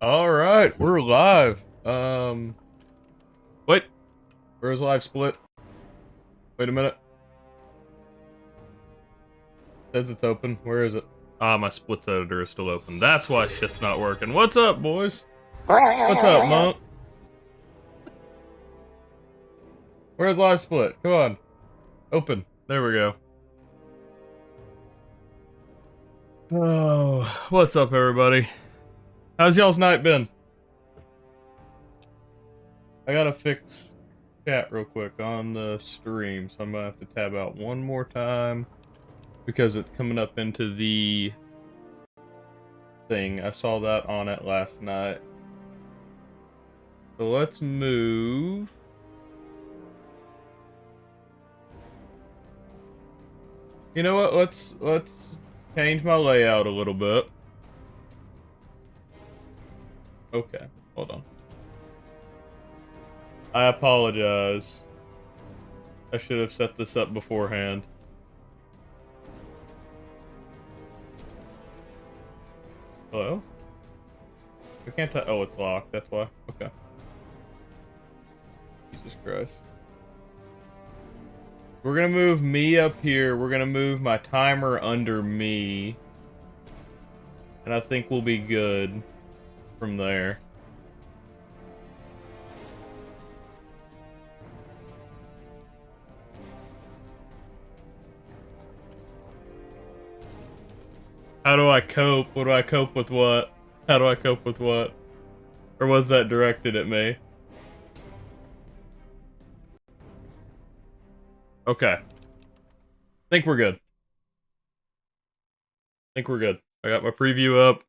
All right, we're live. Wait, where's live split? Wait a minute. Says it's open. Where is it? Ah, my splits editor is still open. That's why shit's not working. What's up, boys? What's up, Monk? Where's live split? Come on. Open. There we go. Oh, what's up, everybody? How's y'all's night been? I gotta fix chat real quick on the stream, so I'm gonna have to tab out one more time because it's coming up into the thing. I saw that on it last night. So let's move. You know what? Let's change my layout a little bit. Okay, hold on. I apologize. I should have set this up beforehand. Hello? I can't tell. Oh, it's locked. That's why. Okay. Jesus Christ. We're gonna move me up here. We're gonna move my timer under me. And I think we'll be good from there. How do I cope? What do I cope with what? How do I cope with what? Or was that directed at me? Okay. Think we're good. Think we're good. I got my preview up.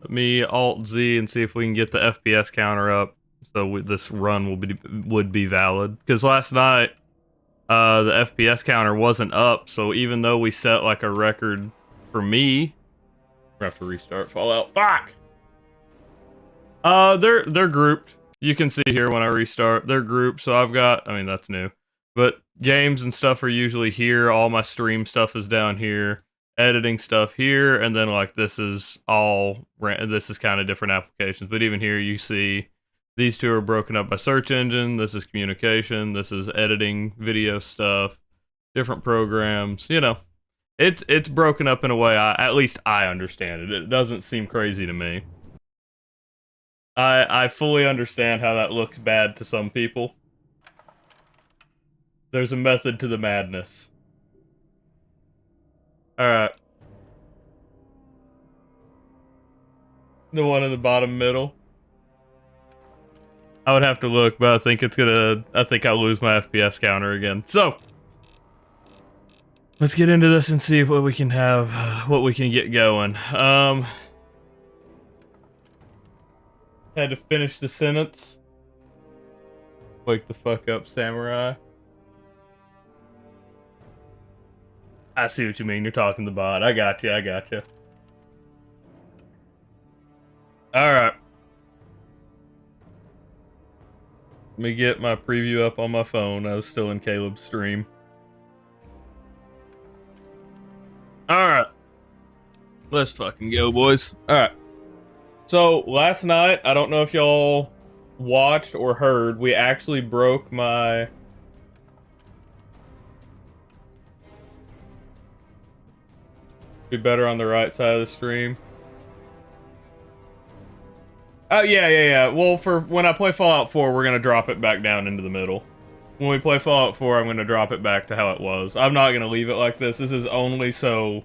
Let me Alt-Z and see if we can get the FPS counter up so this run would be valid. Because last night, the FPS counter wasn't up, so even though we set like a record for me, we have to restart Fallout. Fuck! They're grouped. You can see here when I restart, they're grouped. So I've got, I mean that's new, but games and stuff are usually here. All my stream stuff is down here. Editing stuff here, and then like this is kind of different applications. But even here, you see these two are broken up by search engine. This is communication. This is editing video stuff. Different programs. You know. It's broken up in a way at least I understand it. It doesn't seem crazy to me. I fully understand how that looks bad to some people. There's a method to the madness. Alright. The one in the bottom middle. I would have to look, but I think I'll lose my FPS counter again. So let's get into this and see what we can get going. Had to finish the sentence. Wake the fuck up, samurai. I see what you mean. You're talking to the bot. I got you. Alright. Let me get my preview up on my phone. I was still in Caleb's stream. Alright. Let's fucking go, boys. Alright. So, last night, I don't know if y'all watched or heard, we actually broke my... Be better on the right side of the stream. Oh, yeah. Well, for when I play Fallout 4, we're gonna drop it back down into the middle. When we play Fallout 4, I'm gonna drop it back to how it was. I'm not gonna leave it like this. This is only so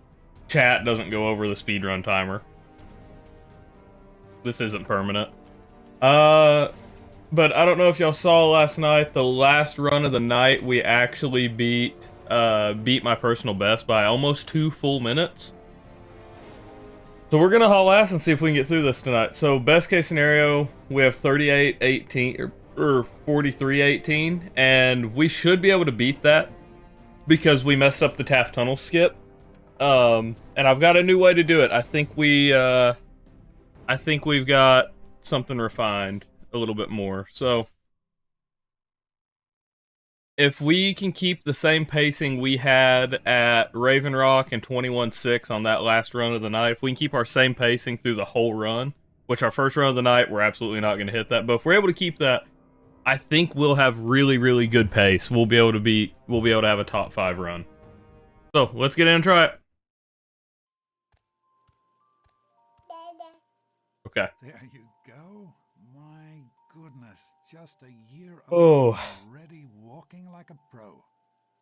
chat doesn't go over the speedrun timer. This isn't permanent. But I don't know if y'all saw last night, the last run of the night, we actually beat my personal best by almost 2 full minutes. So we're gonna haul ass and see if we can get through this tonight. So best case scenario, we have 38-18 or 43-18, and we should be able to beat that because we messed up the Taft Tunnel skip. And I've got a new way to do it. I think we've got something refined a little bit more. So if we can keep the same pacing we had at Raven Rock and 21-6 on that last run of the night, if we can keep our same pacing through the whole run, which our first run of the night, we're absolutely not going to hit that, but if we're able to keep that, I think we'll have really, really good pace. We'll be able to have a top 5 run. So let's get in and try it. Okay. There you go. My goodness, just a year Oh. old, already walking like a pro.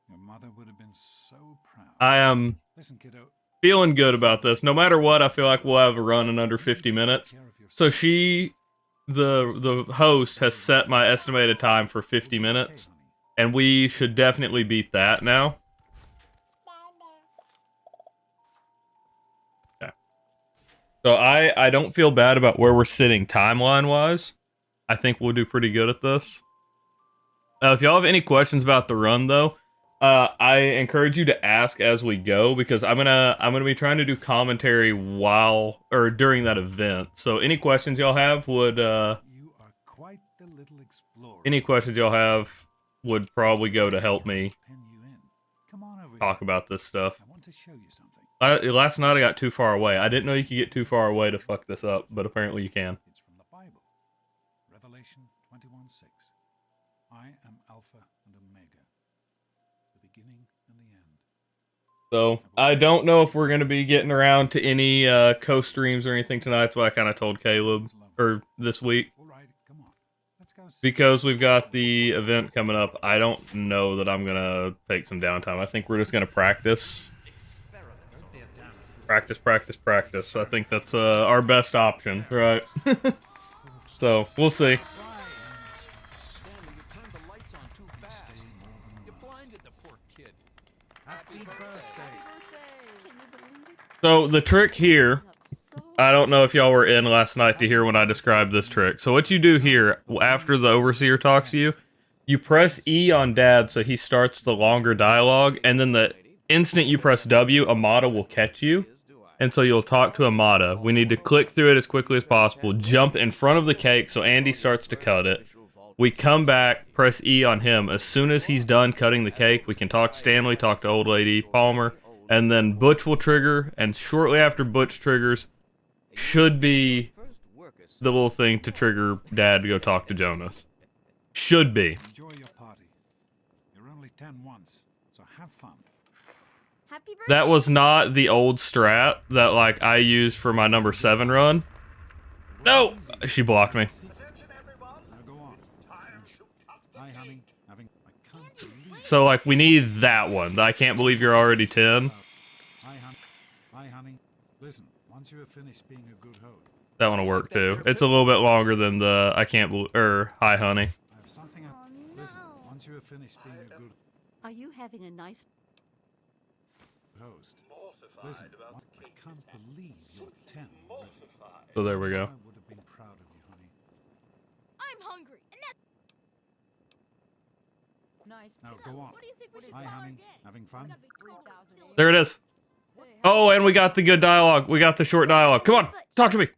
Your mother would have been so proud. I am Listen, kiddo. feeling good about this. No matter what, I feel like we'll have a run in under 50 minutes. So the host has set my estimated time for 50 minutes, and we should definitely beat that now. Okay. So I don't feel bad about where we're sitting timeline-wise. I think we'll do pretty good at this. If y'all have any questions about the run, though, I encourage you to ask as we go, because I'm gonna be trying to do commentary while or during that event. So any questions y'all have would You are quite the little explorer. any questions y'all have would probably go to help me Pen you in. Come on over talk here. about this stuff. I want to show you something. Last night I got too far away. I didn't know you could get too far away to fuck this up, but apparently you can. It's from the Bible. Revelation 21:6. I am Alpha and Omega, the beginning and the end. So I don't know if we're gonna be getting around to any co-streams or anything tonight. That's why I kind of told Caleb or this week. All right, come on. Let's go. Because we've got the event coming up, I don't know that I'm gonna take some downtime. I think we're just gonna practice. Practice. I think that's our best option, right? So, we'll see. Stanley, you turned the lights on too fast. You blinded the poor kid. Happy birthday. So, the trick here, I don't know if y'all were in last night to hear when I described this trick. So what you do here, after the Overseer talks to you, you press E on Dad so he starts the longer dialogue, and then the instant you press W, Amada will catch you. And so you'll talk to Amada. We need to click through it as quickly as possible, jump in front of the cake so Andy starts to cut it. We come back, press E on him. As soon as he's done cutting the cake, we can talk to Stanley, talk to Old Lady Palmer, and then Butch will trigger, and shortly after Butch triggers, should be the little thing to trigger Dad to go talk to Jonas. Should be. Enjoy your party. You're only 10 once, so have fun. Happy birthday. That was not the old strat that like I used for my number 7 run. No! She blocked me. Now go on. Hi, honey. I can't believe. So like we need that one. I can't believe you're already 10. Hi, honey. Listen, once you have finished being a good host, That one will work too. It's a little bit longer than the I can't believe hi honey. I have something. Oh, Listen, no. once you have finished being a good Are you having a nice... host, listen, I can't believe you're 10. So there we go. I would have been proud of you, honey. I'm hungry. And that, Nice. Now so, go on. what do you think we should Hi, start honey. again? Having fun? It's gotta be totally There it is. Oh, and we got the good dialogue. We got the short dialogue. Come on, talk to me.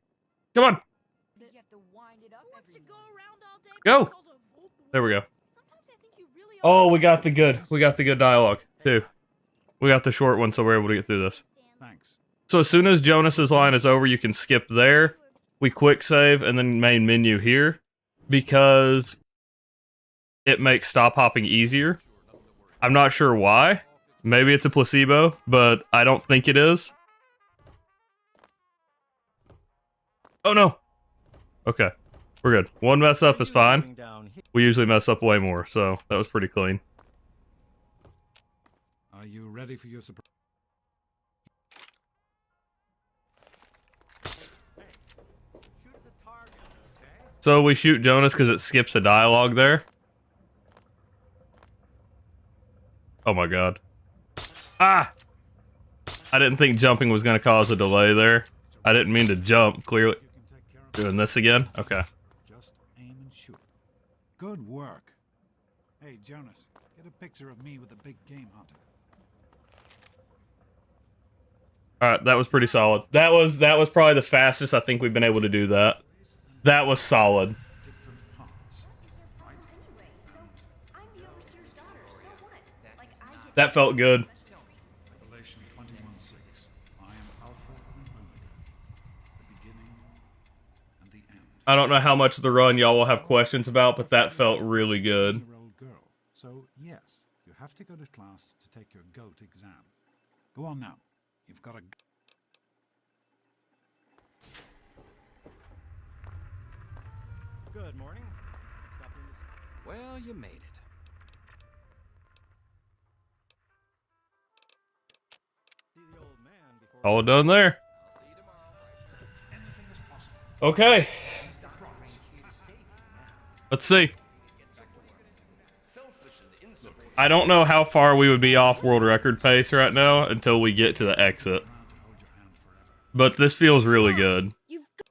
Come on. You have to wind it up Who wants to go around all day Go. being told to vote the There we go. Sometimes I think you really Oh, are. we got the good dialogue too. We got the short one, so we're able to get through this. Thanks. So as soon as Jonas's line is over, you can skip there. We quick save and then main menu here because it makes stop hopping easier. I'm not sure why. Maybe it's a placebo, but I don't think it is. Oh no. Okay, we're good. One mess up is fine. We usually mess up way more, so that was pretty clean. Are you ready for your surprise? So we shoot Jonas because it skips a dialogue there. Oh my god. Ah! I didn't think jumping was going to cause a delay there. I didn't mean to jump, clearly. You can take care of Doing this again? Okay. Just aim and shoot. Good work. Hey, Jonas, get a picture of me with the big game hunter. Alright, that was pretty solid. That was probably the fastest I think we've been able to do that. That was solid. Different parts. Anyway, so I'm the overseer's daughter, so what? Like, I get... That felt good. Revelation 21:6. I am Alpha and Omega, the beginning and the end. I don't know how much of the run y'all will have questions about, but that felt really good. 16-year-old girl. So, yes, you have to go to class to take your GOAT exam. Go on now. You've got a... Good morning. Stopped in to Well, you made it. see the old man before. All done there. I'll see you tomorrow. Anything is possible. Okay. Let's see. I don't know how far we would be off world record pace right now until we get to the exit. Proud to hold your hand forever. But this feels really good. You've got...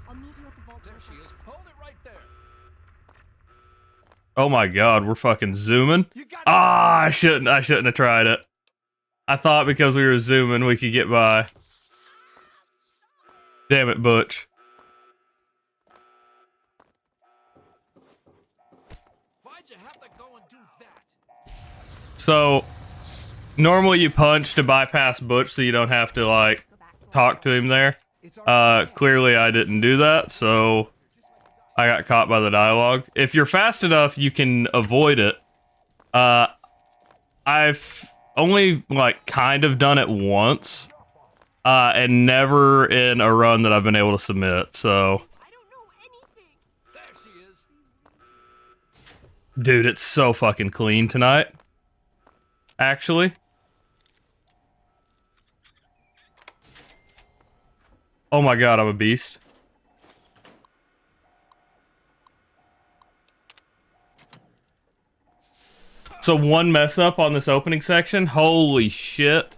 I'll meet you at the vault. There she is. Hold it right there. Oh my god, we're fucking zooming. Ah, I shouldn't have tried it. I thought because we were zooming we could get by. Damn it, Butch. Why'd you have to go and do that? So, normally you punch to bypass Butch so you don't have to, like, talk to him there. Clearly I didn't do that, so I got caught by the dialogue. If you're fast enough, you can avoid it. I've only, like, kind of done it once. And never in a run that I've been able to submit, so... I don't know anything. There she is. Dude, it's so fucking clean tonight. Actually. Oh my god, I'm a beast. So one mess up on this opening section? Holy shit.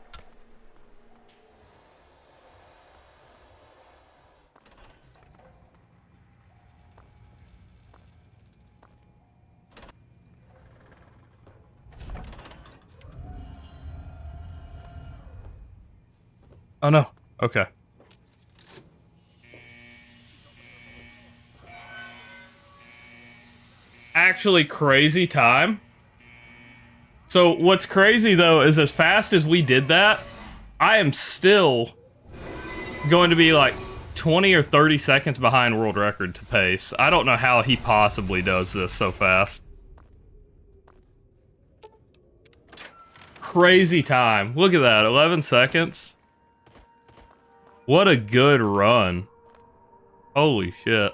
Oh no. Okay. Actually, crazy time. So what's crazy though is as fast as we did that, I am still going to be like 20 or 30 seconds behind world record to pace. I don't know how he possibly does this so fast. Crazy time. Look at that, 11 seconds. What a good run. Holy shit.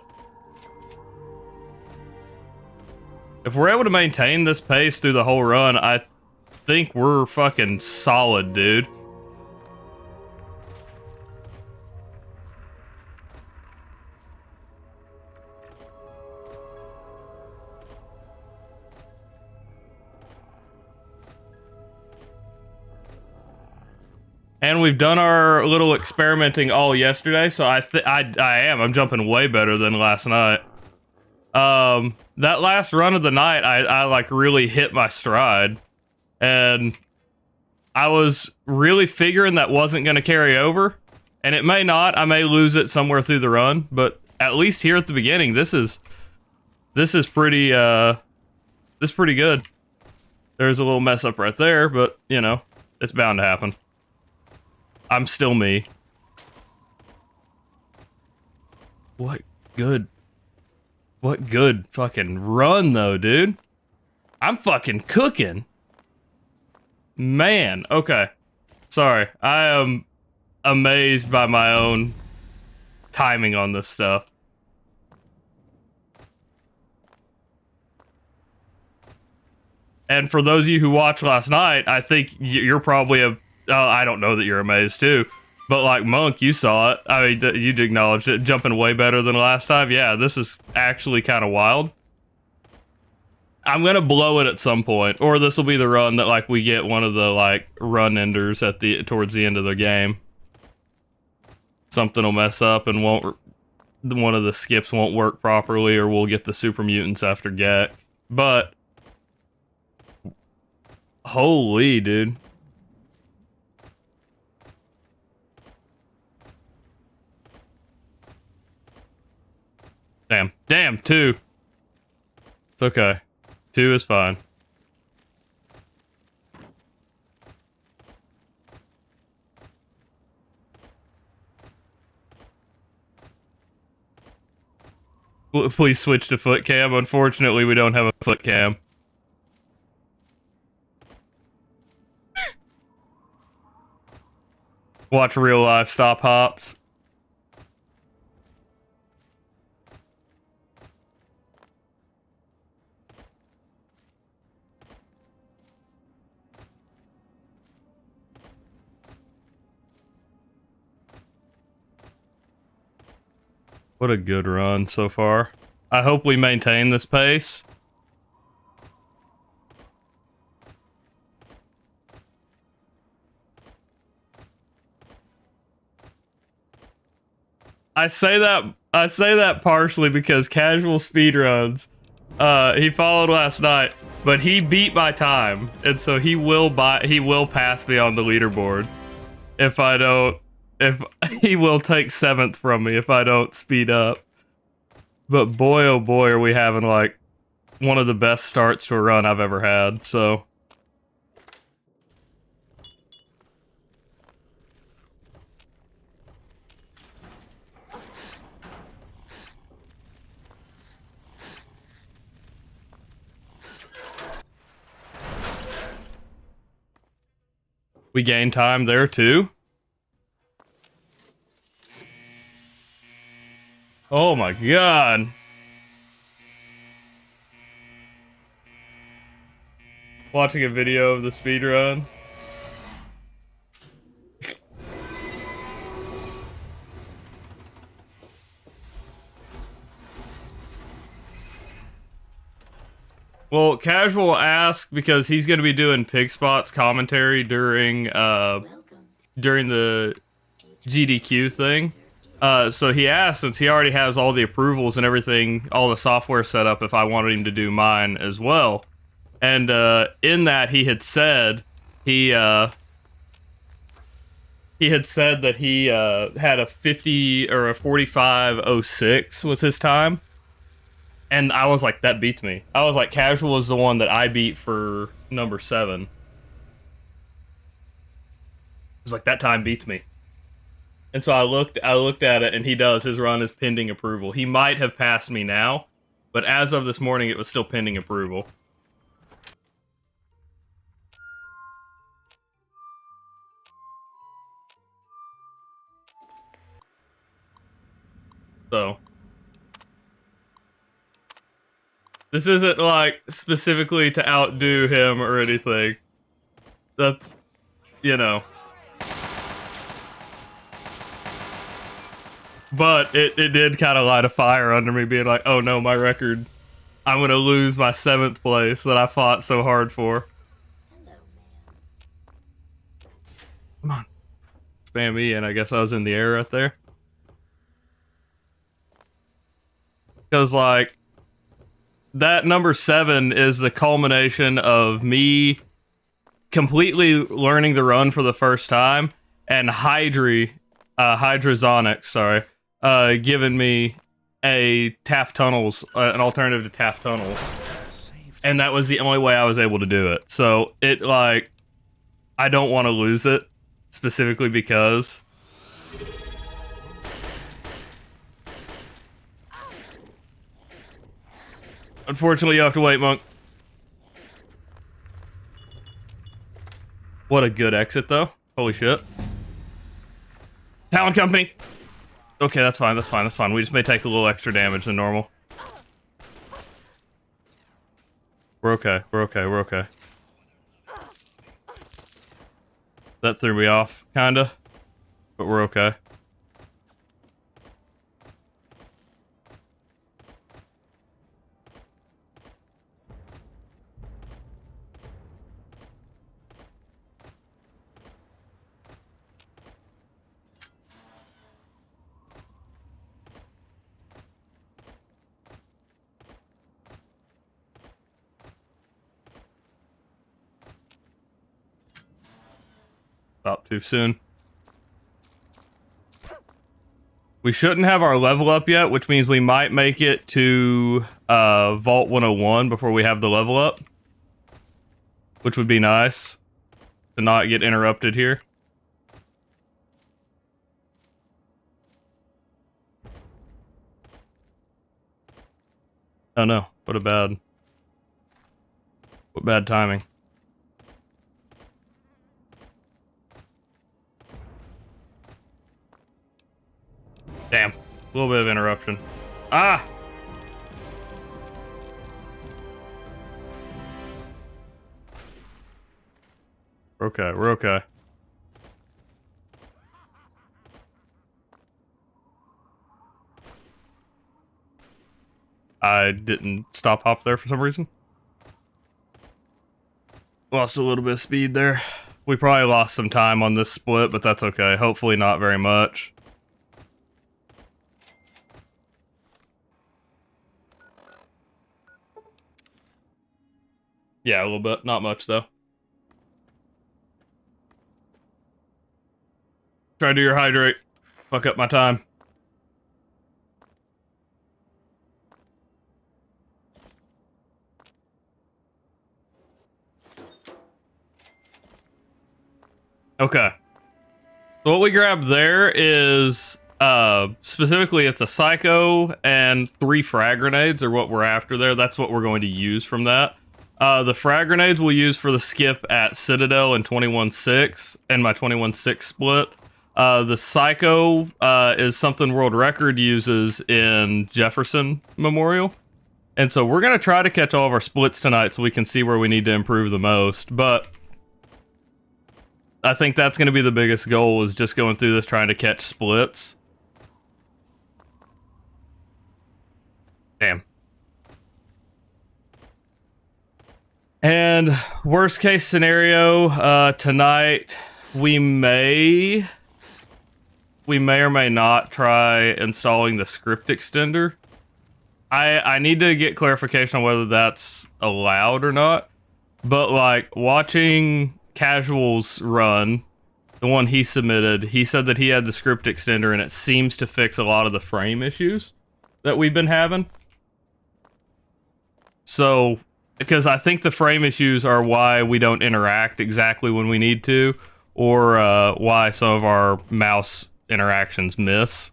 If we're able to maintain this pace through the whole run, I think we're fucking solid, dude. And we've done our little experimenting all yesterday, so I'm jumping way better than last night. That last run of the night, I like really hit my stride, and I was really figuring that wasn't going to carry over, and it may not. I may lose it somewhere through the run, but at least here at the beginning, this is pretty pretty good. There's a little mess up right there, but you know, it's bound to happen. I'm still me. What good fucking run though, dude. I'm fucking cooking. Man, okay. Sorry, I am amazed by my own timing on this stuff. And for those of you who watched last night, I think you're probably I don't know that you're amazed too, but like Monk, you saw it. I mean, you'd acknowledge it, jumping way better than last time. Yeah, this is actually kind of wild. I'm gonna blow it at some point, or this will be the run that like we get one of the like run enders at towards the end of the game. Something will mess up and one of the skips won't work properly, or we'll get the super mutants after Gek. But holy dude. Damn, 2. It's okay. 2 is fine. Please switch to foot cam. Unfortunately, we don't have a foot cam. Watch real life stop hops. What a good run so far. I hope we maintain this pace. I say that partially because Casual Speedruns, he followed last night, but he beat my time, and so he will pass me on the leaderboard if I don't. If he will take 7th from me if I don't speed up. But boy, oh boy, are we having like one of the best starts to a run I've ever had. So. We gain time there too. Oh my god. Watching a video of the speedrun. Well, Casual asked because he's going to be doing Pig Spot's commentary during the GDQ thing. So he asked, since he already has all the approvals and everything, all the software set up, if I wanted him to do mine as well. And in that, he had said that he had a 50 or a 45:06 was his time. And I was like, that beats me. I was like, Casual is the one that I beat for number 7. I was like, that time beats me. And so I looked at it, and he does. His run is pending approval. He might have passed me now, but as of this morning, it was still pending approval. So. This isn't, like, specifically to outdo him or anything. That's, you know. But it did kind of light a fire under me, being like, oh no, my record. I'm going to lose my 7th place that I fought so hard for. Come on. Spam me, and I guess I was in the air right there. Because, like, that number 7 is the culmination of me completely learning the run for the first time, and Hydrazonics, sorry, giving me a Taft Tunnels, an alternative to Taft Tunnels. And that was the only way I was able to do it. So, it, like, I don't want to lose it, specifically because... Unfortunately, you have to wait, Monk. What a good exit, though. Holy shit. Talon Company! Okay, that's fine, that's fine, that's fine. We just may take a little extra damage than normal. We're okay, we're okay, we're okay. That threw me off, kinda. But we're okay. Stop too soon. We shouldn't have our level up yet, which means we might make it to Vault 101 before we have the level up. Which would be nice to not get interrupted here. Oh no, what bad timing. Damn, a little bit of interruption. Ah! We're okay. I didn't stop hop there for some reason. Lost a little bit of speed there. We probably lost some time on this split, but that's okay. Hopefully not very much. Yeah, a little bit. Not much, though. Try to do your hydrate. Fuck up my time. Okay. So what we grabbed there is, specifically it's a Psycho and 3 frag grenades are what we're after there. That's what we're going to use from that. The frag grenades we'll use for the skip at Citadel and 21-6 and my 21-6 split. The Psycho is something World Record uses in Jefferson Memorial. And so we're going to try to catch all of our splits tonight so we can see where we need to improve the most. But I think that's going to be the biggest goal, is just going through this trying to catch splits. Damn. And worst case scenario, tonight we may or may not try installing the script extender. I need to get clarification on whether that's allowed or not. But like watching Casual's run, the one he submitted, he said that he had the script extender and it seems to fix a lot of the frame issues that we've been having. So, because I think the frame issues are why we don't interact exactly when we need to, or why some of our mouse interactions miss.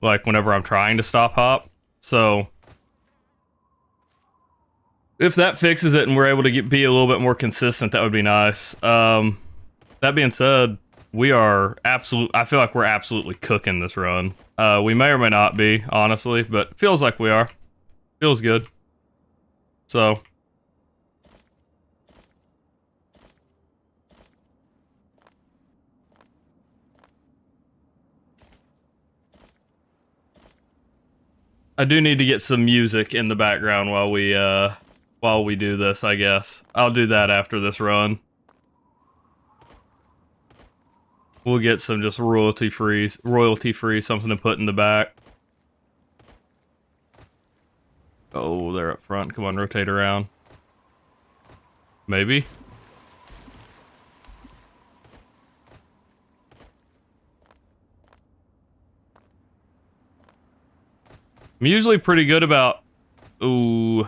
Like whenever I'm trying to stop hop. So, if that fixes it and we're able to be a little bit more consistent, that would be nice. That being said, I feel like we're absolutely cooking this run. We may or may not be, honestly, but feels like we are. Feels good. So, I do need to get some music in the background while we do this, I guess. I'll do that after this run. We'll get some just royalty free something to put in the back. Oh, they're up front. Come on, rotate around. Maybe. I'm usually pretty good about... Ooh.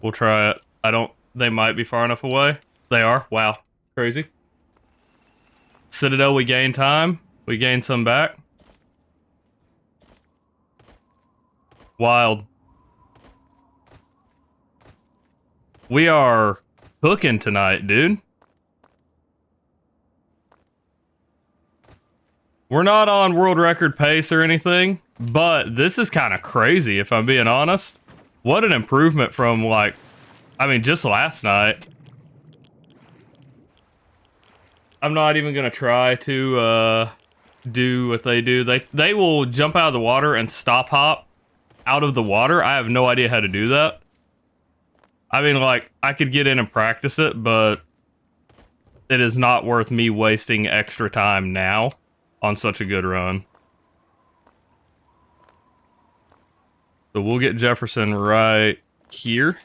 We'll try it. They might be far enough away. They are. Wow. Crazy. Citadel, we gain time. We gain some back. Wild. We are cooking tonight, dude. We're not on world record pace or anything, but this is kind of crazy, if I'm being honest. What an improvement from, like, I mean, just last night. I'm not even going to try to do what they do. They will jump out of the water and stop hop out of the water. I have no idea how to do that. I mean, like, I could get in and practice it, but it is not worth me wasting extra time now on such a good run. So we'll get Jefferson right here.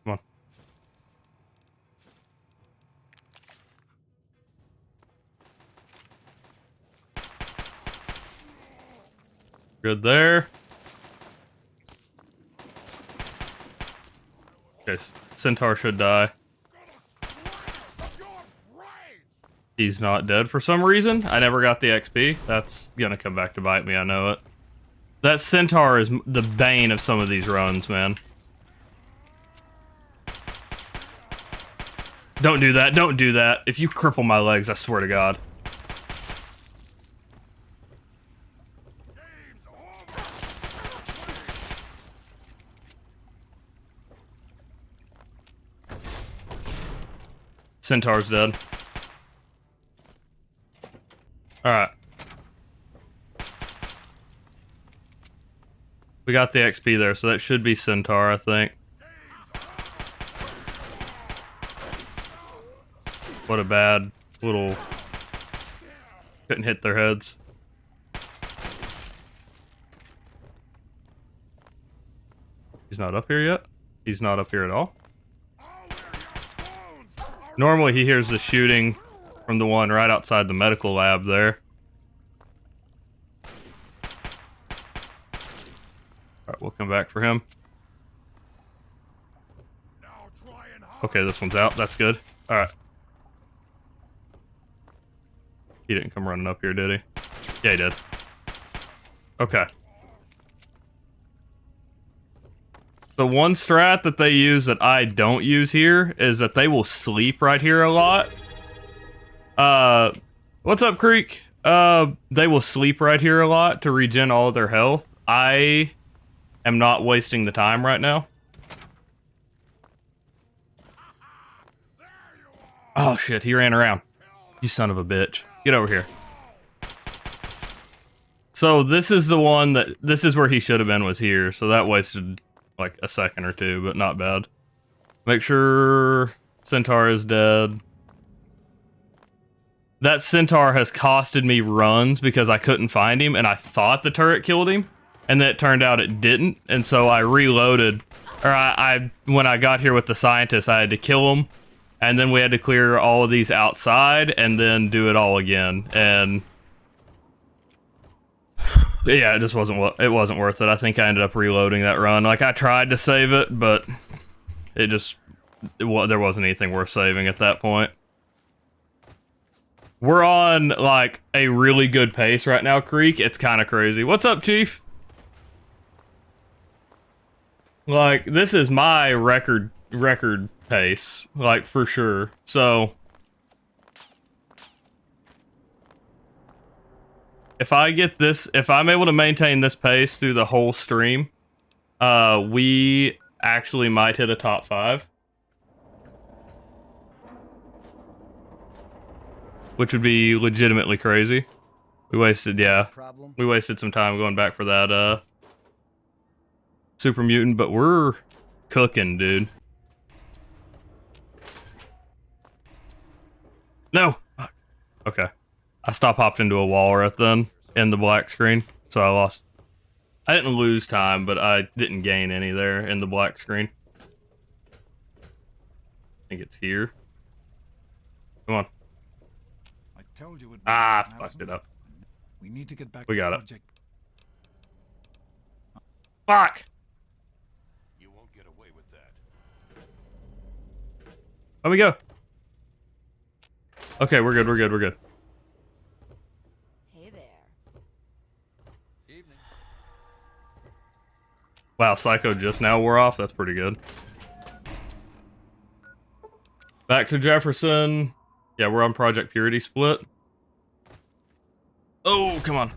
Come on. Good there. Okay, Centaur should die. He's not dead for some reason. I never got the XP. That's gonna come back to bite me, I know it. That Centaur is the bane of some of these runs, man. Don't do that, don't do that. If you cripple my legs, I swear to God. Centaur's dead. Alright. We got the XP there, so that should be Centaur, I think. What a bad little... Couldn't hit their heads. He's not up here yet? He's not up here at all? Normally he hears the shooting from the one right outside the medical lab there. Alright, we'll come back for him. Okay, this one's out. That's good. Alright. He didn't come running up here, did he? Yeah, he did. Okay. The one strat that they use that I don't use here is that they will sleep right here a lot. What's up, Creek? They will sleep right here a lot to regen all of their health. I am not wasting the time right now. Oh shit, he ran around. You son of a bitch. Get over here. So this is the one that, this is where he should have been, was here. So that wasted like a second or two, but not bad. Make sure Centaur is dead. That Centaur has costed me runs because I couldn't find him, and I thought the turret killed him, and then it turned out it didn't, and so I reloaded. Or I when I got here with the scientists, I had to kill him, and then we had to clear all of these outside, and then do it all again, and... yeah, it just wasn't worth it. I think I ended up reloading that run. Like, I tried to save it, but it just... there wasn't anything worth saving at that point. We're on, like, a really good pace right now, Creek. It's kind of crazy. What's up, Chief? Like, this is my record pace, like, for sure. So... if I get this, if I'm able to maintain this pace through the whole stream, we actually might hit a top 5. Which would be legitimately crazy. We wasted, yeah. We wasted some time going back for that, super mutant, but we're cooking, dude. No! Fuck. Okay. I hopped into a wall then in the black screen, so I lost. I didn't lose time, but I didn't gain any there in the black screen. I think it's here. Come on. I told you Fucked it up. We need to get back We to got it. project. Fuck! You won't get away with that. Let me go. Okay, we're good, we're good, we're good. Hey there. Evening. Wow, Psycho just now wore off. That's pretty good. Back to Jefferson. Yeah, we're on Project Purity split. Oh, come on.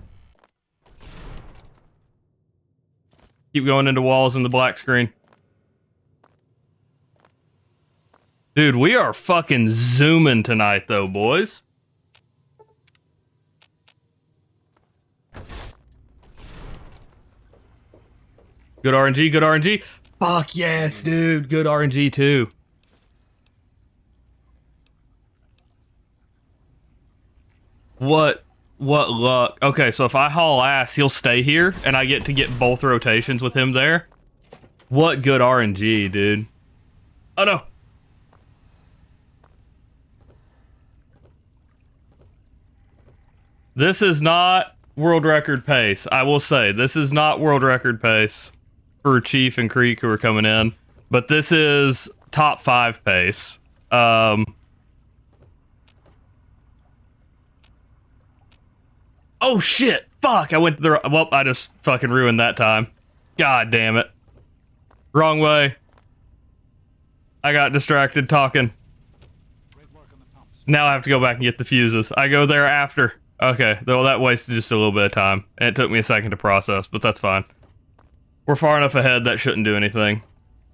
Keep going into walls in the black screen. Dude, we are fucking zooming tonight, though, boys. Good RNG, good RNG. Fuck yes, dude. Good RNG, too. What luck. Okay, so if I haul ass, he'll stay here, and I get to get both rotations with him there. What good RNG, dude. Oh, no. This is not world record pace. I will say, this is not world record pace for Chief and Creek who are coming in. But this is top 5 pace. Oh shit! Fuck! I went the well. I just fucking ruined that time. God damn it! Wrong way. I got distracted talking. Now I have to go back and get the fuses. I go there after. Okay, well that wasted just a little bit of time, and it took me a second to process, but that's fine. We're far enough ahead that shouldn't do anything.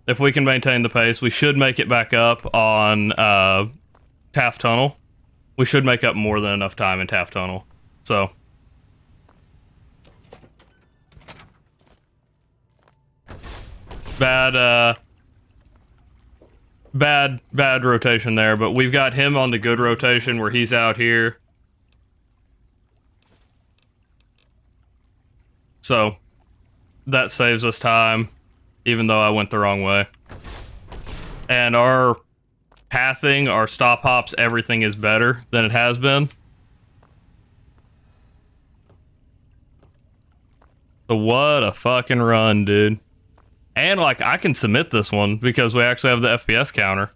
If we can maintain the pace, we should make it back up on Taft Tunnel. We should make up more than enough time in Taft Tunnel. So. Bad rotation there, but we've got him on the good rotation where he's out here. So, that saves us time, even though I went the wrong way. And our pathing, our stop hops, everything is better than it has been. So what a fucking run, dude. And, like, I can submit this one because we actually have the FPS counter.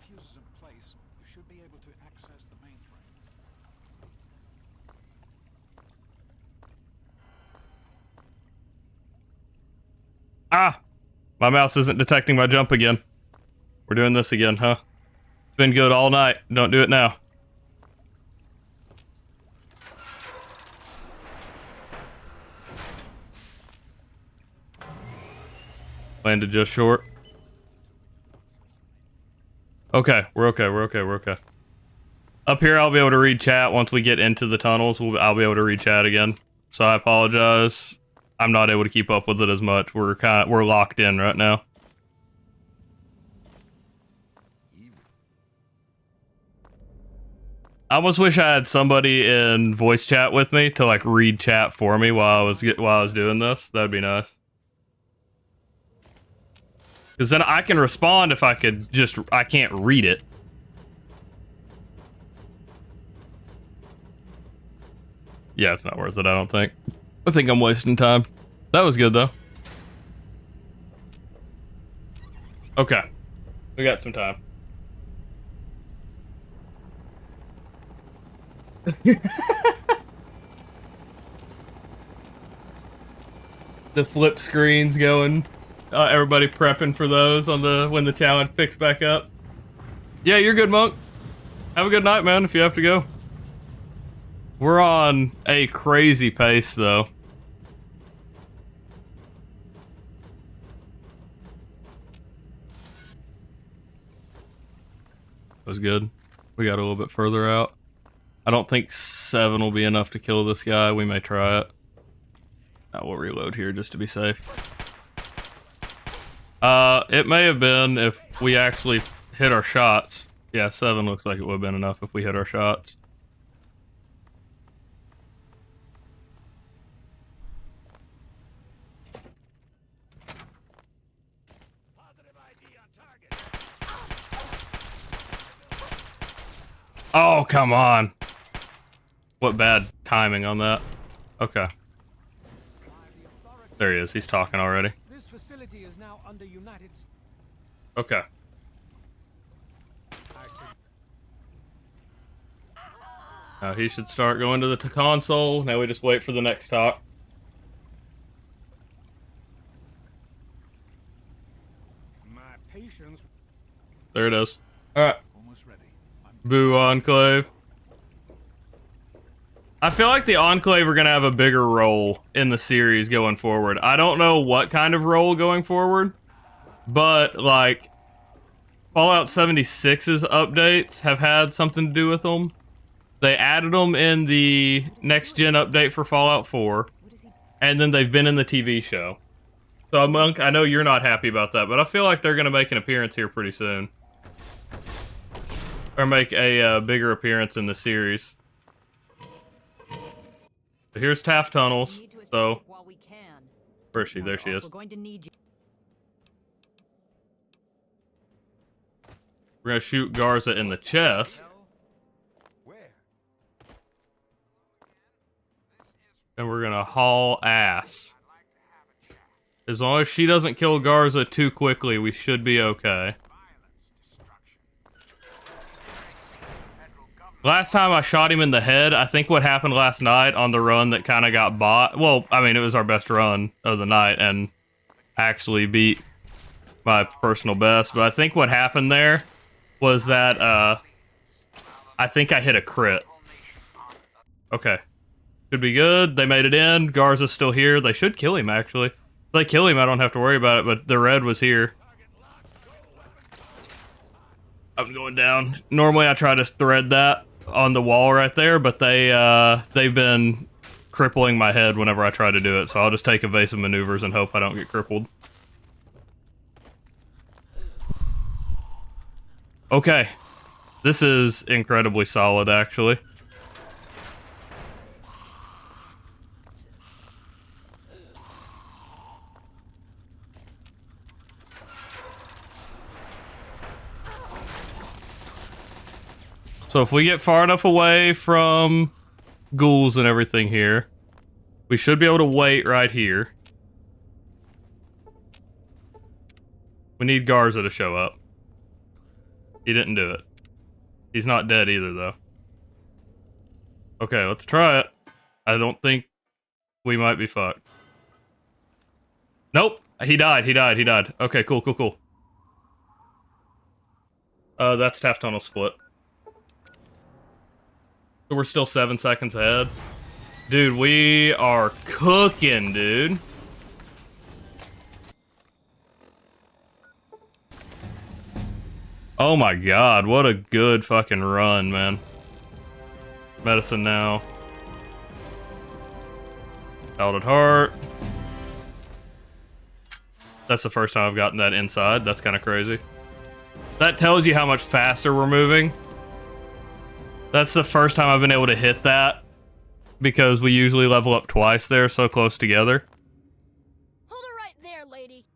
Fuses in place, you should be able to access the main train. Ah! My mouse isn't detecting my jump again. We're doing this again, huh? It's been good all night. Don't do it now. Landed just short. Okay, we're okay, we're okay, we're okay. Up here, I'll be able to read chat once we get into the tunnels. I'll be able to read chat again. So I apologize. I'm not able to keep up with it as much. We're locked in right now. I almost wish I had somebody in voice chat with me to like read chat for me while I was doing this. That'd be nice. Because then I can respond if I could just... I can't read it. Yeah, it's not worth it, I don't think. I think I'm wasting time. That was good, though. Okay. We got some time. The flip screens going... everybody prepping for those on when the challenge picks back up. Yeah, you're good, Monk. Have a good night, man, if you have to go. We're on a crazy pace, though. Was good. We got a little bit further out. I don't think 7 will be enough to kill this guy. We may try it. We'll reload here just to be safe. It may have been if we actually hit our shots. Yeah, 7 looks like it would have been enough if we hit our shots. Oh, come on. What bad timing on that. Okay. There he is. He's talking already. This facility is now under United. Okay. Now he should start going to the console. Now we just wait for the next talk. My patience. There it is. Alright. Almost ready. Boo Enclave. I feel like the Enclave are gonna have a bigger role in the series going forward. I don't know what kind of role going forward, but like Fallout 76's updates have had something to do with them. They added them in the next gen update for Fallout 4, and then they've been in the TV show. So Monk, I know you're not happy about that, but I feel like they're gonna make an appearance here pretty soon. Or make a bigger appearance in the series. So here's Taft Tunnels. So, where is she? There she is. We're going to need you. We're gonna shoot Garza in the chest. And we're gonna haul ass. As long as she doesn't kill Garza too quickly, we should be okay. Last time I shot him in the head, I think what happened last night on the run that kind of got bought. Well, I mean, it was our best run of the night and actually beat my personal best. But I think what happened there was that I think I hit a crit. Okay. Should be good. They made it in. Garza's still here. They should kill him, actually. If they kill him, I don't have to worry about it, but the red was here. I'm going down. Normally, I try to thread that on the wall right there, but they've been crippling my head whenever I try to do it, so I'll just take evasive maneuvers and hope I don't get crippled. Okay. This is incredibly solid, actually. So if we get far enough away from ghouls and everything here, we should be able to wait right here. We need Garza to show up. He didn't do it. He's not dead either, though. Okay, let's try it. I don't think we might be fucked. Nope. He died. Okay, cool. That's Taft Tunnel split. So we're still 7 seconds ahead. Dude, we are cooking, dude. Oh my god, what a good fucking run, man. Medicine now. Scalded Heart. That's the first time I've gotten that inside. That's kind of crazy. That tells you how much faster we're moving. That's the first time I've been able to hit that, because we usually level up twice there, so close together. Hold it right there, lady.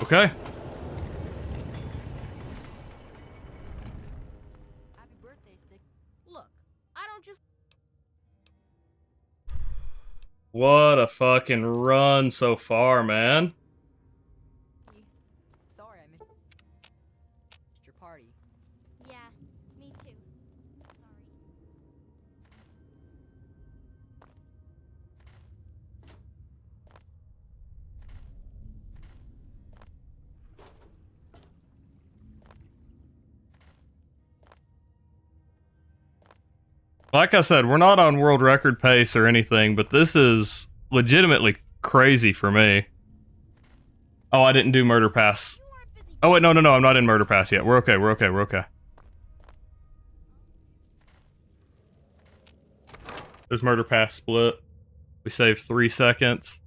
Okay. Happy birthday, Stick. Look, I don't just... What a fucking run so far, man. Sorry, I missed your party. Yeah, me too. Sorry. Like I said, we're not on world record pace or anything, but this is legitimately crazy for me. Oh, I didn't do Murder Pass. Oh, wait, no, I'm not in Murder Pass yet. We're okay. There's Murder Pass split. We save 3 seconds.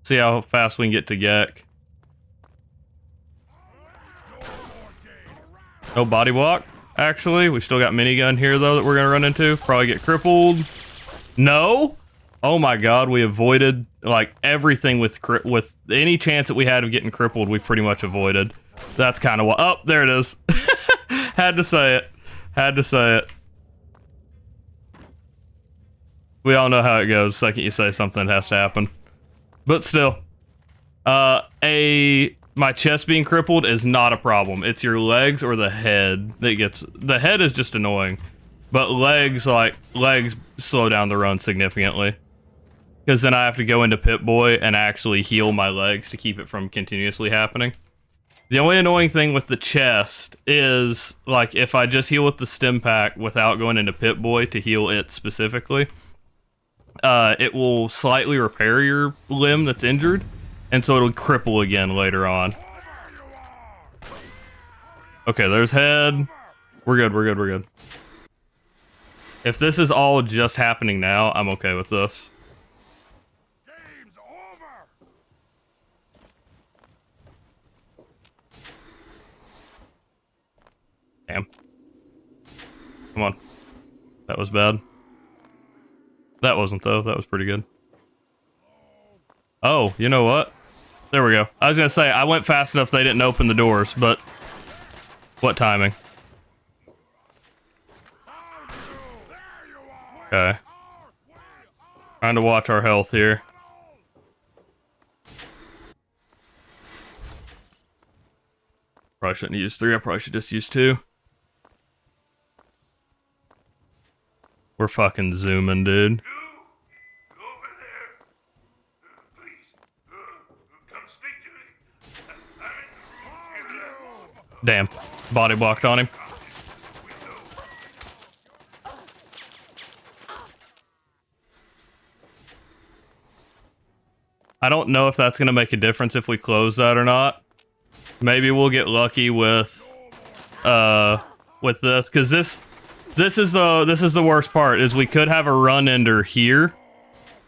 See how fast we can get to Gek. No body block. Actually, we still got minigun here though that we're gonna run into. Probably get crippled. No. Oh my god, we avoided like everything with any chance that we had of getting crippled. We pretty much avoided. That's kind of what. Oh, there it is. Had to say it. We all know how it goes. The second you say something, it has to happen. But still, my chest being crippled is not a problem. It's your legs or the head that gets... The head is just annoying. But legs slow down the run significantly. Because then I have to go into Pip-Boy and actually heal my legs to keep it from continuously happening. The only annoying thing with the chest is, like, if I just heal with the stim pack without going into Pip-Boy to heal it specifically, it will slightly repair your limb that's injured. And so it'll cripple again later on. Okay, there's head. We're good. If this is all just happening now, I'm okay with this. Game's over. Damn. Come on. That was bad. That wasn't, though. That was pretty good. Oh, you know what? There we go. I was gonna say, I went fast enough they didn't open the doors, but... What timing? Okay. Trying to watch our health here. Probably shouldn't use 3. I probably should just use 2. We're fucking zooming, dude. Damn. Body blocked on him. I don't know if that's going to make a difference if we close that or not. Maybe we'll get lucky with this, because this is the worst part, is we could have a run ender here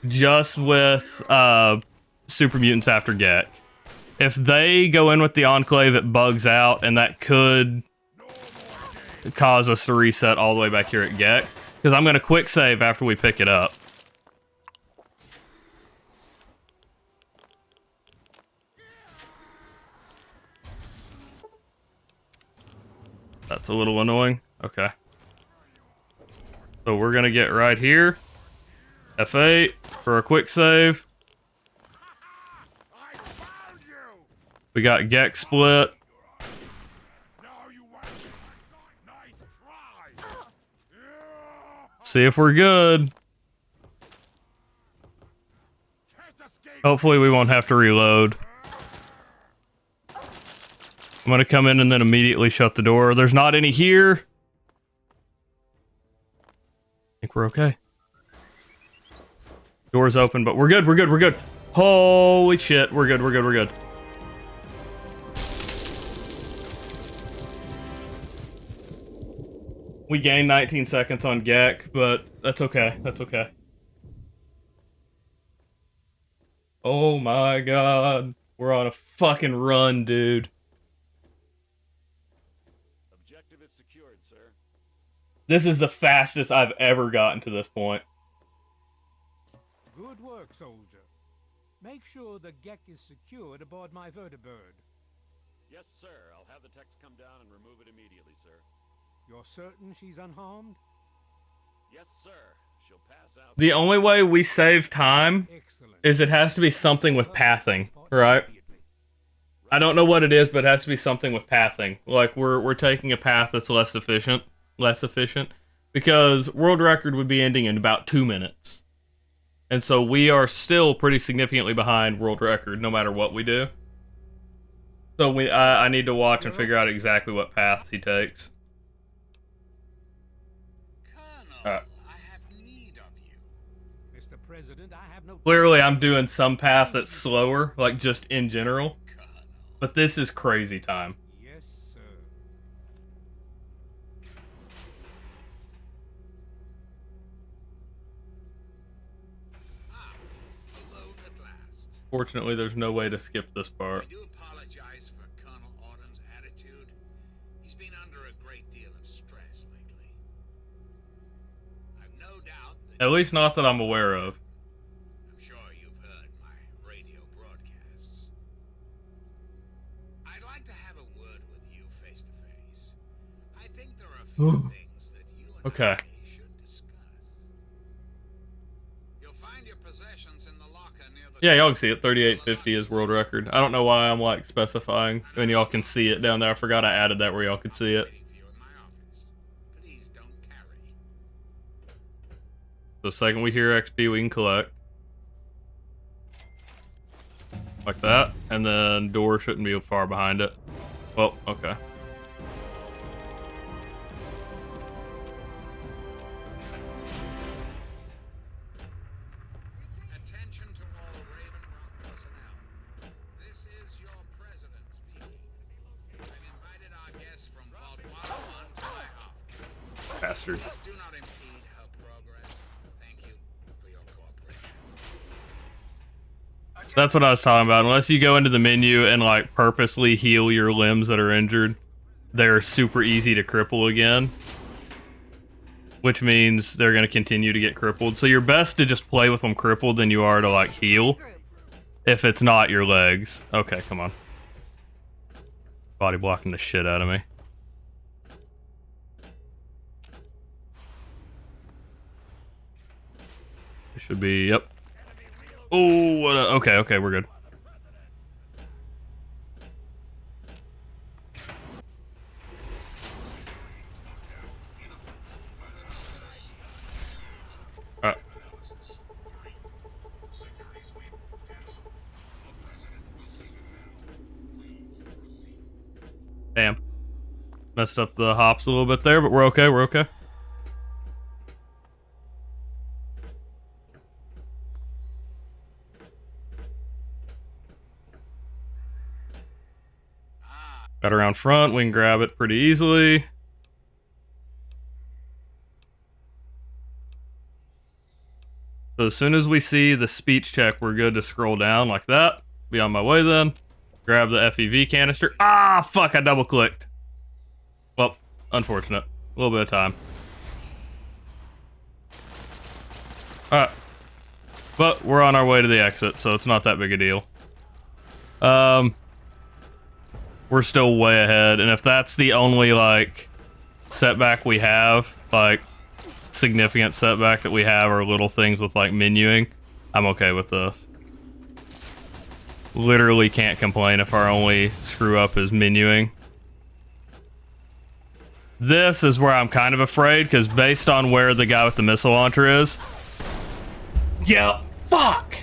just with super mutants after Gek. If they go in with the Enclave, it bugs out, and that could cause us to reset all the way back here at Gek, because I'm going to quick save after we pick it up. That's a little annoying. Okay. So we're going to get right here. F8 for a quick save. We got Gek split. See if we're good. Hopefully we won't have to reload. I'm gonna come in and then immediately shut the door. There's not any here. I think we're okay. Door's open, but we're good, we're good, we're good. Holy shit, we're good, we're good, we're good. We gained 19 seconds on Gek, but that's okay, that's okay. Oh my god. We're on a fucking run, dude. Objective is secured, sir. This is the fastest I've ever gotten to this point. Good work, soldier. Make sure the Gek is secured aboard my vertibird. Yes, sir. I'll have the techs come down and remove it immediately, sir. You're certain she's unharmed? Yes, sir. She'll pass out. The only way we save time Excellent. is it has to be something with pathing, right? I don't know what it is, but it has to be something with pathing. Like we're taking a path that's less efficient, because world record would be ending in about 2 minutes. And so we are still pretty significantly behind world record no matter what we do. So I need to watch and figure out exactly what paths he takes. Colonel, I have need of you. Mr. President, I have no... Clearly I'm doing some path that's slower, like just in general. But this is crazy time. Yes, sir. Alone at last. Fortunately, there's no way to skip this I part. do apologize for Colonel Auden's attitude. He's been under a great deal of stress lately. I've no doubt that... At least not that I'm aware of. I'm sure you've heard my radio broadcasts. I'd like to have a word with you face to face. I think there are a few things that you and Okay. I should discuss. You'll find your possessions in the locker near the... Yeah, y'all can see it. 3850 is world record. I don't know why I'm like specifying, and y'all can see it down there. I forgot I added that where y'all could see it. Waiting for you in my office. Please don't carry. The second we hear XP, we can collect. Like that. And then door shouldn't be far behind it. Well, okay. Attention to all Raven Rock personnel. This is your president speaking. I've invited our guests from Vault 101 to my office. Bastard. Please do not impede her progress. Thank you for your cooperation. That's what I was talking about. Unless you go into the menu and like purposely heal your limbs that are injured, they're super easy to cripple again. Which means they're going to continue to get crippled. So you're best to just play with them crippled than you are to like heal. If it's not your legs. Okay, come on. Body blocking the shit out of me. Should be, yep. Oh, what okay, okay, we're good. Alright. Damn. Messed up the hops a little bit there, but we're okay, we're okay. Got around front, we can grab it pretty easily. So as soon as we see the speech check, we're good to scroll down like that. Be on my way then. Grab the FEV canister. Ah, fuck, I double clicked. Well, unfortunate. A little bit of time. Alright. But we're on our way to the exit, so it's not that big a deal. We're still way ahead, and if that's the only, like, setback we have, like, significant setback that we have, or little things with, like, menuing, I'm okay with this. Literally can't complain if our only screw-up is menuing. This is where I'm kind of afraid, because based on where the guy with the missile launcher is... Yeah, fuck!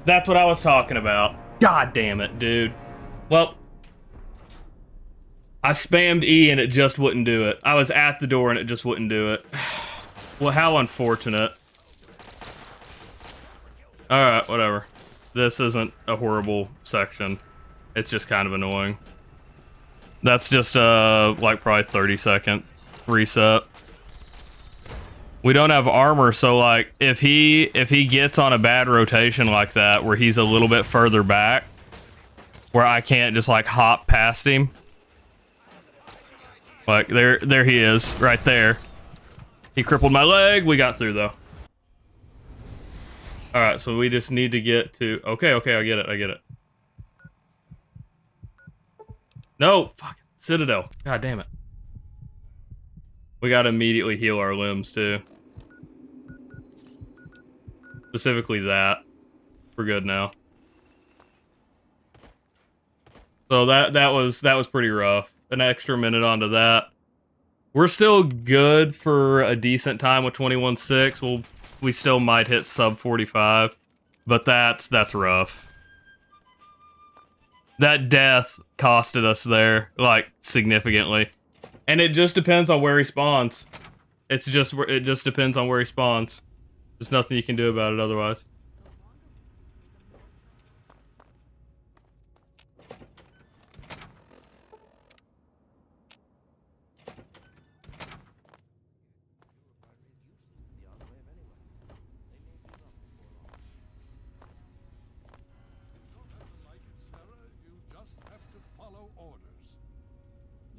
That's what I was talking about. God damn it, dude. Well... I spammed E and it just wouldn't do it. I was at the door and it just wouldn't do it. Well, how unfortunate. Alright, whatever. This isn't a horrible section. It's just kind of annoying. That's just, like, probably 30-second reset. We don't have armor, so, like, if he gets on a bad rotation like that, where he's a little bit further back, where I can't just, like, hop past him... Like, there he is, right there. He crippled my leg. We got through, though. Alright, so we just need to get to... Okay, okay, I get it. No! Fuck. Citadel. God damn it. We gotta immediately heal our limbs, too. Specifically that. We're good now. So that was pretty rough. An extra minute onto that. We're still good for a decent time with 21.6. We still might hit sub 45, but that's rough. That death costed us there, like, significantly. And it just depends on where he spawns. It just depends on where he spawns. There's nothing you can do about it otherwise.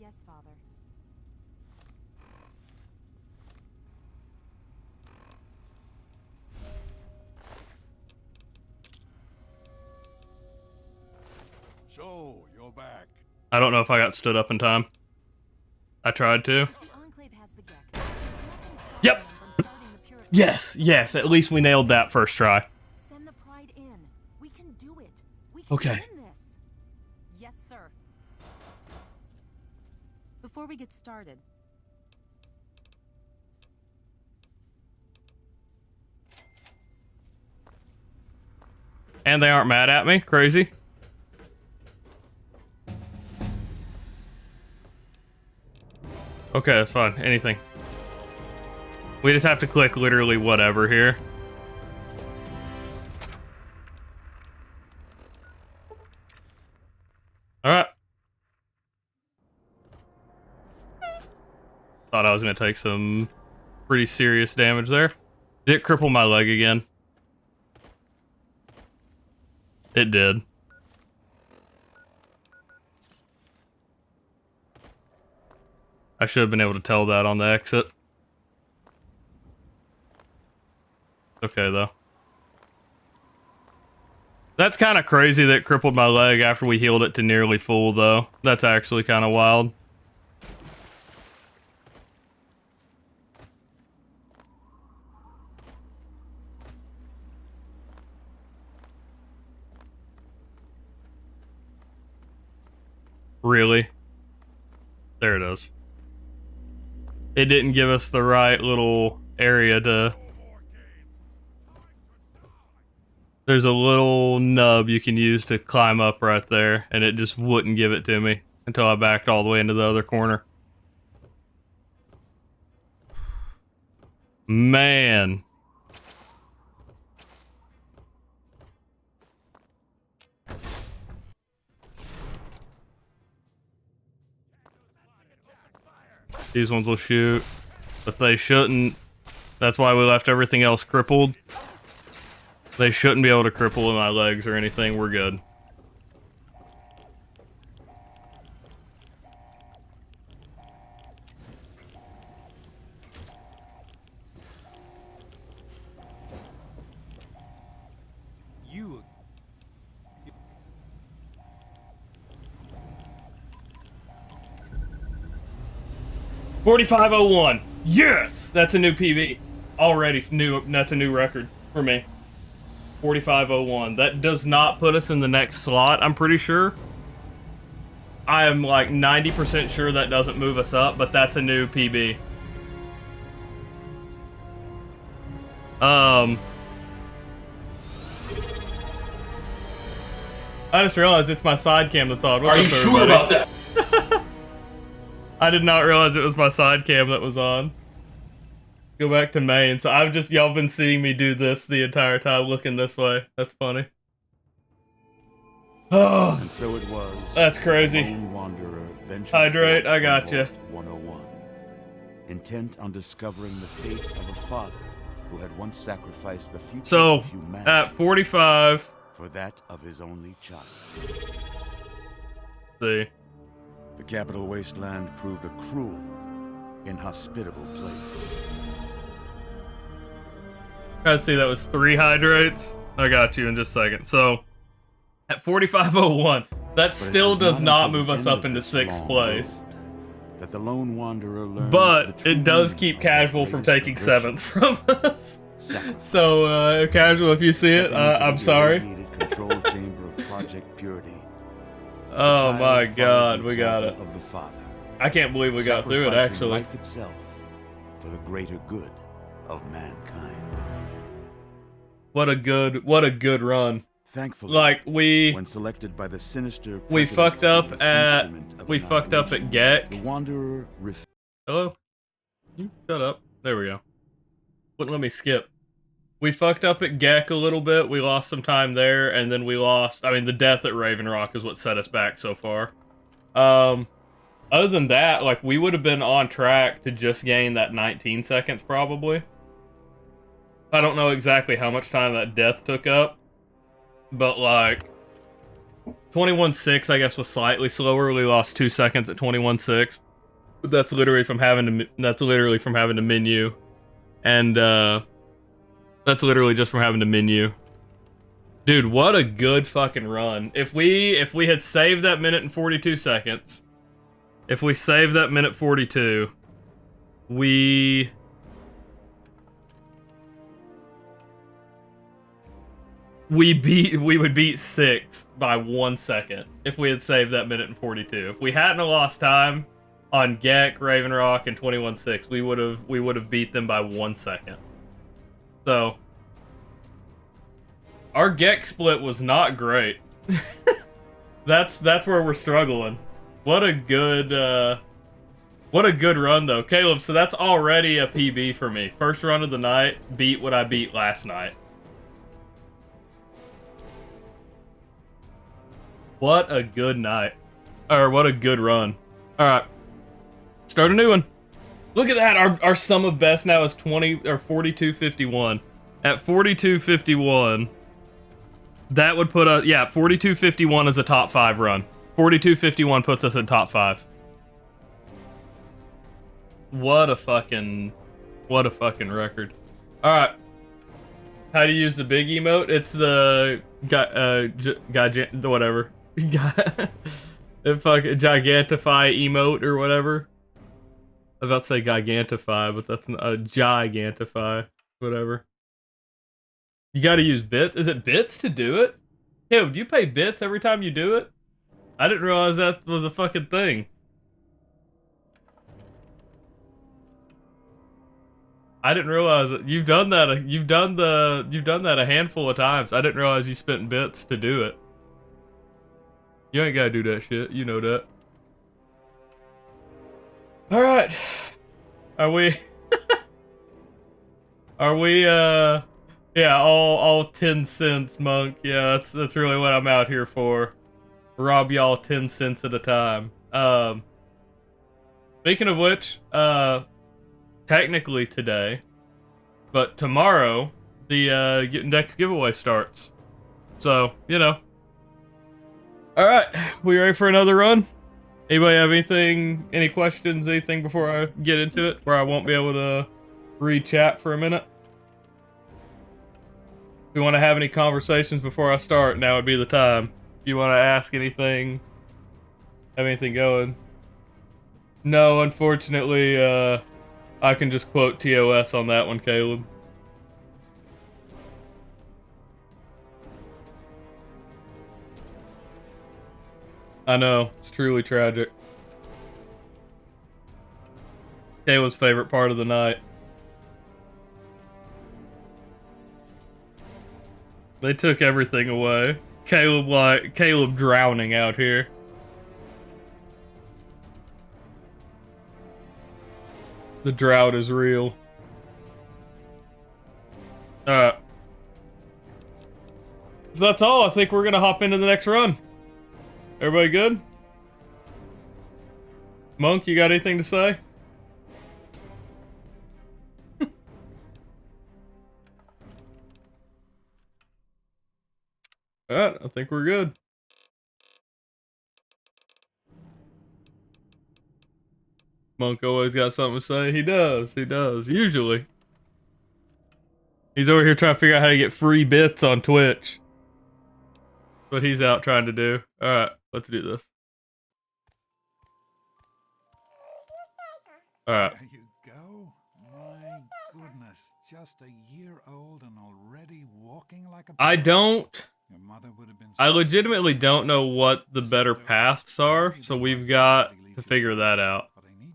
Yes, Father. So, you're back. I don't know if I got stood up in time. I tried to. The Enclave has the Gek. Yep. Yes, at least we nailed that first try. Send the Pride in. We can do it. We can Okay. win this. Yes, sir. Before we get started, And they aren't mad at me? Crazy. Okay, that's fine. Anything. We just have to click literally whatever here. Alright. Thought I was going to take some pretty serious damage there. Did it cripple my leg again? It did. I should have been able to tell that on the exit. Okay, though. That's kind of crazy that it crippled my leg after we healed it to nearly full, though. That's actually kind of wild. Really? There it is. It didn't give us the right little area to... There's a little nub you can use to climb up right there, and it just wouldn't give it to me until I backed all the way into the other corner. Man. These ones will shoot, but they shouldn't. That's why we left everything else crippled. They shouldn't be able to cripple my legs or anything. We're good. You 4501. Yes, that's a new PB. Already new. That's a new record for me. 4501. That does not put us in the next slot, I'm pretty sure. I am like 90% sure that doesn't move us up, but that's a new PB. I just realized it's my side cam that's on. Are you sure about that? I did not realize it was my side cam that was on. Go back to main. So I've just, y'all been seeing me do this the entire time, looking this way. That's funny. Oh, and so it was. That's crazy. Lone wanderer ventured Hydrate, forth I got from you. Vault 101, intent on discovering the fate of a father who had once sacrificed the future of humanity at 45 for that of his only child. See. The capital wasteland proved a cruel, inhospitable place. I see that was 3 hydrates. I got you in just a second. So, at 4501, that still does not move us up into 6th place. That the lone wanderer learned But it does keep Casual from taking 7th from us. So, Casual, if you see it, I'm sorry. Control chamber of Project Purity. Oh my god, we got it. Of the father, I can't believe we got through it, sacrificing actually. Life itself for the greater good of mankind. What a good run. Thankfully, like when selected by the sinister we fucked up at Gek. The Wanderer Hello? You shut up. There we go. Wouldn't let me skip. We fucked up at Gek a little bit. We lost some time there, and then we lost... I mean, the death at Raven Rock is what set us back so far. Other than that, like, we would have been on track to just gain that 19 seconds, probably. I don't know exactly how much time that death took up, but, like... 21.6, I guess, was slightly slower. We lost 2 seconds at 21.6. That's literally from having to menu. And, that's literally just from having to menu. Dude, what a good fucking run. If we had saved that minute and 42 seconds, if we saved that minute 42, we would beat 6th by 1 second if we had saved that minute and 42. If we hadn't lost time on Gek, Raven Rock, and 21.6, we would have beat them by 1 second. So, our Gek split was not great. That's where we're struggling. What a good run though, Caleb. So that's already a PB for me. First run of the night, beat what I beat last night. What a good night, or what a good run. All right, start a new one. Look at that. Our sum of best now is 42.51. At 42.51, that would put us, yeah, 42.51 is a top 5 run. 42.51 puts us in top 5. What a fucking record. All right. How do you use the big emote? It's the whatever. Gigantify emote or whatever. I was about to say Gigantify, but that's a Gigantify. Whatever. You gotta use bits. Is it bits to do it? Yo, do you pay bits every time you do it? I didn't realize that was a fucking thing. I didn't realize that you've done that. You've done that a handful of times. I didn't realize you spent bits to do it. You ain't gotta do that shit. You know that. All right. Are we? Are we? Yeah. All 10 cents, Monk. Yeah, that's really what I'm out here for. Rob y'all 10 cents at a time. Speaking of which, technically today, but tomorrow the next giveaway starts. So, you know. All right, we ready for another run? Anybody have anything, any questions, anything before I get into it, where I won't be able to read chat for a minute? If you want to have any conversations before I start, now would be the time. If you want to ask anything, have anything going. No, unfortunately, I can just quote TOS on that one, Caleb. I know, it's truly tragic. Caleb's favorite part of the night. They took everything away. Caleb drowning out here. The drought is real. Alright. So that's all. I think we're gonna hop into the next run. Everybody good? Monk, you got anything to say? Alright, I think we're good. Monk always got something to say. He does, usually. He's over here trying to figure out how to get free bits on Twitch. That's what he's out trying to do. Alright, let's do this. Alright. There you go. My goodness, just a year old and already walking like a... I don't... Your mother would have been... I legitimately don't know what the better paths are, so we've got to figure that out.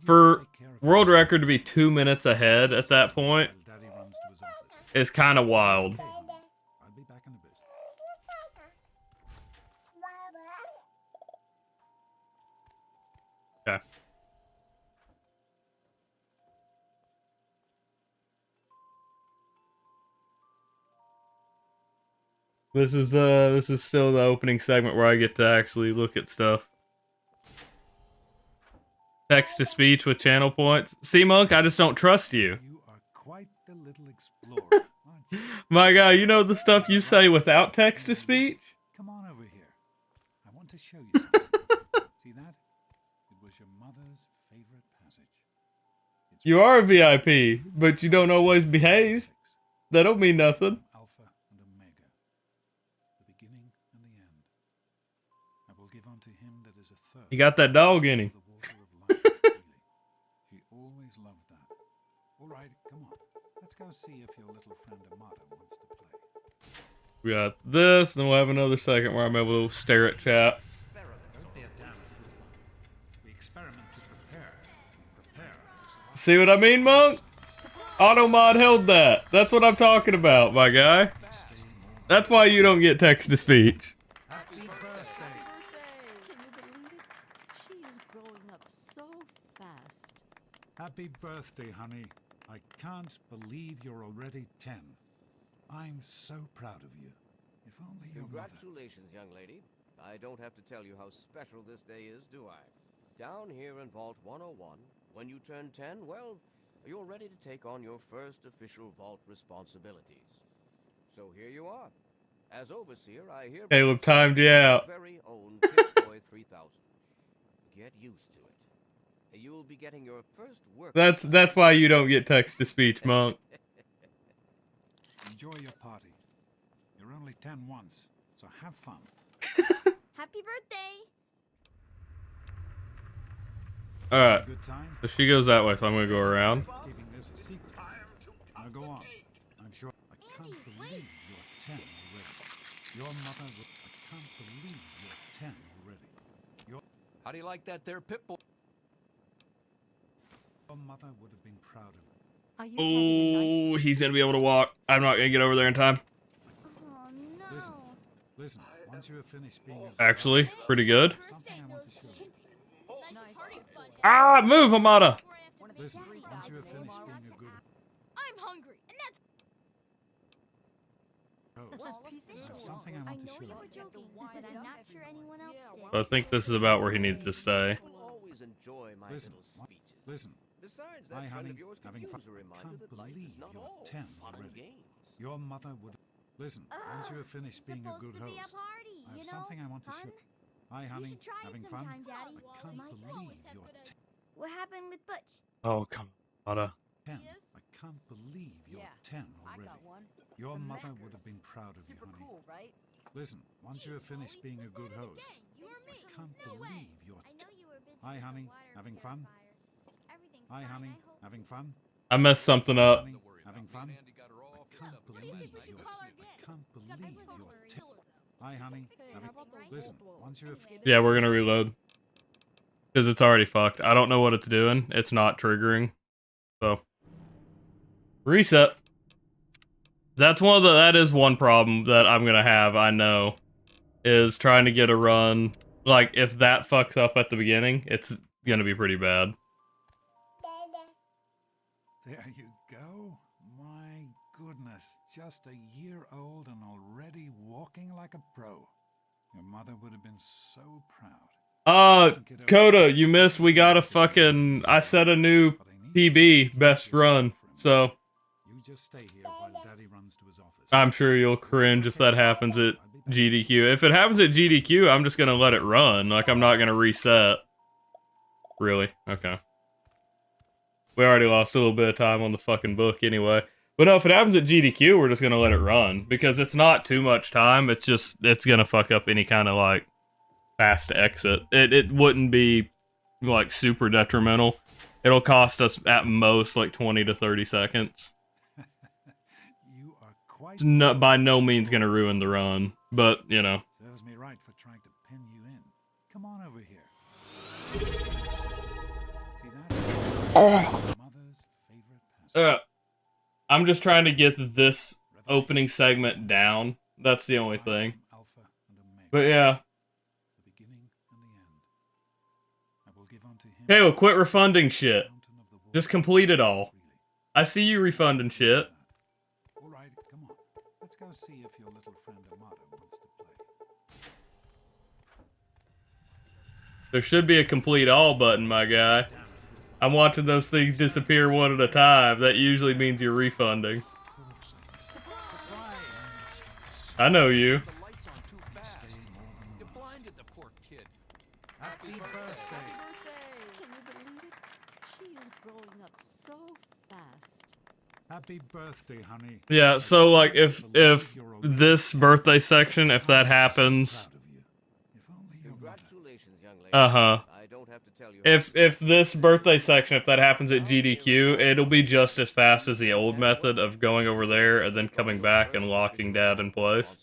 For world record to be 2 minutes ahead at that point is kind of wild. I'll be back in a bit. Okay. This is still the opening segment where I get to actually look at stuff. Text to speech with channel points. See, Monk, I just don't trust you. You are quite the little explorer, aren't you? My guy, you know the stuff you say without text to speech? Come on over here. I want to show you something. See that? It was your mother's favorite passage. It's You are a VIP, but you don't always behave. That don't mean nothing. Alpha and Omega, the beginning and the end. I will give unto him that is a third. You got that dog in him. The water of life freely. She always loved that. All right, come on. Let's go see if your little friend Amada wants to play. We got this, then we'll have another second where I'm able to stare at chat. We experiment to prepare. Prepare. See what I mean, Monk? Automod held that. That's what I'm talking about, my guy. That's why you don't get text to speech. Happy birthday. Can you believe it? She is growing up so fast. Happy birthday, honey. I can't believe you're already 10. I'm so proud of you. If only your mother... Congratulations, young lady. I don't have to tell you how special this day is, do I? Down here in Vault 101, when you turn 10, well, you're ready to take on your first official Vault responsibilities. So here you are. As Overseer, I hereby... Caleb timed you out. ...very own Kid Boy 3000. Get used to it. You'll be getting your first work... That's why you don't get text to speech, Monk. Enjoy your party. You're only 10 once, so have fun. Happy birthday! Alright. Good time? So she goes that way, so I'm gonna go around. Keeping this a secret. Now go on. I'm sure... I can't believe you're 10 already. Your mother would... I can't believe you're 10 already. How do you like that there pit bull? Your mother would have been proud of you. Are you having a nice... Oh, he's gonna be able to walk. I'm not gonna get over there in time. Oh no. Listen, listen. Once you have finished being a Actually, pretty good. something I want to show you. Ah, move, Amada. Listen, once you have finished being a good I'm hungry, and that's host, What a piece of I have shit. something I I want to know show you you. were joking, but I'm not sure anyone else did. So I think this is about where he needs to stay. You'll always enjoy my Listen, little speeches. listen. Besides, Hi, that friend honey. of yours could Having use fun. a reminder Can't that life believe is not you're all 10 fun and already. games. Your mother would listen. Once you have finished being a good Supposed to be a host, party, I have you know? something I want to show. Fun? Hi, You honey. should try Having it fun? sometime, Daddy. I can't My believe you're What happened with Butch? Oh, come on, Amada. 10. Yes? I can't believe you're Yeah, 10 I already. got one. Your The mother would Mackers. have been proud of you, Super honey. cool, right? Listen, once you have finished being a good host, You or me? I can't No way. believe you're I know you were busy Hi, with the honey. water Having fun? purifier. Everything's Hi, fine, honey. I hope. Having fun? I messed something up. Honey, having fun? Andy got her all Can't fixed up. believe What do you think we you're should call our 10. gang? I can't It's got believe that you're killer 10. though. Hi, honey. Hey, Having how about those Listen, vault dwellers? once you have Yeah, we're gonna reload. Because it's already fucked. I don't know what it's doing. It's not triggering. So. Reset. That is one problem that I'm gonna have, I know. Is trying to get a run. Like, if that fucks up at the beginning, it's gonna be pretty bad. There you go. My goodness, just a year old and already walking like a pro. Your mother would have been so proud. Coda, you missed. We got a fucking. I set a new But I need PB best run. So you just stay here while Daddy runs to his office. I'm sure you'll cringe if that happens at GDQ. If it happens at GDQ, I'm just gonna let it run. Like, I'm not gonna reset. Really? Okay. We already lost a little bit of time on the fucking book anyway. But no, if it happens at GDQ, we're just gonna let it run. Because it's not too much time. It's just, it's gonna fuck up any kind of, like, fast exit. It wouldn't be, like, super detrimental. It'll cost us, at most, like, 20 to 30 seconds. You are quite It's by no means gonna ruin the run. But, you know. serves me right for trying to pin you in. Come on over here. See that? Mother's favorite pastime. I'm just trying to get this opening segment down. That's the only thing. Alpha and Omega, But yeah. the beginning and the end. I will give unto him Hey, quit refunding shit. the fountain of the water Just complete it all. freely. I see you refunding shit. All right, come on. Let's go see if your little friend Amada wants to play. There should be a complete all button, my guy. I'm watching those things disappear one at a time. That usually means you're refunding. I know you. The lights on too fast. You blinded the poor kid. Happy birthday. Can you believe it? She is growing up so fast. Happy birthday, honey. Yeah, so like if this birthday section, if that happens, Proud of you. If only your mother. Congratulations, young lady. uh-huh. I don't have to tell you. If this birthday section, if that happens at GDQ, it'll be just as fast as the old method of going over there and then coming back and locking Dad in place.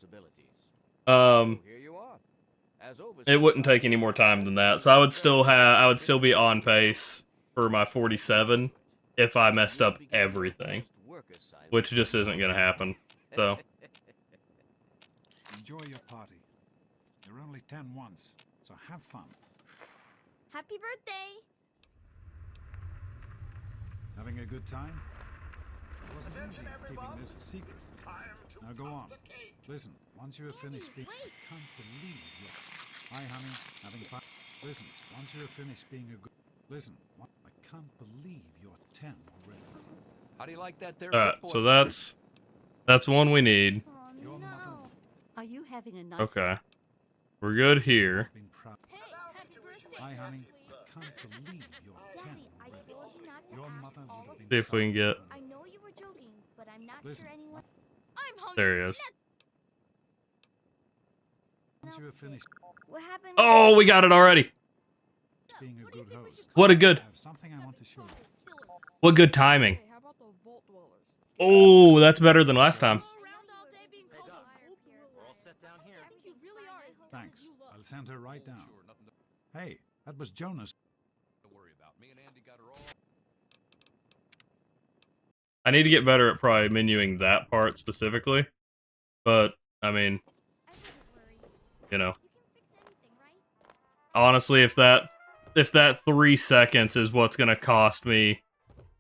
Here you are. As It wouldn't take any more time than that. So I would still be on pace for my 47 if I messed up everything, which just isn't gonna happen. So Enjoy your party. You're only 10 once, so have fun. Happy birthday! Having a good time? It wasn't easy keeping this a secret. Now go on. Listen, once you have finished speaking, I can't believe you're... Hi, honey. Having fun? Listen, once you have finished being a good... Listen, I can't believe you're 10 already. How do you like that there alright, pit bull? so that's one we need. Oh Your mother no. Are you having a nice... Okay. We're good here. been proud. Hey, happy birthday, Hi, honey. Ashley. I can't believe you're 10 Daddy, I already. told you not to Your ask mother all would have of been See if we can get... I know you were joking, but I'm not Listen. sure anyone I'm hungry. There he is. Once you have else did. finished What happened? Oh, we got it already. being a good host, What a good... I have something I want to show you. What good timing. Hey, how about the vault dwellers? Oh, that's better than last time. Go around all day being called a We're all set down here. I think you really are as dumb as Thanks. you look. I'll send her right down. Hey, that was Jonas. Don't worry about me and Andy got her all. I need to get better at probably menuing that part specifically. But, I mean, I wouldn't worry. you know. You can fix anything, right? Honestly, if that 3 seconds is what's gonna cost me,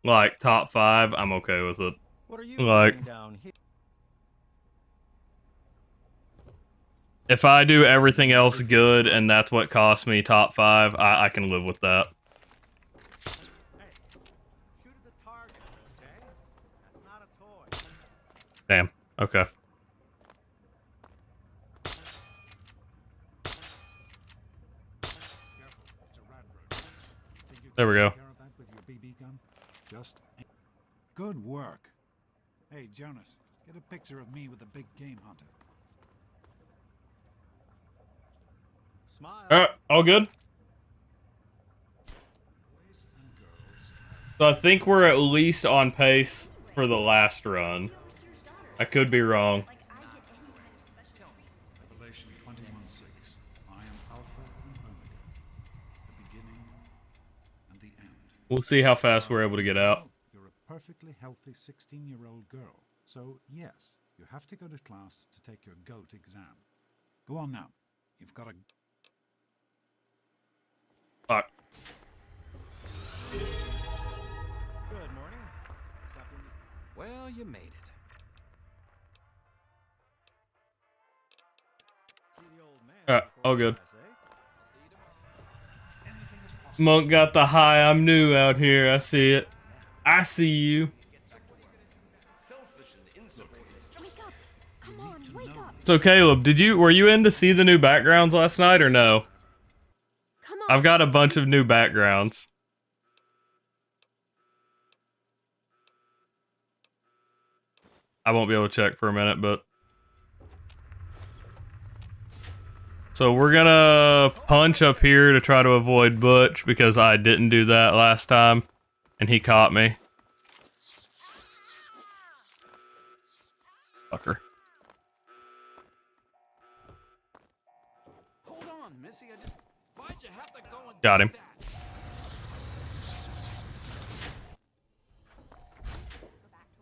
like, top 5, I'm okay with it. What are you Like, doing down here? if I do everything else good and that's what costs me top 5, I can live with that. Hey, shoot at the target, okay? That's not a toy. Damn. Okay. Careful, it's a radroach. Think you There we can go. take care of that with your BB gun? Just good work. Hey, Jonas, get a picture of me with the big game hunter. Smile. All good? Boys and girls. So I think we're at least on pace for the last run. The overseer's daughter. I could be wrong. Like I get any kind of special treatment. Revelation 21:6. I am Alpha and Omega, the beginning and the end. We'll see how fast we're able to get out. You're a perfectly healthy 16-year-old girl. So, yes, you have to go to class to take your GOAT exam. Go on now. You've got a... Fuck. Good morning. Stop in this. Well, you made it. See the old man. All good. class, eh? I'll see you tomorrow. Anything is possible. Monk got the hi, I'm new out here. I see it. I see you. Wake up! Come on, wake up! So Caleb, were you in to see the new backgrounds last night or no? Come on! I've got a bunch of new backgrounds. I won't be able to check for a minute, but... So we're gonna punch up here to try to avoid Butch, because I didn't do that last time, and he caught me. Fucker. Hold on, Missy. Why'd you have to go and Got do him. that?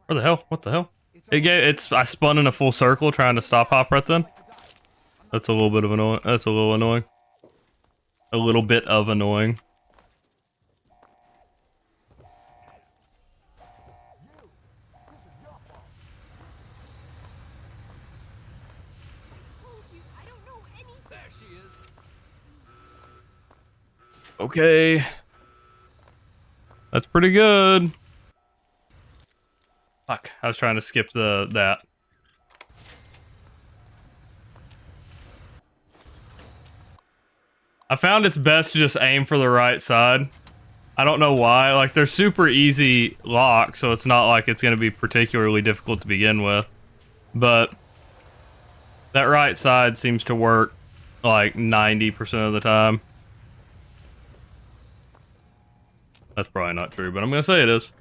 Where the hell? What the hell? I spun in a full circle trying to stop Hop right then. That's a little bit of annoying. That's a little annoying. A little bit of annoying. I don't know anything. There she is. Okay. That's pretty good. Fuck, I was trying to skip that. I found it's best to just aim for the right side. I don't know why. Like, they're super easy locks, so it's not like it's going to be particularly difficult to begin with. But that right side seems to work like 90% of the time. That's probably not true, but I'm going to say it is.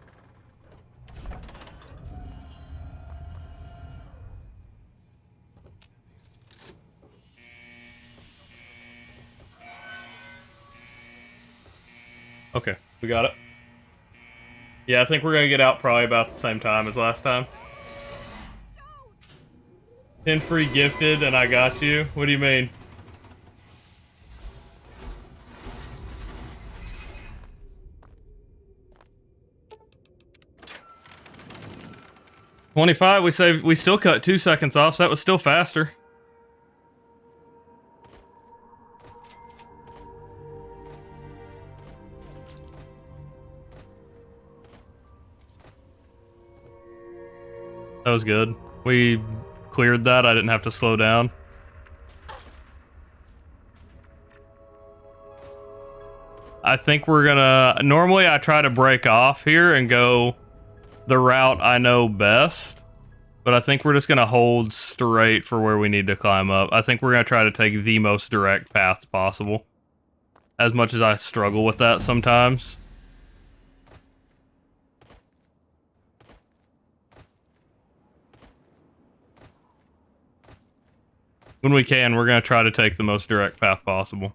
Okay, we got it. Yeah, I think we're gonna get out probably about the same time as last time. 10 free gifted and I got you? What do you mean? $25, we still cut 2 seconds off, so that was still faster. That was good. We cleared that. I didn't have to slow down. I think we're gonna... Normally, I try to break off here and go the route I know best. But I think we're just gonna hold straight for where we need to climb up. I think we're gonna try to take the most direct paths possible. As much as I struggle with that sometimes. When we can, we're going to try to take the most direct path possible.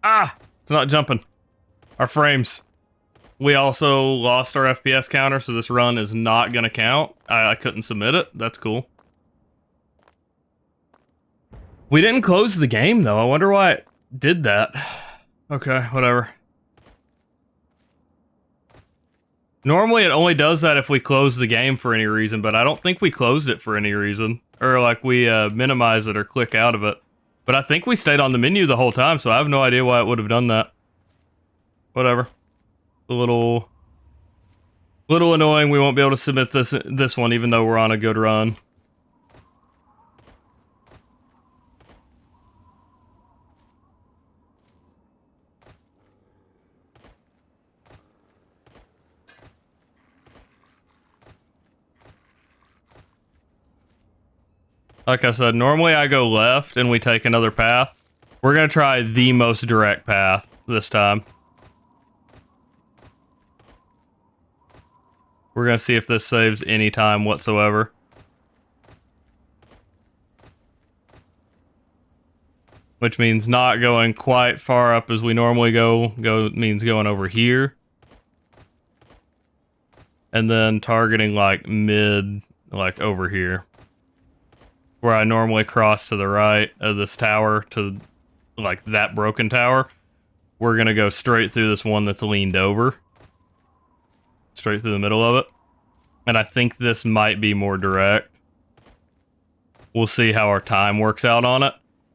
Ah! It's not jumping. Our frames. We also lost our FPS counter, so this run is not going to count. I couldn't submit it. That's cool. We didn't close the game, though. I wonder why it did that. Okay, whatever. Normally, it only does that if we close the game for any reason, but I don't think we closed it for any reason. Or, like, we minimize it or click out of it. But I think we stayed on the menu the whole time, so I have no idea why it would have done that. Whatever. A little annoying. We won't be able to submit this one, even though we're on a good run. Like I said, normally I go left and we take another path. We're going to try the most direct path this time. We're going to see if this saves any time whatsoever. Which means not going quite far up as we normally go. Means going over here. And then targeting like mid, like over here. Where I normally cross to the right of this tower to like that broken tower. We're going to go straight through this one that's leaned over. Straight through the middle of it. And I think this might be more direct. We'll see how our time works out on it.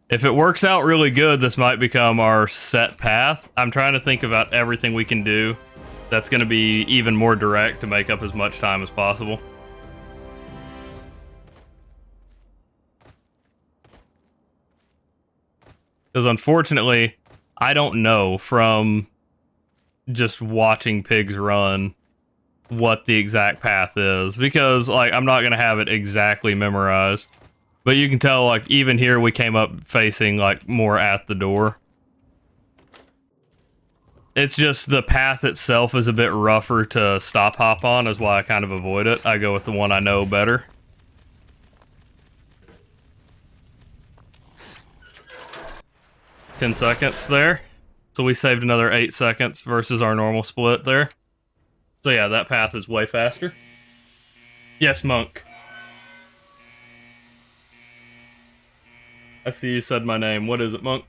If it works out really good, this might become our set path. I'm trying to think about everything we can do that's going to be even more direct to make up as much time as possible. Because unfortunately, I don't know from just watching pigs run what the exact path is. Because, like, I'm not going to have it exactly memorized. But you can tell, like, even here we came up facing, like, more at the door. It's just the path itself is a bit rougher to stop hop on, is why I kind of avoid it. I go with the one I know better. $10 seconds there. So we saved another 8 seconds versus our normal split there. So yeah, that path is way faster. Yes, Monk. I see you said my name. What is it, Monk?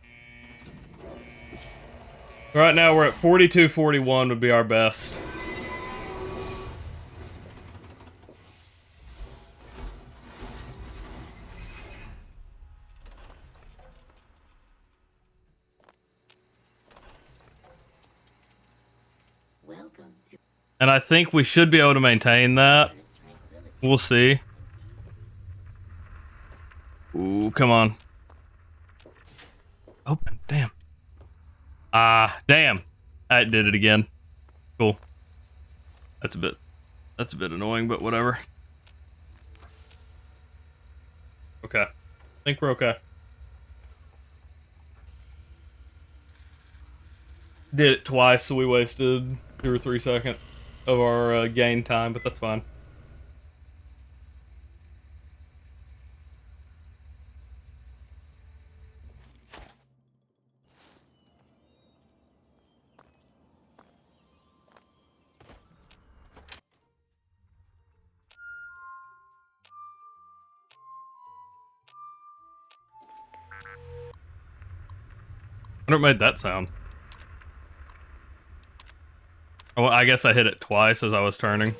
Right now we're at 42-41 would be our best. And I think we should be able to maintain that. We'll see. Ooh, come on. Open, damn. Ah, damn. I did it again. Cool. That's a bit annoying, but whatever. Okay. I think we're okay. Did it twice, so we wasted 2 or 3 seconds of our gain time, but that's fine. I wonder what made that sound. Oh, I guess I hit it twice as I was turning.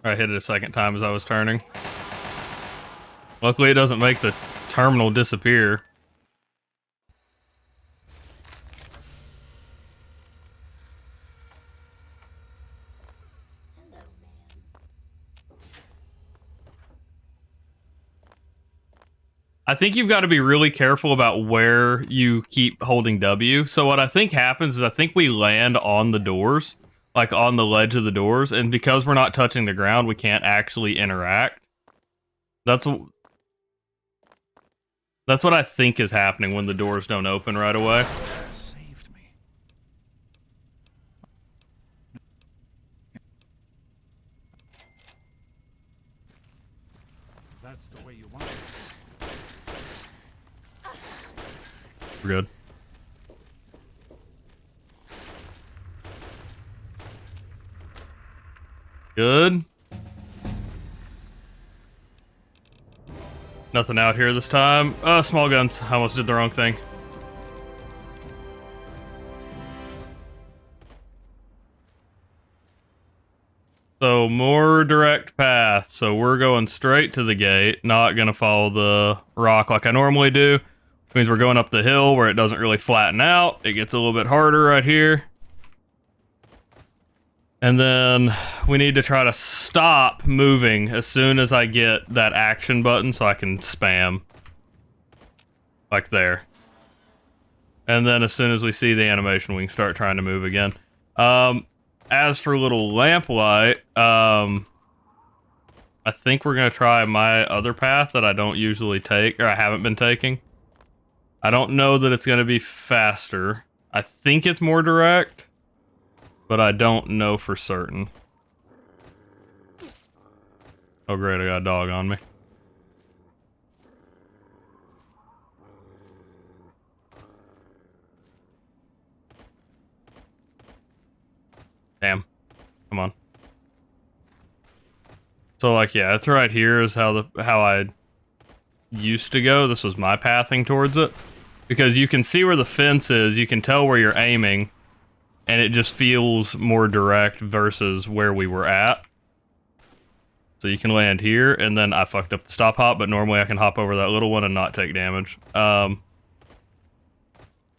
Or I hit it a second time as I was turning. Luckily, it doesn't make the terminal disappear. I think you've got to be really careful about where you keep holding W. So what I think happens is I think we land on the doors, like on the ledge of the doors, and because we're not touching the ground, we can't actually interact. That's what I think is happening when the doors don't open right away. Saved me. That's the way you want it. We're good. Good. Nothing out here this time. Small guns. I almost did the wrong thing. So, more direct path. So, we're going straight to the gate. Not going to follow the rock like I normally do. Which means we're going up the hill where it doesn't really flatten out. It gets a little bit harder right here. And then we need to try to stop moving as soon as I get that action button so I can spam. Like there. And then as soon as we see the animation, we can start trying to move again. As for little lamplight, I think we're going to try my other path that I don't usually take, or I haven't been taking. I don't know that it's going to be faster. I think it's more direct, but I don't know for certain. Oh great, I got a dog on me. Damn. Come on. So like, yeah, it's right here is how I used to go. This was my pathing towards it. Because you can see where the fence is, you can tell where you're aiming, and it just feels more direct versus where we were at. So you can land here, and then I fucked up the stop hop, but normally I can hop over that little one and not take damage. We'll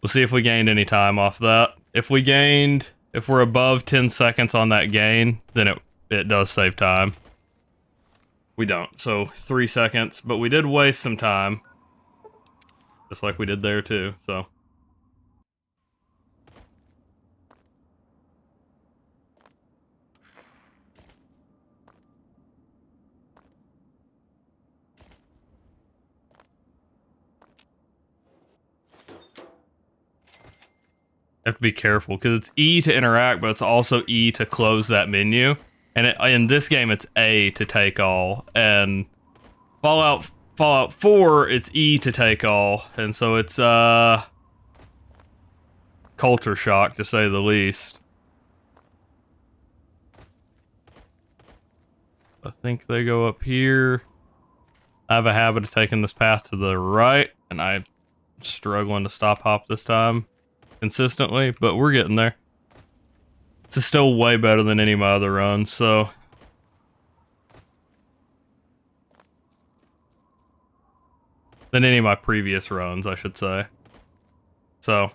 see if we gained any time off that. If we're above 10 seconds on that gain, then it does save time. We don't, so 3 seconds, but we did waste some time. Just like we did there too, so. Have to be careful because it's E to interact, but it's also E to close that menu. And in this game, it's A to take all. And Fallout 4, it's E to take all, and so it's culture shock to say the least. I think they go up here. I have a habit of taking this path to the right, and I'm struggling to stop hop this time consistently, but we're getting there. This is still way better than any of my other runs, so. Than any of my previous runs, I should say. So.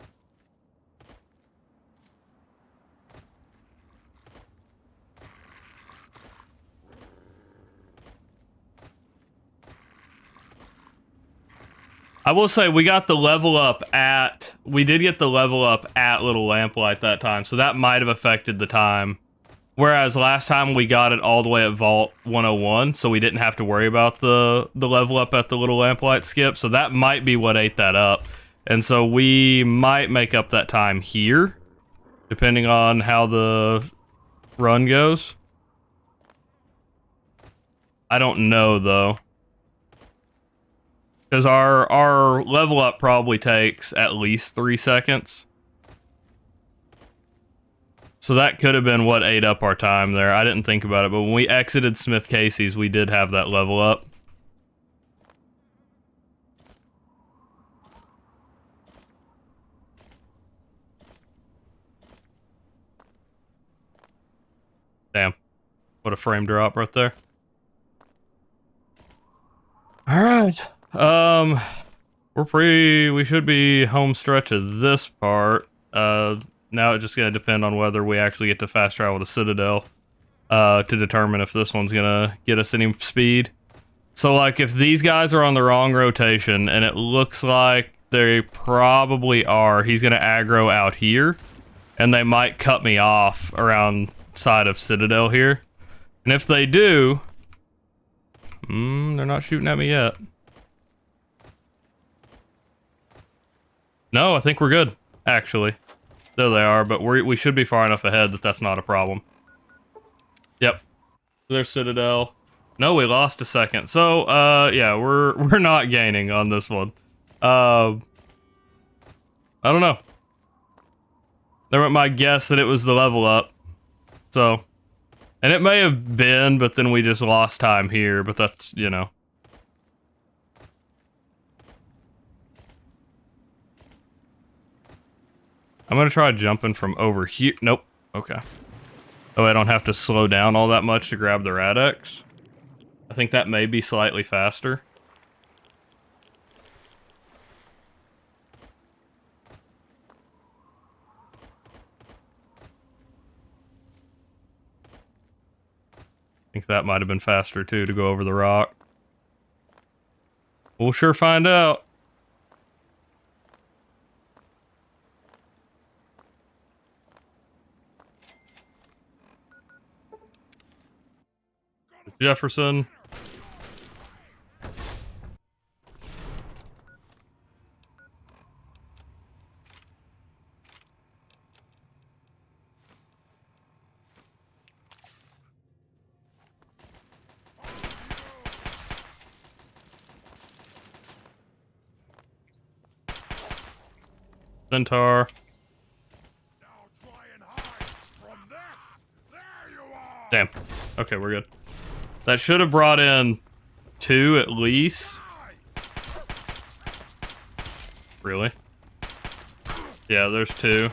I will say we got the level up at... We did get the level up at Little Lamplight that time, so that might have affected the time. Whereas last time we got it all the way at Vault 101, so we didn't have to worry about the level up at the Little Lamplight skip, so that might be what ate that up. And so we might make up that time here, depending on how the run goes. I don't know, though. Because our level up probably takes at least 3 seconds. So that could have been what ate up our time there. I didn't think about it, but when we exited Smith Casey's, we did have that level up. Damn. What a frame drop right there. Alright. We should be home stretch of this part. Now it's just gonna depend on whether we actually get to fast travel to Citadel, to determine if this one's gonna get us any speed. So like if these guys are on the wrong rotation, and it looks like they probably are, he's gonna aggro out here, and they might cut me off around side of Citadel here. And if they do, they're not shooting at me yet. No, I think we're good, actually. There they are, but we should be far enough ahead that that's not a problem. Yep. There's Citadel. No, we lost a second. So, yeah, we're not gaining on this one. I don't know. They were my guess that it was the level up. So, And it may have been, but then we just lost time here, but that's, you know. I'm gonna try jumping from over here. Nope. Okay. Oh, I don't have to slow down all that much to grab the Rad-X. I think that may be slightly faster. I think that might have been faster too to go over the rock. We'll sure find out. Jefferson. Centaur. Damn. Okay, we're good. That should have brought in 2 at least. Really? Yeah, there's 2.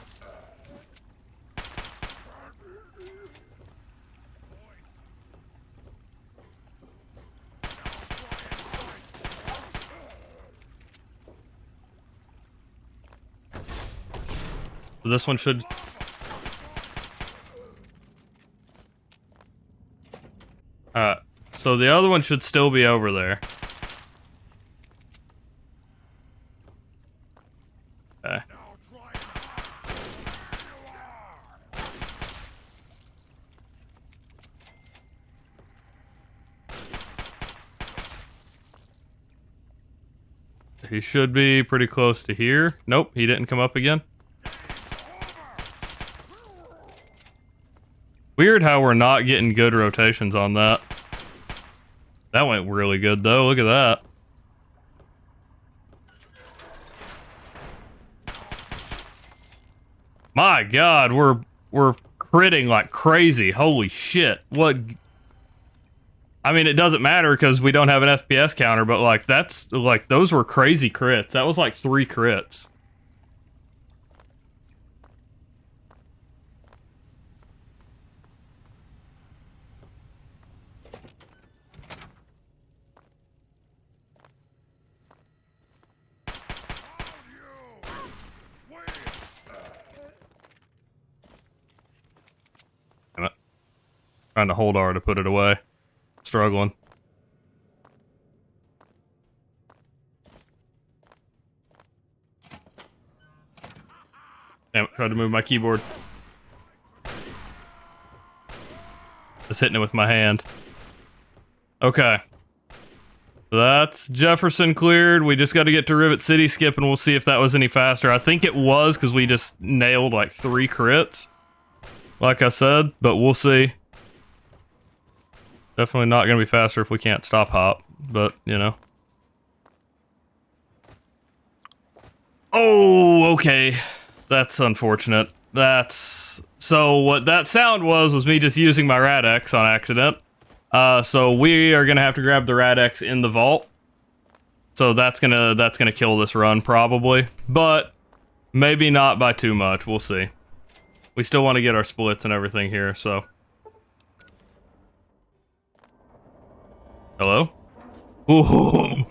This one should... so the other one should still be over there. Okay. He should be pretty close to here. Nope, he didn't come up again. Weird how we're not getting good rotations on that. That went really good though, look at that. My god, we're critting like crazy. Holy shit. What? I mean, it doesn't matter because we don't have an FPS counter, but like that's like those were crazy crits. That was like 3 crits. Trying to hold R to put it away. Struggling. Damn it, tried to move my keyboard. Just hitting it with my hand. Okay. That's Jefferson cleared. We just got to get to Rivet City Skip and we'll see if that was any faster. I think it was because we just nailed like 3 crits. Like I said, but we'll see. Definitely not going to be faster if we can't stop hop, but, you know. Oh, okay. That's unfortunate. That's... So what that sound was me just using my Rad-X on accident. So we are going to have to grab the Rad-X in the vault. So that's gonna kill this run, probably. But maybe not by too much. We'll see. We still want to get our splits and everything here, so... Hello? Ooh,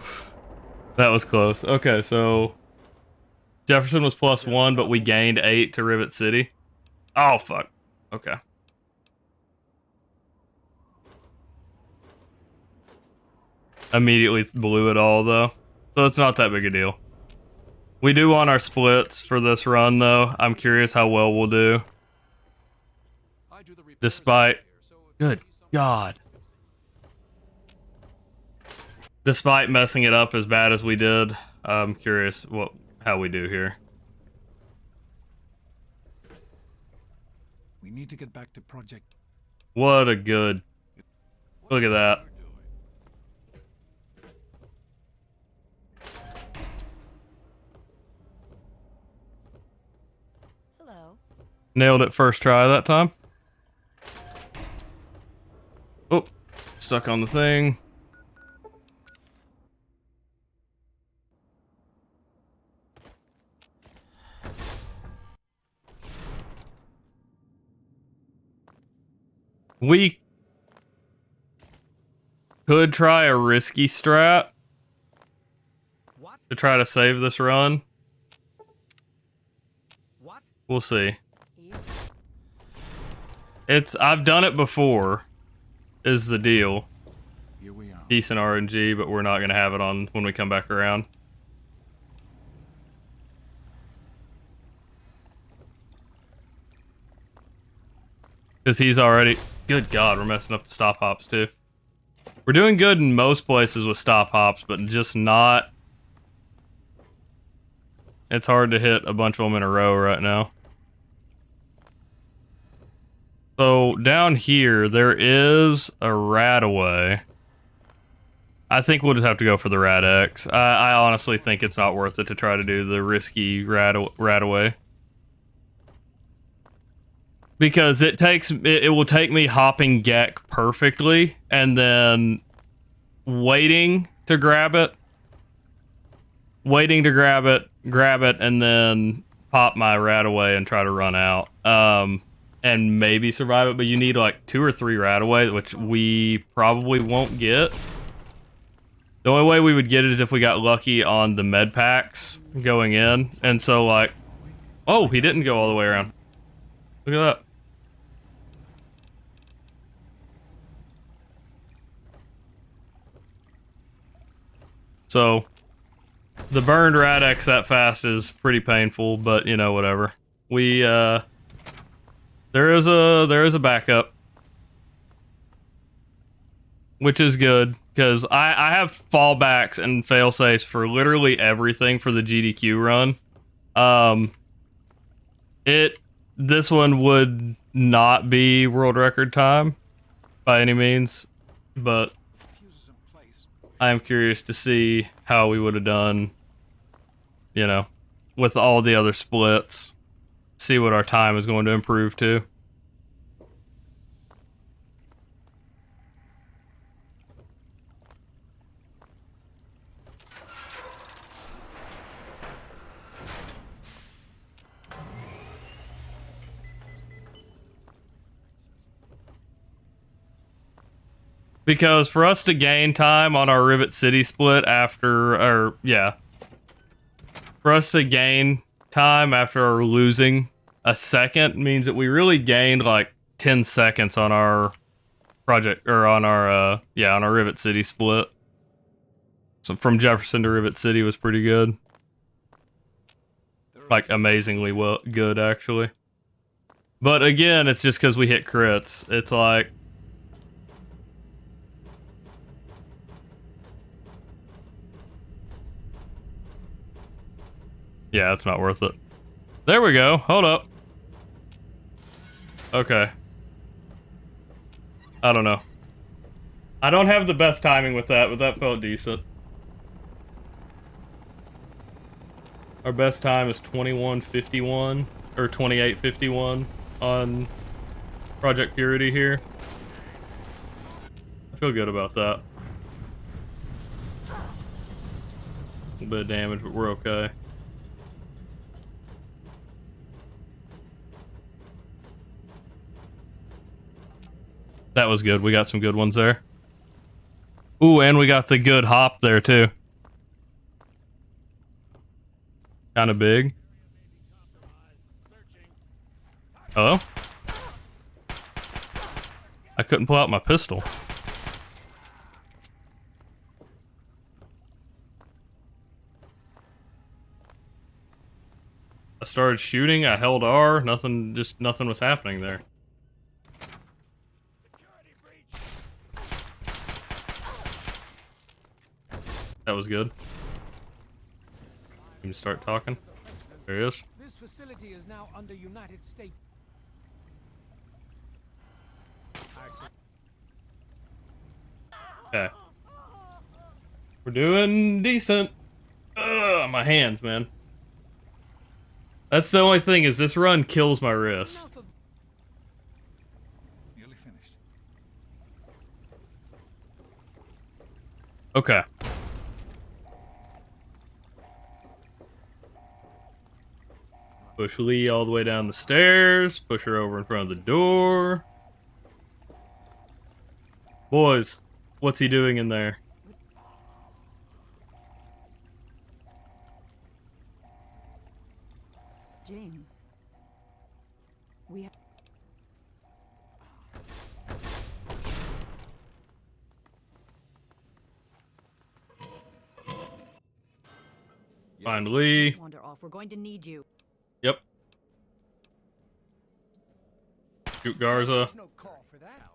that was close. Okay, so Jefferson was +1, but we gained 8 to Rivet City. Oh, fuck. Okay. Immediately blew it all, though. So it's not that big a deal. We do want our splits for this run, though. I'm curious how well we'll do. Despite... Good God. Despite messing it up as bad as we did, I'm curious how we do here. We need to get back to Project. What a good... Look at that. Hello. Nailed it first try that time. stuck on the thing. We could try a risky strat to try to save this run. We'll see. I've done it before, is the deal. Here we are. Decent RNG, but we're not gonna have it on when we come back around. Because he's already... Good God, we're messing up the stop hops too. We're doing good in most places with stop hops, but just not... It's hard to hit a bunch of them in a row right now. So, down here, there is a Radaway. I think we'll just have to go for the Rad-X. I honestly think it's not worth it to try to do the risky Radaway. Because it will take me hopping Gek perfectly, and then waiting to grab it, grab it, and then pop my Radaway and try to run out. And maybe survive it, but you need like 2 or 3 Radaway, which we probably won't get. The only way we would get it is if we got lucky on the med packs going in, and so like, oh, he didn't go all the way around. Look at that. So, the burned Rad-X that fast is pretty painful, but you know, whatever. We, there is a backup, which is good, because I have fallbacks and failsafes for literally everything for the GDQ run. This one would not be world record time by any means, but I am curious to see how we would have done, you know, with all the other splits. See what our time is going to improve to. Because for us to gain time on our Rivet City split for us to gain time after losing a second means that we really gained like 10 seconds on our project, or on our Rivet City split. So from Jefferson to Rivet City was pretty good. Like amazingly good actually. But again, it's just because we hit crits. It's like, yeah, it's not worth it. There we go. Hold up. Okay. I don't know. I don't have the best timing with that, but that felt decent. Our best time is 21:51 or 28:51 on Project Purity here. I feel good about that. A little bit of damage, but we're okay. That was good. We got some good ones there. Ooh, and we got the good hop there too. Kind of big. Hello? I couldn't pull out my pistol. I started shooting, I held R, nothing was happening there. That was good. You can start talking. There he is. This facility is now under United States. Okay. We're doing decent. Ugh, my hands, man. That's the only thing, is this run kills my wrist. Nearly finished. Okay. Push Lee all the way down the stairs. Push her over in front of the door. Boys, what's he doing in there? James. We have... Find Lee. Wander off. We're going to need you. Yep. Shoot Garza. There's no call for that.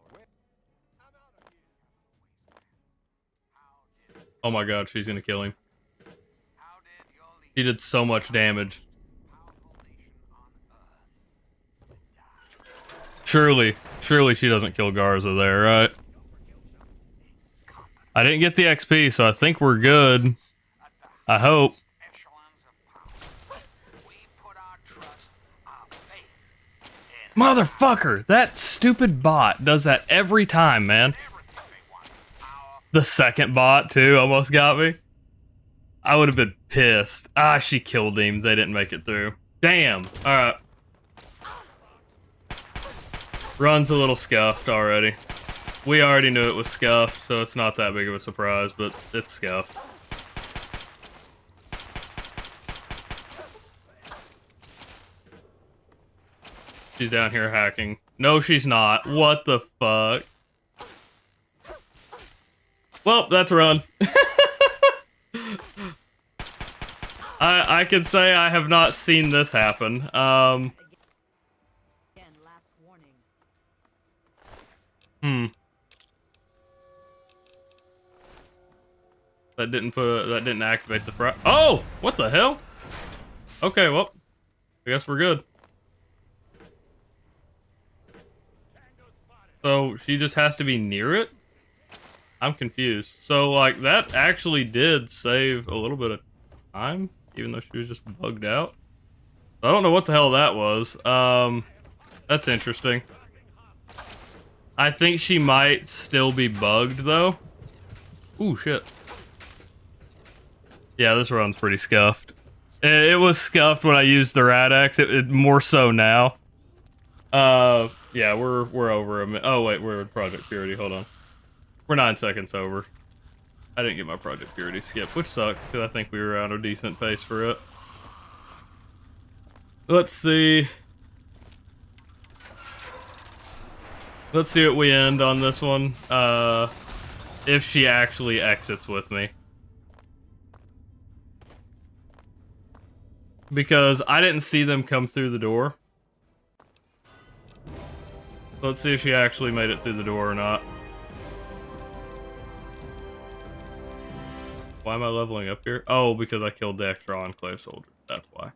Oh my god, she's gonna kill him. He did so much damage. Surely she doesn't kill Garza there, right? I didn't get the XP, so I think we're good. I hope. Motherfucker! That stupid bot does that every time, man. The second bot, too, almost got me. I would have been pissed. Ah, she killed him. They didn't make it through. Damn. Alright. Run's a little scuffed already. We already knew it was scuffed, so it's not that big of a surprise, but it's scuffed. She's down here hacking. No, she's not. What the fuck? Well, that's a run. I can say I have not seen this happen. Again, last warning. That didn't activate the fry. Oh, what the hell? Okay, well, I guess we're good. So she just has to be near it? I'm confused. So, like, that actually did save a little bit of time, even though she was just bugged out. I don't know what the hell that was. That's interesting. I think she might still be bugged, though. Ooh, shit. Yeah, this run's pretty scuffed. It was scuffed when I used the Rad-X. It more so now. Yeah, we're over a minute. Oh, wait, we're in Project Purity. Hold on. We're 9 seconds over. I didn't get my Project Purity skip, which sucks, because I think we were on a decent pace for it. Let's see. Let's see what we end on this one. If she actually exits with me. Because I didn't see them come through the door. Let's see if she actually made it through the door or not. Why am I leveling up here? Oh, because I killed the extra Enclave soldier. That's why.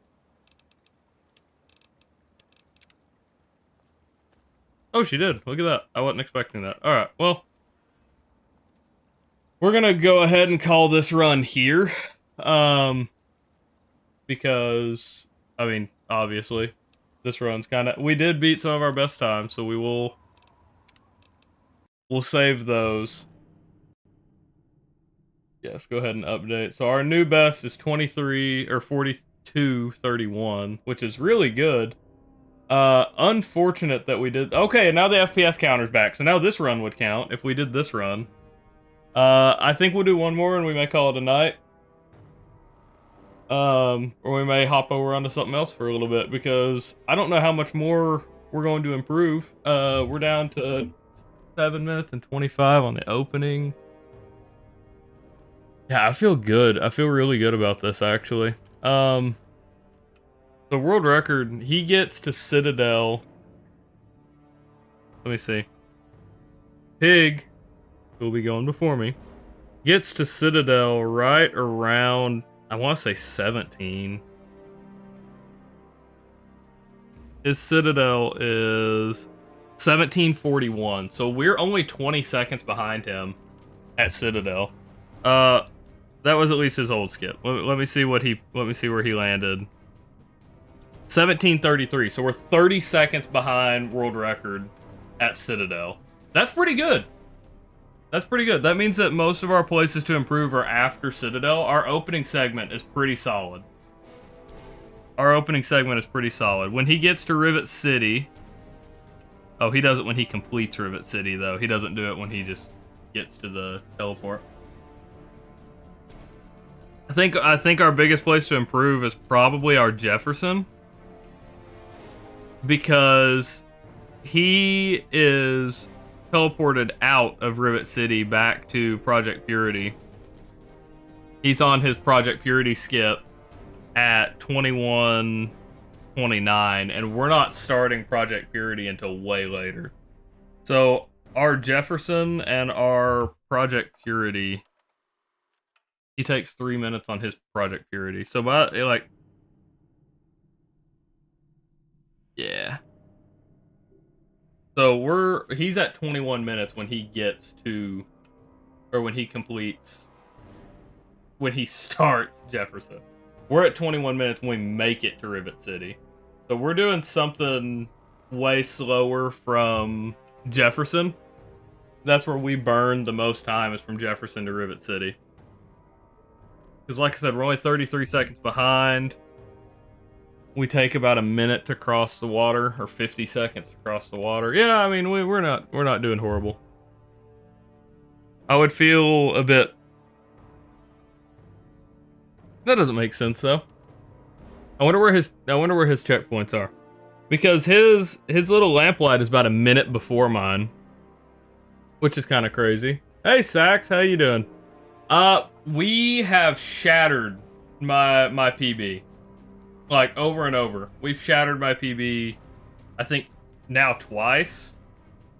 Oh, she did. Look at that. I wasn't expecting that. Alright, well. We're gonna go ahead and call this run here. Because, I mean, obviously, this run's kind of... We did beat some of our best times, so we'll save those. Yes, go ahead and update. So our new best is 23 or 42:31, which is really good. Unfortunate that we did. Okay, and now the FPS counter's back. So now this run would count if we did this run. I think we'll do one more and we may call it a night. Or we may hop over onto something else for a little bit because I don't know how much more we're going to improve. We're down to 7 minutes and 25 on the opening. Yeah, I feel good. I feel really good about this, actually. The world record, he gets to Citadel. Let me see. Pig, who will be going before me, gets to Citadel right around, I want to say 17. His Citadel is 1741, so we're only 20 seconds behind him at Citadel. That was at least his old skip. Let me see where he landed. 1733. So we're 30 seconds behind world record at Citadel. That's pretty good. That's pretty good. That means that most of our places to improve are after Citadel. Our opening segment is pretty solid. Our opening segment is pretty solid. When he gets to Rivet City... Oh, he does it when he completes Rivet City, though. He doesn't do it when he just gets to the teleport. I think our biggest place to improve is probably our Jefferson. Because he is teleported out of Rivet City back to Project Purity. He's on his Project Purity skip at 21:29, and we're not starting Project Purity until way later. So our Jefferson and our Project Purity, he takes 3 minutes on his Project Purity. So by like, yeah. So he's at 21 minutes when he gets to, or when he completes, when he starts Jefferson. We're at 21 minutes when we make it to Rivet City. So we're doing something way slower from Jefferson. That's where we burn the most time, is from Jefferson to Rivet City. Because like I said, we're only 33 seconds behind. We take about a minute to cross the water, or 50 seconds to cross the water. Yeah, I mean, we're not doing horrible. I would feel a bit... That doesn't make sense though. I wonder where his checkpoints are, because his little lamplight is about a minute before mine, which is kind of crazy. Hey Sax, how you doing? We have shattered my PB. Like, over and over. We've shattered my PB, I think, now twice.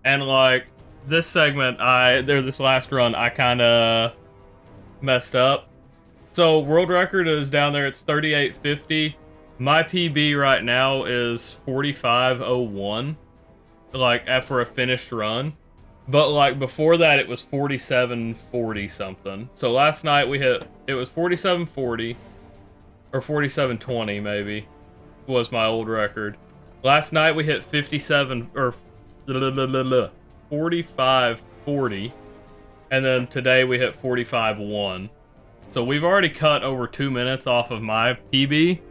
And, like, this segment, this last run, I kind of messed up. So, world record is down there, it's 38:50. My PB right now is 45:01. Like, for a finished run. But, like, before that, it was 47:40 something. So, last night it was 47:40. Or 47:20 maybe was my old record. Last night we hit 45:40, and then today we hit 45:1. So we've already cut over 2 minutes off of my PB,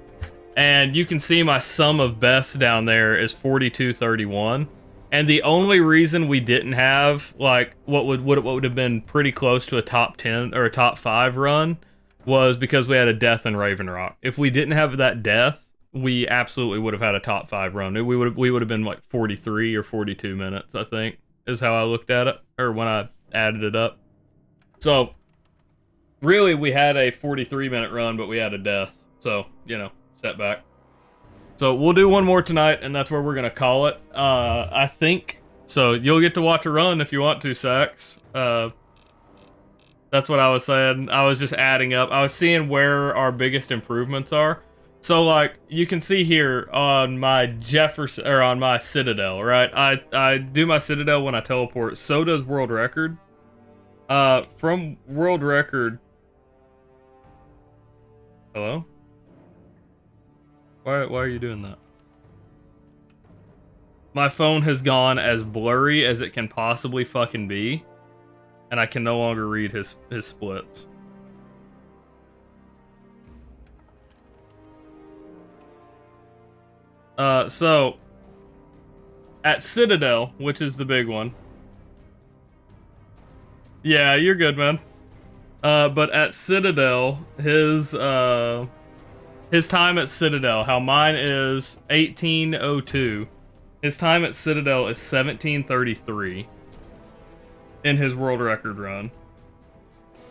and you can see my sum of bests down there is 42:31. And the only reason we didn't have like what would have been pretty close to a top 10 or a top 5 run was because we had a death in Raven Rock. If we didn't have that death, we absolutely would have had a top 5 run. We would have been like 43 or 42 minutes, I think, is how I looked at it, or when I added it up. So, really, we had a 43-minute run, but we had a death. So, you know, setback. So, we'll do one more tonight, and that's where we're going to call it. I think. So, you'll get to watch a run if you want to, Sax. That's what I was saying. I was just adding up. I was seeing where our biggest improvements are. So, like, you can see here on my Jefferson, or on my Citadel, right? I do my Citadel when I teleport. So does World Record. From World Record... Hello? Why are you doing that? My phone has gone as blurry as it can possibly fucking be. And I can no longer read his splits. So at Citadel, which is the big one. Yeah, you're good, man. But at Citadel, his time at Citadel, how mine is 18:02. His time at Citadel is 17:33. In his world record run.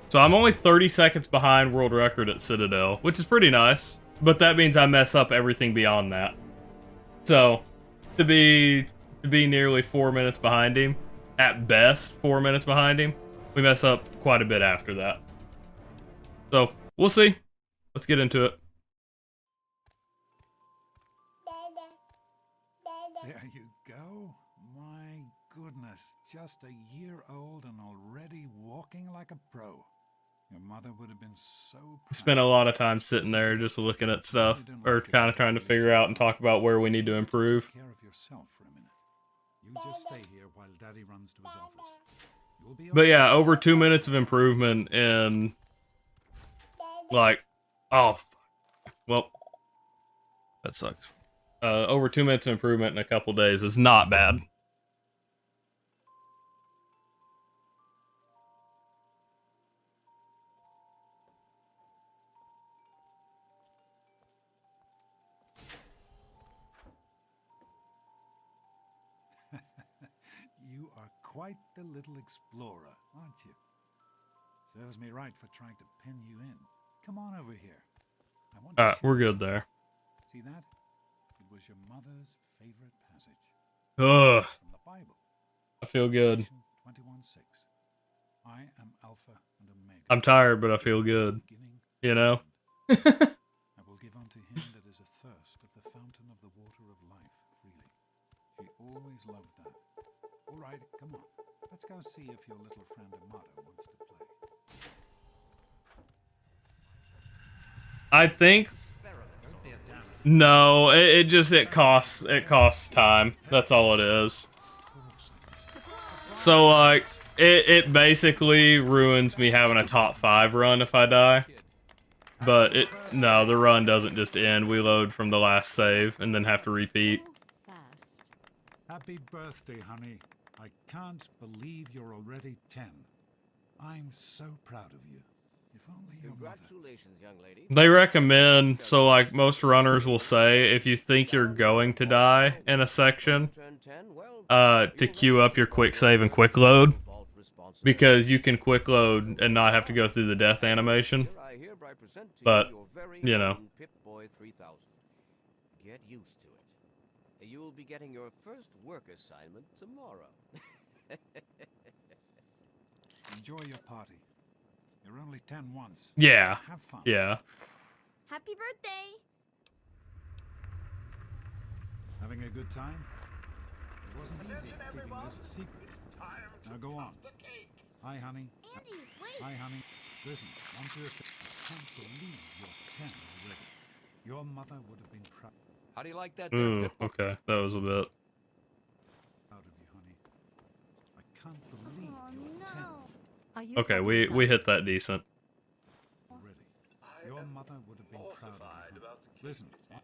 So I'm only 30 seconds behind world record at Citadel, which is pretty nice, but that means I mess up everything beyond that. So to be nearly 4 minutes behind him, at best 4 minutes behind him, we mess up quite a bit after that. So we'll see. Let's get into it. There you go. My goodness, just a year old and already walking like a pro. Your mother would have been so proud. Spent a lot of time sitting there just looking at stuff, or kind of trying to figure out and talk about where we need to improve. Take care of yourself for a minute. You just stay here while Daddy runs to his office. You'll be But yeah, over 2 minutes of improvement in like, well, that sucks. Over 2 minutes of improvement in a couple days is not bad. You are quite the little explorer, aren't you? Serves me right for trying to pin you in. Come on over here. I want to Alright, show we're you good something. there. See that? It was your mother's favorite passage. Ugh, From the Bible. I feel good. 21:6. I am Alpha and Omega. I'm tired, but I feel good. Beginning You know? and end. I will give unto him that is athirst of the fountain of the water of life freely. She always loved that. All right, come on. Let's go see if your little friend Amada wants to play. I think no, it costs time. That's all it is. So like it basically ruins me having a top 5 run if I die. But the run doesn't just end. We load from the last save and then have to repeat. Happy birthday, honey. I can't believe you're already 10. I'm so proud of you. If only your mother... Congratulations, young lady. They recommend, so like most runners will say, if you think you're going to die in a section, to queue up your quick save and quick load, because you can quick load and not have to go through the death animation. But, you know. Pip-Boy 3000. Get used to it. You will be getting your first work assignment tomorrow. Enjoy your party. You're only 10 once. Yeah. Have fun. Yeah. Happy birthday! Having a good time? It wasn't easy keeping this a secret. Now go on. Hi, honey. Andy, wait! Hi, honey. Listen, once you're... I can't believe you're 10 already. Your mother would have been proud. How do you like that? Ooh, okay. That was a bit. Proud of you, honey. I can't believe Oh, you're 10 no. Are you Okay, talking we about- hit that decent. already. Your mother would have been proud of you. Listen, I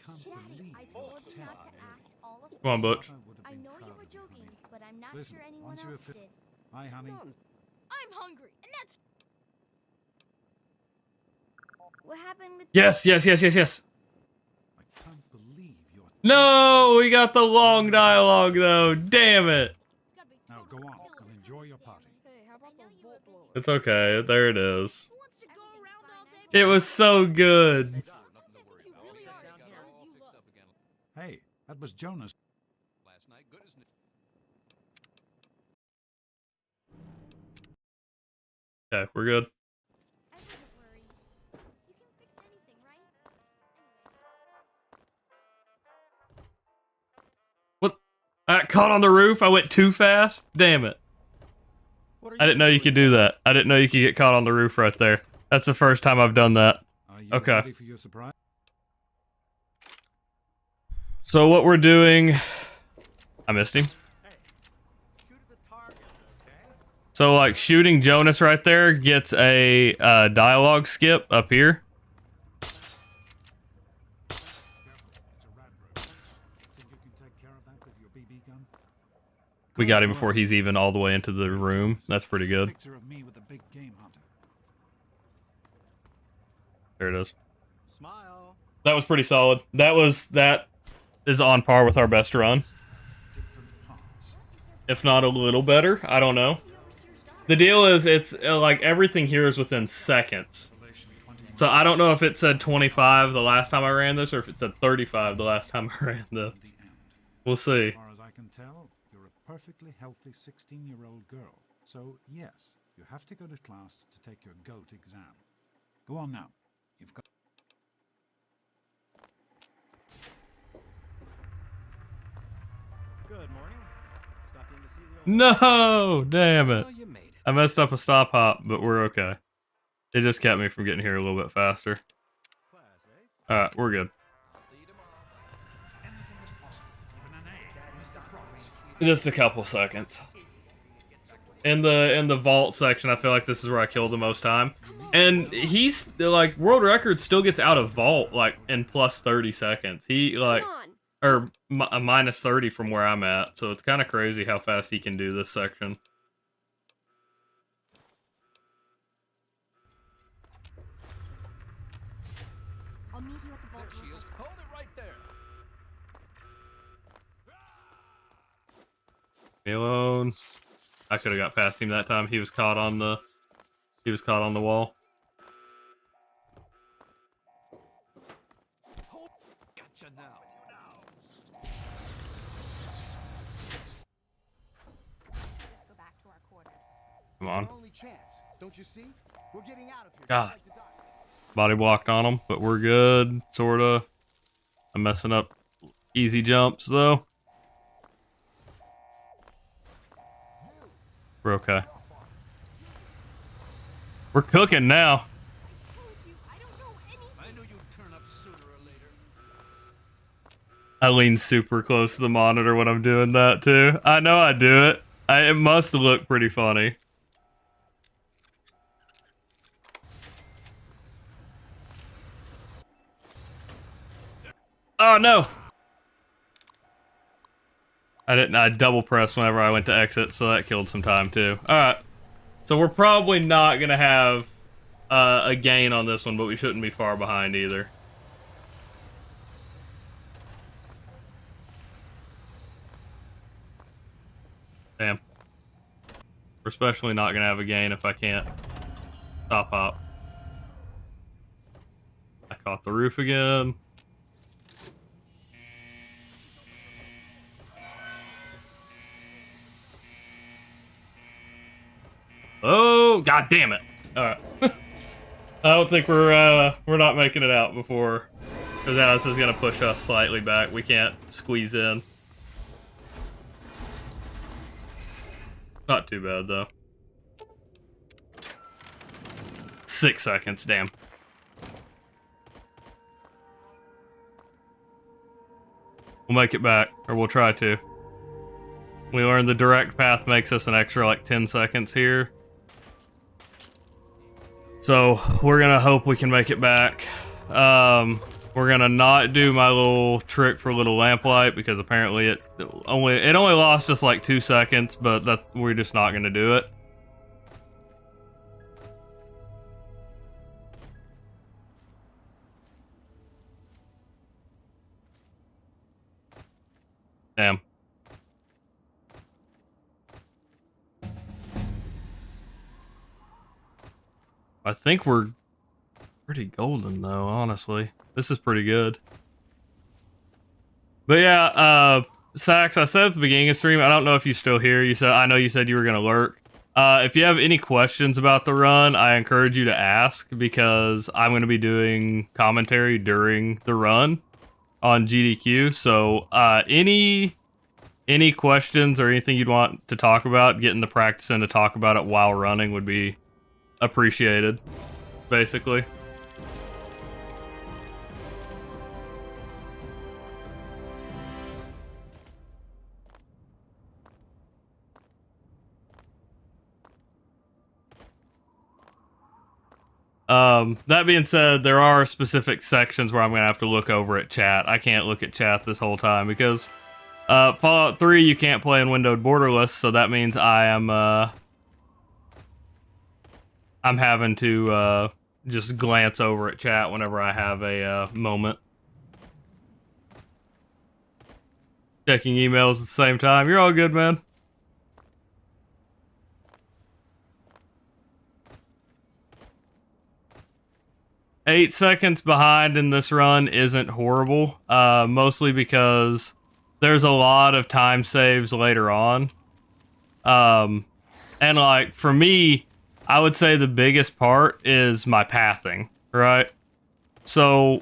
can't believe I you're told you 10 not to already. act all of Come on, Your Butch. mother would have I been know you proud were of you, joking, honey. but I'm not Listen, sure anyone once you else have did. Hi, honey. I'm hungry, and that's What happened with... Yes. I can't believe you're... No, we got the long dialogue though. Damn it. it's gotta be Now go on and enjoy your party. Hey, how about the vault blower? It's okay. There it is. Who wants to go around all day? It was so good. Sometimes I think you really are as dumb as you look. Hey, that was Jonas. Last night, good as new. Okay, we're good. I wouldn't worry. You can fix anything, right? What? I got caught on the roof. I went too fast. Damn it. I didn't know you could do that. I didn't know you could get caught on the roof right there. That's the first time I've done that. Are you Okay. ready for your surprise? So what we're doing... I missed him. Shoot at the target, okay? So like shooting Jonas right there gets a dialogue skip up here. Careful, it's a rat road. Think you can take care of that with your BB gun? We got him before he's even all the way into the room. That's pretty good. Picture of me with a big game hunter. There it is. Smile. That was pretty solid. That is on par with our best run. Different parts. If not a little better. I don't know. The deal is it's like everything here is within seconds. So I don't know if it said 25 the last time I ran this or if it said 35 the last time I ran this. The end. We'll see. As far as I can tell, you're a perfectly healthy 16-year-old girl. So yes, you have to go to class to take your GOAT exam. Go on now. You've got... Good morning. Stopped in to see the old... No! Damn it. Oh, you made it. I messed up a stop hop, but we're okay. It just kept me from getting here a little bit faster. Class, eh? Alright, we're good. I'll see you tomorrow. Anything is possible. Even an A. Mr. Promise. Just a couple seconds. In the vault section, I feel like this is where I killed the most time. And he's, like, world record still gets out of vault, like, in plus 30 seconds. He, like, or minus 30 from where I'm at. So it's kind of crazy how fast he can do this section. I'll meet you at the vault. There she is. Hold it right there. Me alone. I could have got past him that time. He was caught on the wall. Gotcha now. Let's go back to our quarters. Come on. Our only chance. Don't you see? We're getting out of here. God. Just like the doc. Body blocked on him, but we're good, sorta. I'm messing up easy jumps, though. We're okay. We're cooking now. I knew you'd turn up sooner or later. I lean super close to the monitor when I'm doing that, too. I know I do it. It must look pretty funny. Oh, no! I double pressed whenever I went to exit, so that killed some time, too. Alright. So we're probably not gonna have a gain on this one, but we shouldn't be far behind either. Damn. We're especially not gonna have a gain if I can't stop hop. I caught the roof again. Oh, god damn it. Alright. I don't think we're not making it out before, because Alice is gonna push us slightly back. We can't squeeze in. Not too bad though. 6 seconds, damn. We'll make it back, or we'll try to. We learned the direct path makes us an extra like 10 seconds here. So we're gonna hope we can make it back. We're gonna not do my little trick for little lamplight because apparently it only lost us like 2 seconds, but that we're just not gonna do it. Damn. I think we're pretty golden though, honestly. This is pretty good. But yeah, Sax, I said at the beginning of the stream, I don't know if you're still here. I know you said you were gonna lurk. If you have any questions about the run, I encourage you to ask because I'm gonna be doing commentary during the run on GDQ. So any questions or anything you'd want to talk about, getting the practice in to talk about it while running would be appreciated, basically. That being said, there are specific sections where I'm gonna have to look over at chat. I can't look at chat this whole time because Fallout 3 you can't play in windowed borderless, so that means I'm having to just glance over at chat whenever I have a moment. Checking emails at the same time. You're all good, man. Eight seconds behind in this run isn't horrible, mostly because there's a lot of time saves later on. And like, for me, I would say the biggest part is my pathing, right? So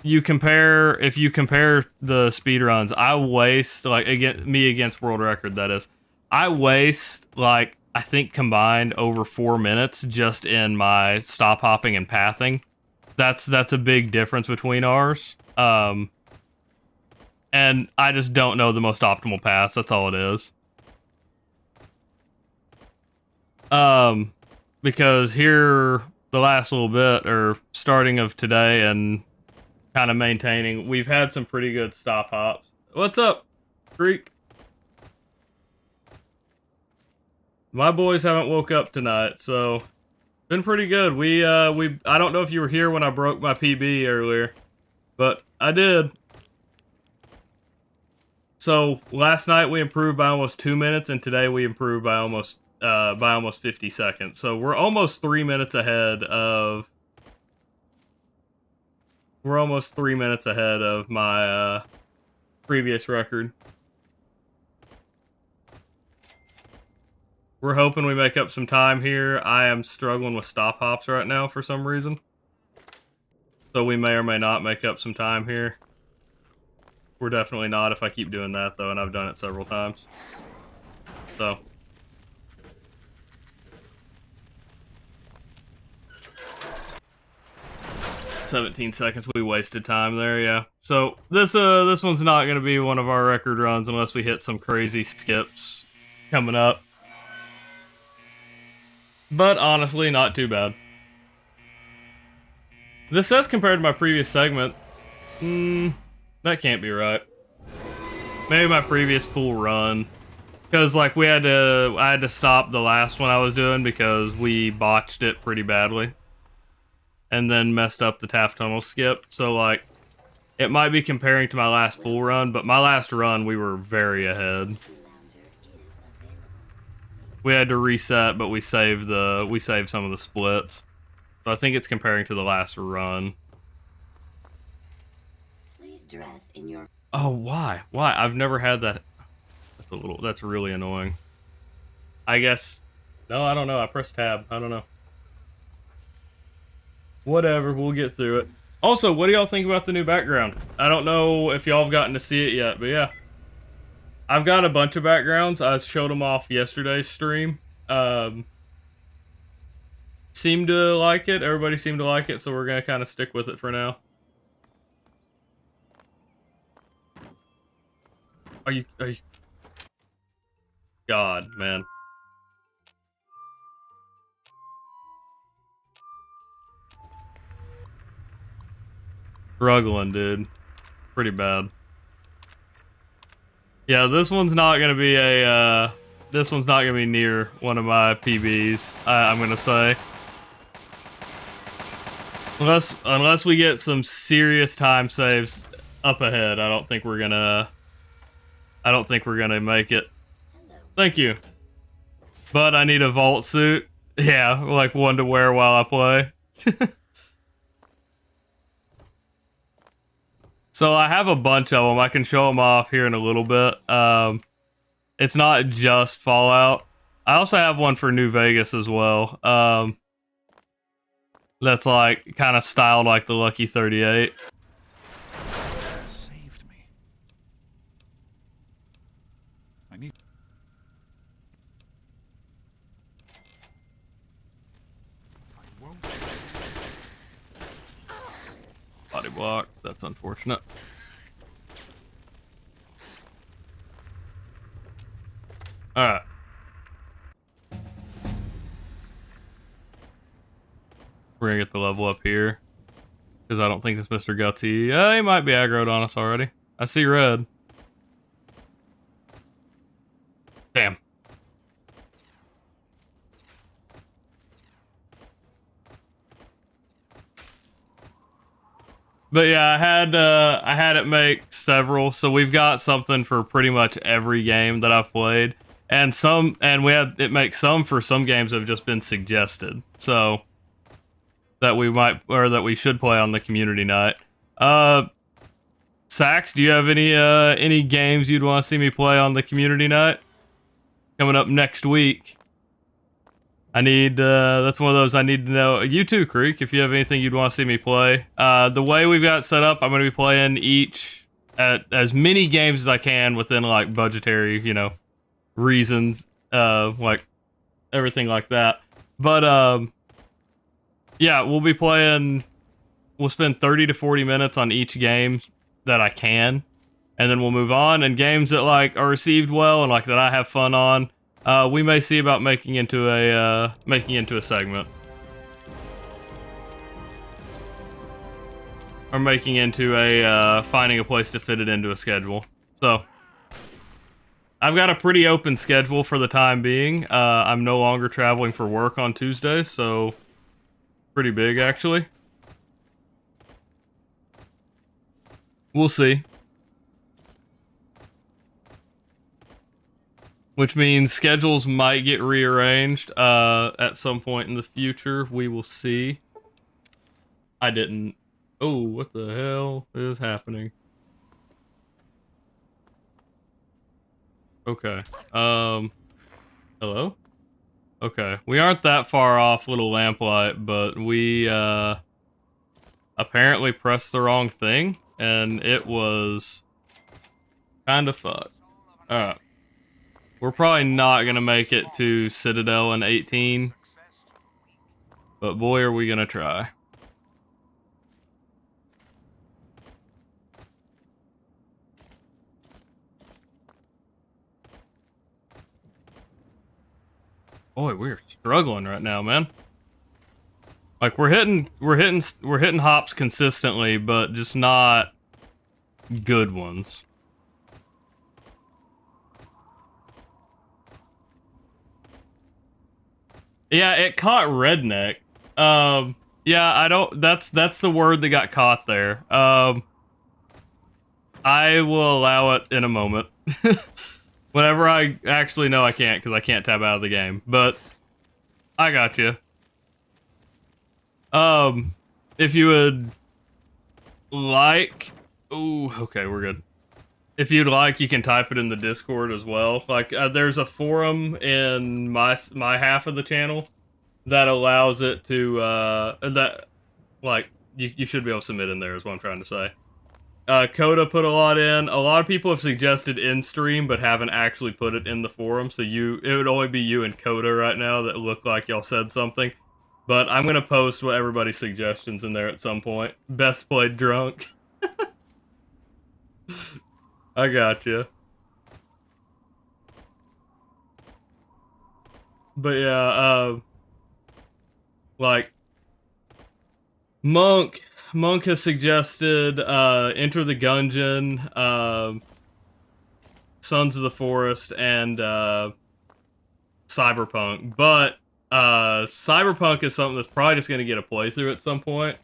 if you compare the speedruns, I waste, like, against world record, that is, I waste, like, I think combined over 4 minutes just in my stop hopping and pathing. That's a big difference between ours. And I just don't know the most optimal paths, that's all it is. Because here the last little bit, or starting of today and kind of maintaining, we've had some pretty good stop hops. What's up, Greek? My boys haven't woke up tonight, so been pretty good. I don't know if you were here when I broke my PB earlier, but I did. So last night we improved by almost 2 minutes, and today we improved by almost 50 seconds. So we're almost 3 minutes ahead of. We're almost 3 minutes ahead of my previous record. We're hoping we make up some time here. I am struggling with stop hops right now for some reason. So we may or may not make up some time here. We're definitely not if I keep doing that, though, and I've done it several times. So. "17 seconds, we wasted time there, yeah. So this one's not gonna be one of our record runs unless we hit some crazy skips coming up. But honestly, not too bad. This says compared to my previous segment. That can't be right. Maybe my previous full run. Because like I had to stop the last one I was doing because we botched it pretty badly. And then messed up the Taft Tunnel skip. So like it might be comparing to my last full run, but my last run we were very ahead. We had to reset, but we saved some of the splits. So I think it's comparing to the last run. Please dress in your. Oh, why? Why? I've never had that. That's really annoying. I guess. No, I don't know. I pressed tab. I don't know. Whatever, we'll get through it. Also, what do y'all think about the new background? I don't know if y'all have gotten to see it yet, but yeah. I've got a bunch of backgrounds. I showed them off yesterday's stream. Seemed to like it. Everybody seemed to like it, so we're going to kind of stick with it for now. Are you... God, man. Struggling, dude. Pretty bad. Yeah, this one's not gonna be this one's not gonna be near one of my PBs, I'm gonna say. Unless we get some serious time saves up ahead, I don't think we're gonna make it. Thank you. But I need a vault suit. Yeah, like one to wear while I play. So I have a bunch of them. I can show them off here in a little bit. It's not just Fallout. I also have one for New Vegas as well. That's like kind of styled like the Lucky 38. Saved me. I need. I won't. Body block. That's unfortunate. Alright. We're gonna get the level up here. Because I don't think this Mr. Gutsy... he might be aggroed on us already. I see red. Damn. But yeah, I had it make several, so we've got something for pretty much every game that I've played, and we had it make some for some games that have just been suggested, so that we should play on the community night. Sax, do you have any games you'd want to see me play on the community night coming up next week? I need, that's one of those I need to know. You too, Creek, if you have anything you'd want to see me play. The way we've got set up, I'm going to be playing each at as many games as I can within, like, budgetary, reasons, like, everything like that. But, yeah, we'll spend 30 to 40 minutes on each game that I can, and then we'll move on, and games that, like, are received well and, like, that I have fun on, we may see about making into a segment. Or making into a, finding a place to fit it into a schedule. So, I've got a pretty open schedule for the time being. I'm no longer traveling for work on Tuesdays, so pretty big, actually. We'll see. Which means schedules might get rearranged at some point in the future. We will see. I didn't... Oh, what the hell is happening? Okay. Hello? Okay. We aren't that far off, little lamplight, but we, apparently pressed the wrong thing, and it was kind of fucked. Alright. We're probably not gonna make it to Citadel in 18, but boy, are we gonna try. Boy, we're struggling right now, man. Like we're hitting hops consistently, but just not good ones. Yeah, it caught redneck. Yeah, I don't. That's the word that got caught there. I will allow it in a moment. Whenever I actually know I can't, because I can't tab out of the game. But I got you. If you would like, ooh, okay, we're good. If you'd like, you can type it in the Discord as well. Like, there's a forum in my half of the channel that allows it to, you should be able to submit in there is what I'm trying to say. Coda put a lot in. A lot of people have suggested in-stream, but haven't actually put it in the forum, so it would only be you and Coda right now that look like y'all said something. But I'm gonna post what everybody's suggestions in there at some point. Best played drunk. I gotcha. But yeah, like Monk has suggested Enter the Gungeon, Sons of the Forest, and Cyberpunk. But Cyberpunk is something that's probably just going to get a playthrough at some point.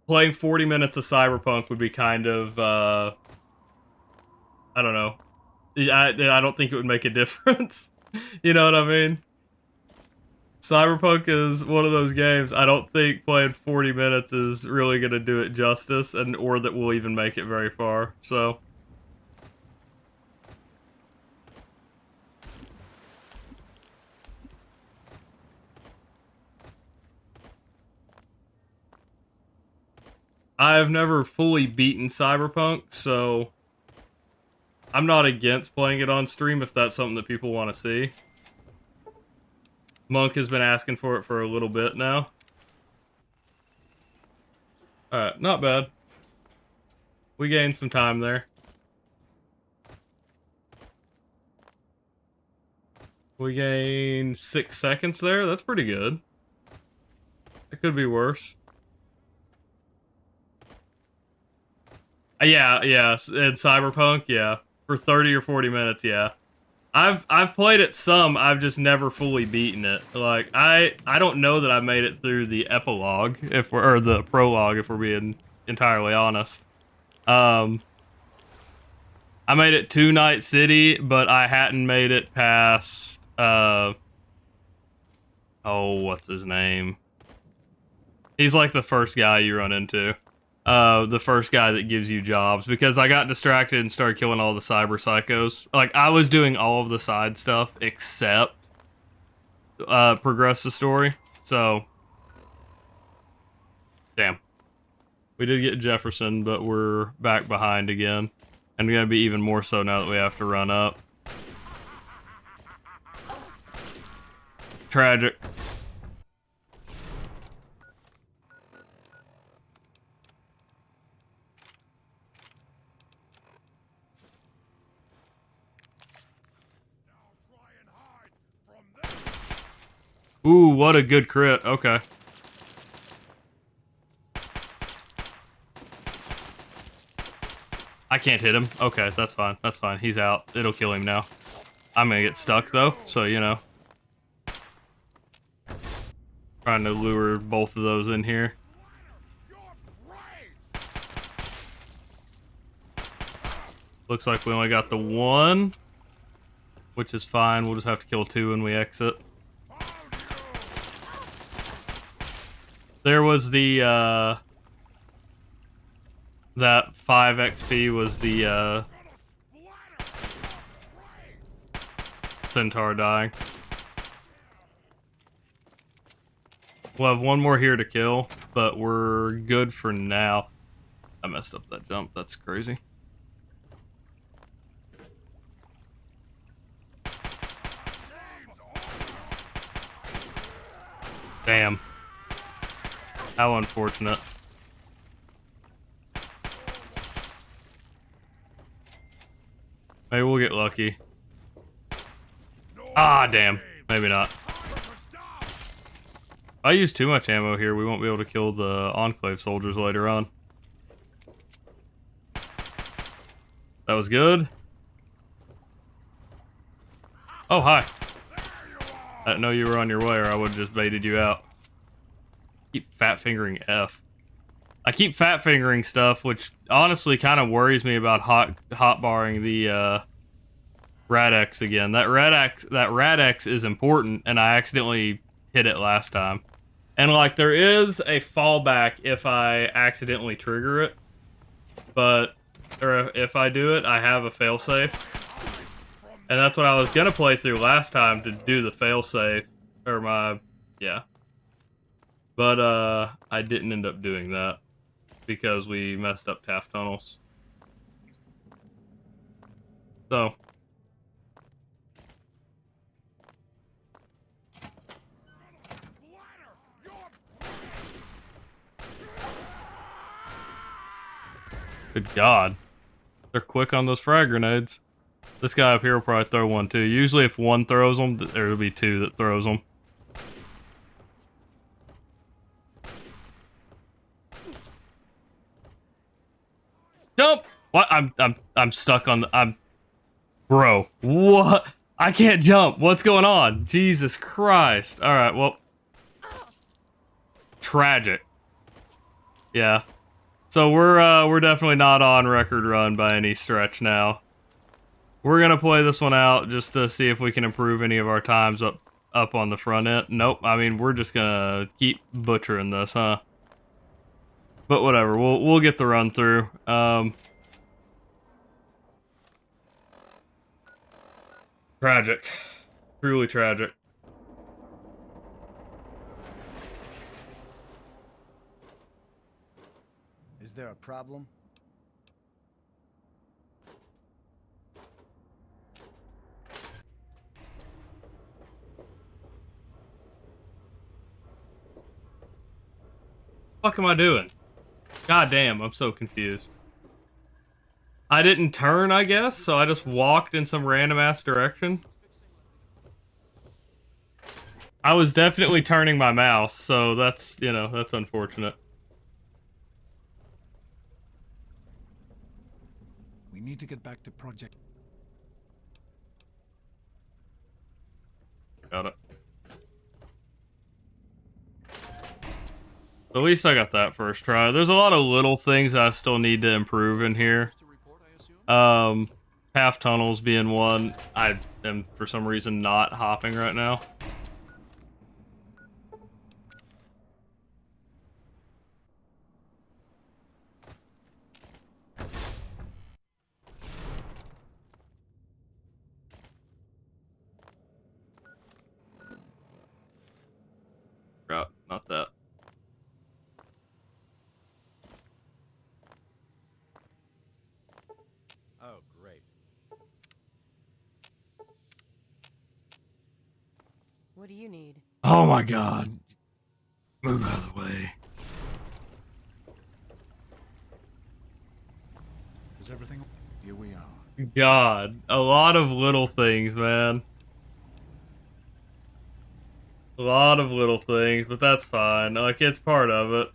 Playing 40 minutes of Cyberpunk would be kind of, I don't know. I don't think it would make a difference. You know what I mean? Cyberpunk is one of those games, I don't think playing 40 minutes is really going to do it justice, or that we'll even make it very far, so... I've never fully beaten Cyberpunk, so... I'm not against playing it on stream if that's something that people want to see. Monk has been asking for it for a little bit now. Alright, not bad. We gained some time there. We gained 6 seconds there. That's pretty good. It could be worse. Yeah, in Cyberpunk, yeah. For 30 or 40 minutes, yeah. I've played it some, I've just never fully beaten it. Like, I don't know that I made it through the epilogue, or the prologue, if we're being entirely honest. I made it to Night City, but I hadn't made it past, oh, what's his name? He's like the first guy you run into. The first guy that gives you jobs, because I got distracted and started killing all the cyber psychos. Like, I was doing all of the side stuff except progress the story. So, damn. We did get Jefferson, but we're back behind again. And gonna be even more so now that we have to run up. Tragic. Ooh, what a good crit. Okay. I can't hit him. Okay, that's fine. That's fine. He's out. It'll kill him now. I'm gonna get stuck, though, so, you know. Trying to lure both of those in here. Looks like we only got the one, which is fine. We'll just have to kill two when we exit. There was the, that 5 XP was the, Centaur dying. We'll have one more here to kill, but we're good for now. I messed up that jump. That's crazy. Damn. How unfortunate. Maybe we'll get lucky. Ah, damn. Maybe not. If I use too much ammo here, we won't be able to kill the Enclave soldiers later on. That was good. Oh, hi. I didn't know you were on your way, or I would have just baited you out. Keep fat fingering F. I keep fat fingering stuff, which honestly kind of worries me about hot barring the Rad-X again. That Rad-X is important, and I accidentally hit it last time. And like there is a fallback if I accidentally trigger it, but or if I do it, I have a failsafe. And that's what I was gonna play through last time to do the failsafe, or my, yeah. But I didn't end up doing that because we messed up Taft tunnels. So. Good God. They're quick on those frag grenades. This guy up here will probably throw one too. Usually if one throws them, there'll be two that throws them. Jump! What? I'm stuck on the, bro, what? I can't jump. What's going on? Jesus Christ. Alright, well. Tragic. Yeah. So we're definitely not on record run by any stretch now. We're gonna play this one out just to see if we can improve any of our times up on the front end. Nope, I mean we're just gonna keep butchering this, huh? But whatever, we'll get the run through. Tragic. Truly tragic. Is there a problem? What am I doing? God damn, I'm so confused. I didn't turn, I guess, so I just walked in some random ass direction. I was definitely turning my mouse, so that's, you know, that's unfortunate. We need to get back to Project. Got it. At least I got that first try. There's a lot of little things I still need to improve in here. Half tunnels being one. I am for some reason not hopping right now. Not that. Oh, great. What do you need? Oh my God. Move out of the way. Is everything? Here we are. God, a lot of little things, man. A lot of little things, but that's fine. Like, it's part of it.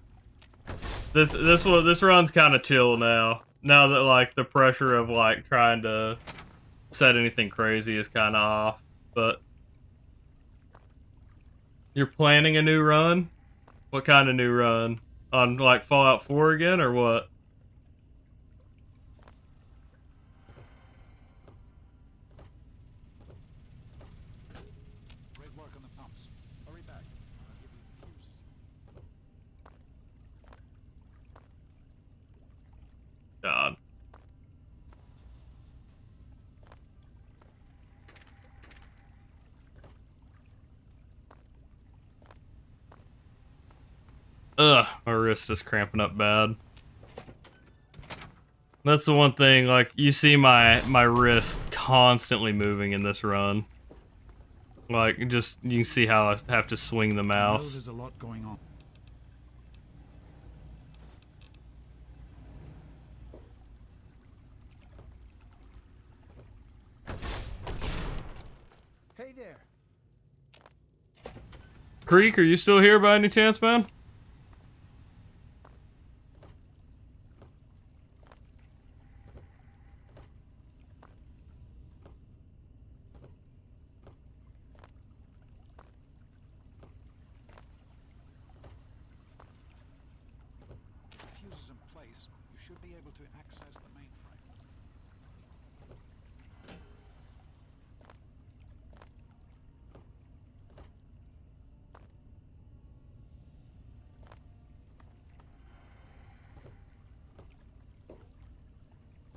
This run's kind of chill now. Now that, like, the pressure of, like, trying to set anything crazy is kind of off. But you're planning a new run? What kind of new run? On, like, Fallout 4 again, or what? Great work on the pumps. Hurry back. I'll give you the fuses. God. Ugh, my wrist is cramping up bad. That's the one thing, like, you see my wrist constantly moving in this run. Like, just, you can see how I have to swing the I know mouse. there's a lot going on. Hey there. Creek, are you still here by any chance, man? Fuses in place. You should be able to access the mainframe.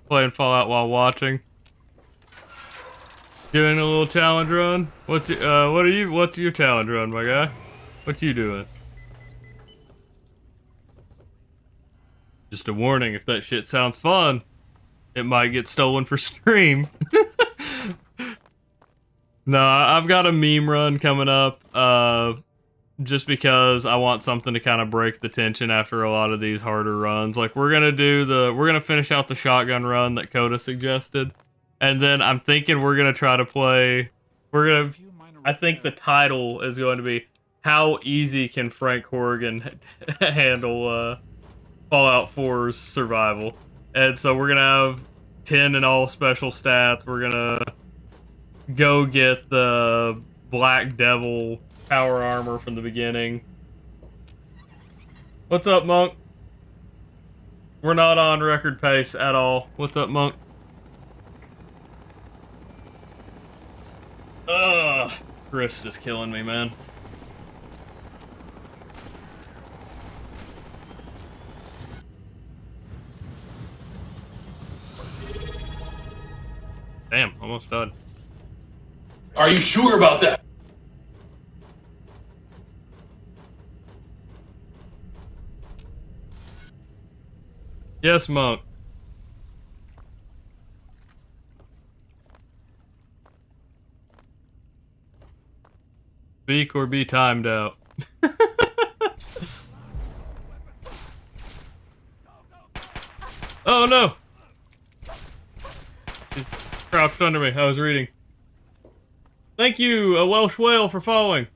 Playing Fallout while watching. Doing a little challenge run. What's your challenge run, my guy? What you doing? Just a warning, if that shit sounds fun, it might get stolen for stream. No, I've got a meme run coming up, just because I want something to kind of break the tension after a lot of these harder runs. Like, we're gonna finish out the shotgun run that Coda suggested, and then I'm thinking we're gonna try to play, I think the title is going to be, How Easy Can Frank Horrigan Handle, Fallout 4's survival? And so we're gonna have 10 in all special stats. We're gonna go get the Black Devil power armor from the beginning. What's up, Monk? We're not on record pace at all. What's up, Monk? Ugh, wrist is killing me, man. Damn, almost done. Are you sure about that? Yes, Monk. Speak or be timed out. Oh no! He's crouched under me. I was reading. Thank you, a Welsh whale, for following.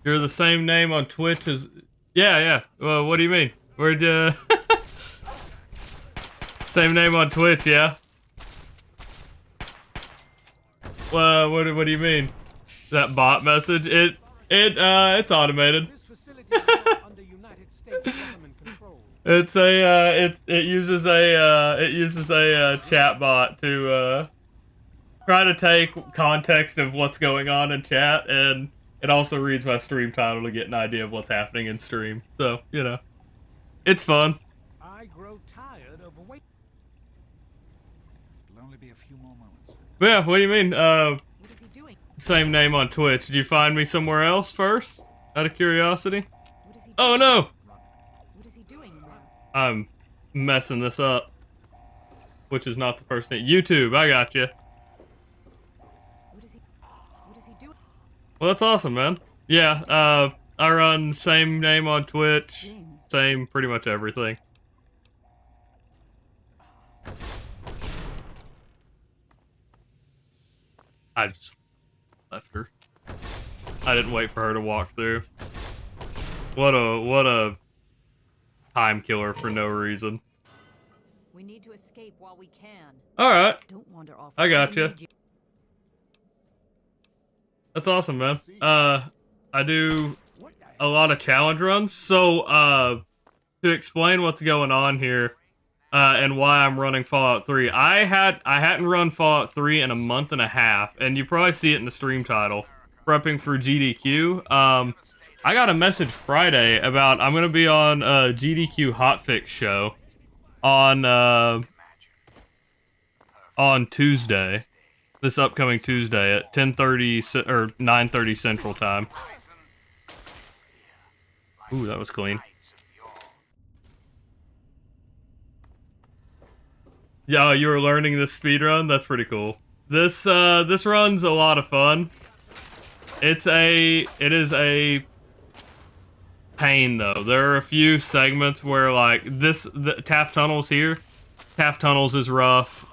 You're the same name on Twitch as... Yeah. Well, what do you mean? Where'd you... Same name on Twitch, yeah? Well, what do you mean? That bot message? It's automated. This facility is now under United States government control. It's it uses a chat bot to try to take context of what's going on in chat, and it also reads my stream title to get an idea of what's happening in stream. So, you know, it's fun. I grow tired of waiting. It'll only be a few more moments. Yeah, what do you mean? What is he doing? Same name on Twitch. Did you find me somewhere else first? Out of curiosity? What is he doing? Oh no! What is he doing there? I'm messing this up. Which is not the first thing. YouTube, I got you. What is he doing? Well, that's awesome, man. Yeah, I run same name on Twitch. James. Same pretty much everything. I just left her. I didn't wait for her to walk through. What a time killer for no reason. We need to escape while we can. All right. Don't wander off. I got We you. need That's awesome, man. I do a lot of challenge runs. So, to explain what's going on here, and why I'm running Fallout 3, I hadn't run Fallout 3 in a month and a half, and you probably see it in the stream title. Prepping for GDQ. I got a message Friday about I'm gonna be on a GDQ hotfix show on Tuesday. This upcoming Tuesday at 10:30 or 9:30 Central Time. Ooh, that was clean. Yeah, you were learning this speedrun? That's pretty cool. This run's a lot of fun. It is a pain though. There are a few segments where like the Taft Tunnels here. Taft Tunnels is rough.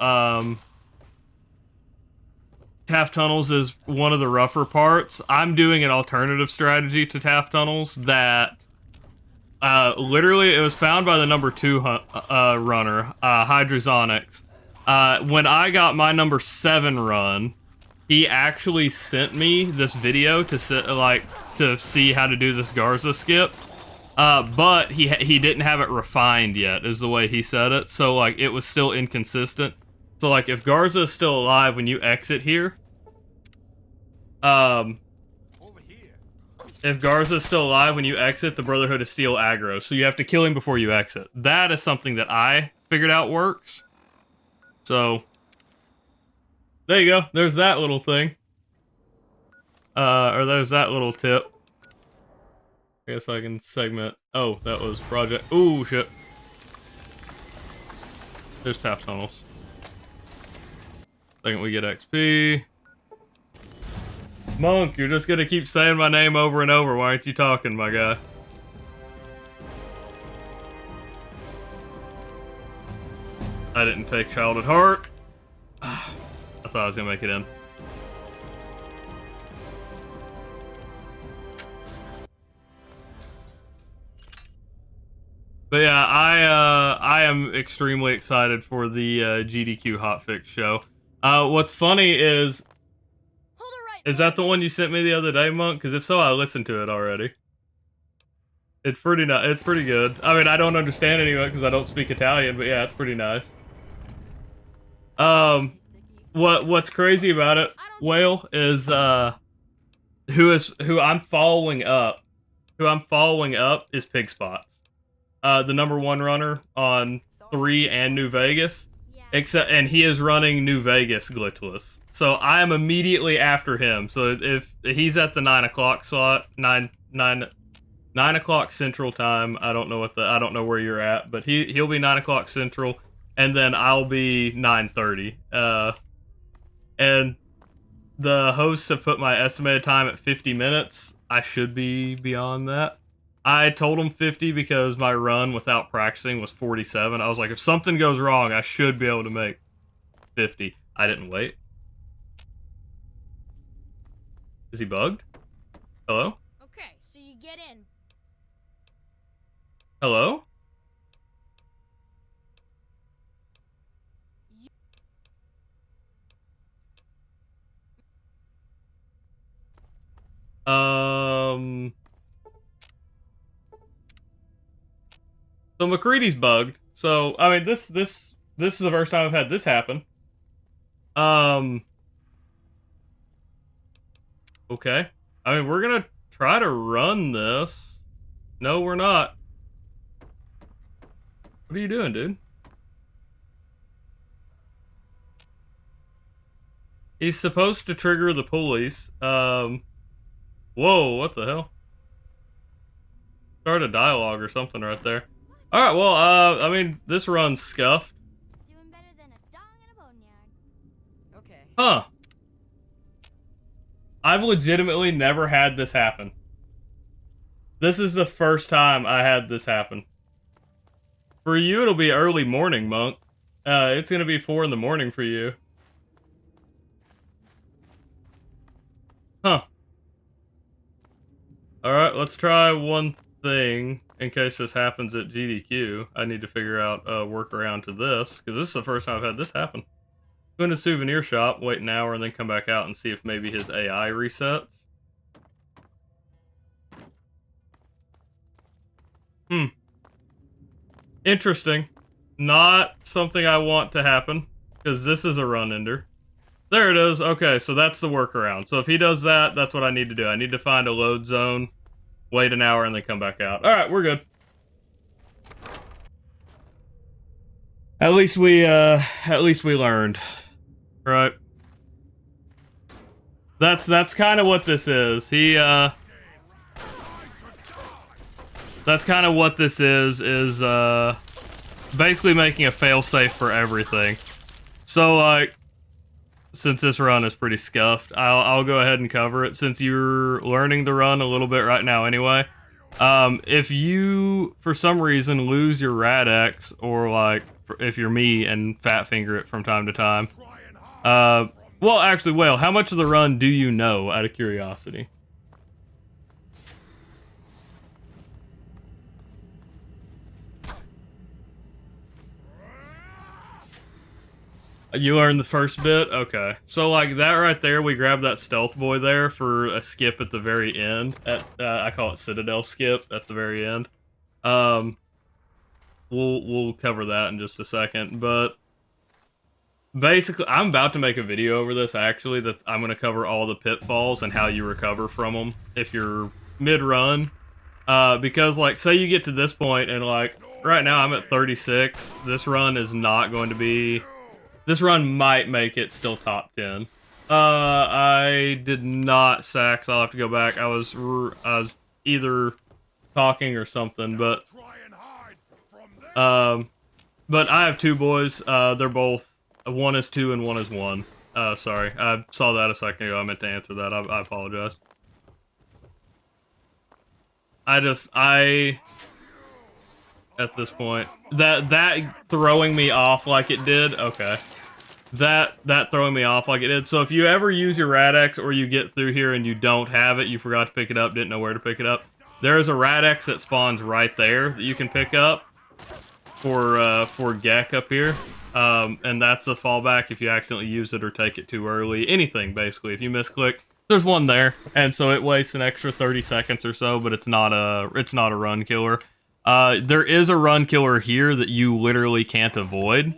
Taft Tunnels is one of the rougher parts. I'm doing an alternative strategy to Taft Tunnels that literally it was found by the number 2 runner, Hydrozonics. When I got my number 7 run, he actually sent me this video to see how to do this Garza skip. But he didn't have it refined yet, is the way he said it. So like it was still inconsistent. So like if Garza is still alive when you exit here, if Garza is still alive when you exit, the Brotherhood of Steel aggro. So you have to kill him before you exit. That is something that I figured out works. So there you go. There's that little thing. Or there's that little tip. I guess I can segment. Oh, that was project. Ooh, shit. There's Taft Tunnels. Second we get XP. Monk, you're just gonna keep saying my name over and over. Why aren't you talking, my guy? I didn't take Child at Heart. I thought I was gonna make it in. But yeah, I am extremely excited for the GDQ hotfix show. What's funny is that the one you sent me the other day, Monk? Because if so, I listened to it already. It's pretty it's pretty good. I mean, I don't understand any of it because I don't speak Italian, but yeah, it's pretty nice. What's crazy about it, Whale, is who I'm following up. Who I'm following up is Pig Spots. The number 1 runner on 3 and New Vegas, and he is running New Vegas glitchless. So I am immediately after him. So if he's at the 9 o'clock slot, 9 o'clock Central Time. I don't know where you're at, but he'll be 9 o'clock Central, and then I'll be 9:30. And the hosts have put my estimated time at 50 minutes. I should be beyond that. I told him 50 because my run without practicing was 47. I was like, if something goes wrong, I should be able to make 50. I didn't wait. Is he bugged? Hello? Okay, so you get in. Hello? So McCready's bugged. So I mean, this is the first time I've had this happen. Okay. I mean, we're gonna try to run this. No, we're not. What are you doing, dude? He's supposed to trigger the pulleys. Whoa, what the hell? Start a dialogue or something right there. Alright, well, I mean, this run's scuffed. Doing better than a dog in a boneyard. Okay. Huh. I've legitimately never had this happen. This is the first time I had this happen. For you, it'll be early morning, Monk. It's gonna be 4 in the morning for you. Huh. Alright, let's try one thing in case this happens at GDQ. I need to figure out a workaround to this, because this is the first time I've had this happen. Go into souvenir shop, wait an hour, and then come back out and see if maybe his AI resets. Interesting. Not something I want to happen, because this is a run-ender. There it is. Okay, so that's the workaround. So if he does that, that's what I need to do. I need to find a load zone, wait an hour, and then come back out. Alright, we're good. At least we learned. Right. That's kind of what this is. That's kind of what this is basically making a failsafe for everything. So, like, since this run is pretty scuffed, I'll go ahead and cover it since you're learning the run a little bit right now anyway. If you, for some reason, lose your Rad-X, or, like, if you're me and fat finger it from time to time, well, actually, Whale, how much of the run do you know, out of curiosity? You learned the first bit? Okay. So, like, that right there, we grabbed that stealth boy there for a skip at the very end. I call it Citadel skip at the very end. We'll cover that in just a second, but basically, I'm about to make a video over this, actually, that I'm going to cover all the pitfalls and how you recover from them if you're mid-run. Because, like, say you get to this point and, like, right now I'm at 36. This run is not going to be... This run might make it still top 10. I did not sack, so I'll have to go back. I was either talking or something, but I have two boys. They're both, one is 2 and one is 1. Sorry, I saw that a second ago. I meant to answer that. I apologize. At this point, that throwing me off like it did. Okay. That throwing me off like it did. So if you ever use your Rad-X or you get through here and you don't have it, you forgot to pick it up, didn't know where to pick it up, there is a Rad-X that spawns right there that you can pick up for Gek up here. And that's a fallback if you accidentally use it or take it too early. Anything, basically. If you misclick, there's one there. And so it wastes an extra 30 seconds or so, but it's not a run killer. There is a run killer here that you literally can't avoid.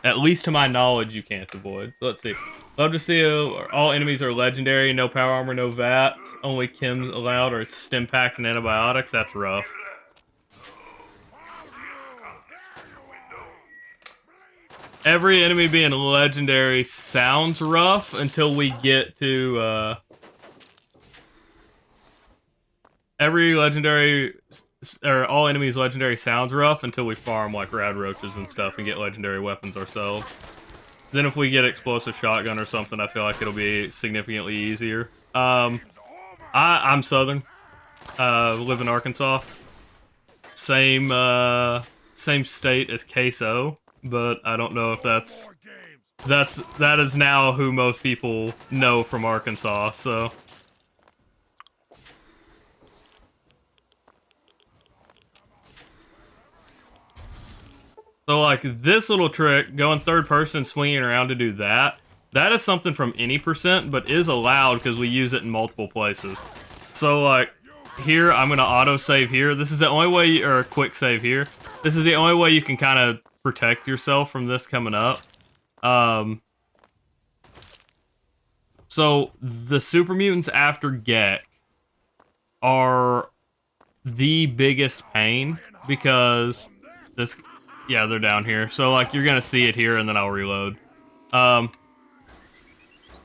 At least to my knowledge, you can't avoid. So let's see. Love to see all enemies are legendary, no power armor, no VATs, only chems allowed, or stim packs and antibiotics. That's rough. Every enemy being legendary sounds rough until we get to, every legendary, or all enemies legendary sounds rough until we farm, like, rad roaches and stuff and get legendary weapons ourselves. Then if we get explosive shotgun or something, I feel like it'll be significantly easier. I'm Southern. Live in Arkansas. Same state as Queso, but I don't know if that is now who most people know from Arkansas, so. So, like, this little trick, going third person, swinging around to do that, that is something from any percent, but is allowed because we use it in multiple places. So, like, here, I'm going to auto-save here. This is the only way, or quick save here. This is the only way you can kind of protect yourself from this coming up. So, the super mutants after Gek are the biggest pain because this... Yeah, they're down here. So, like, you're gonna see it here, and then I'll reload.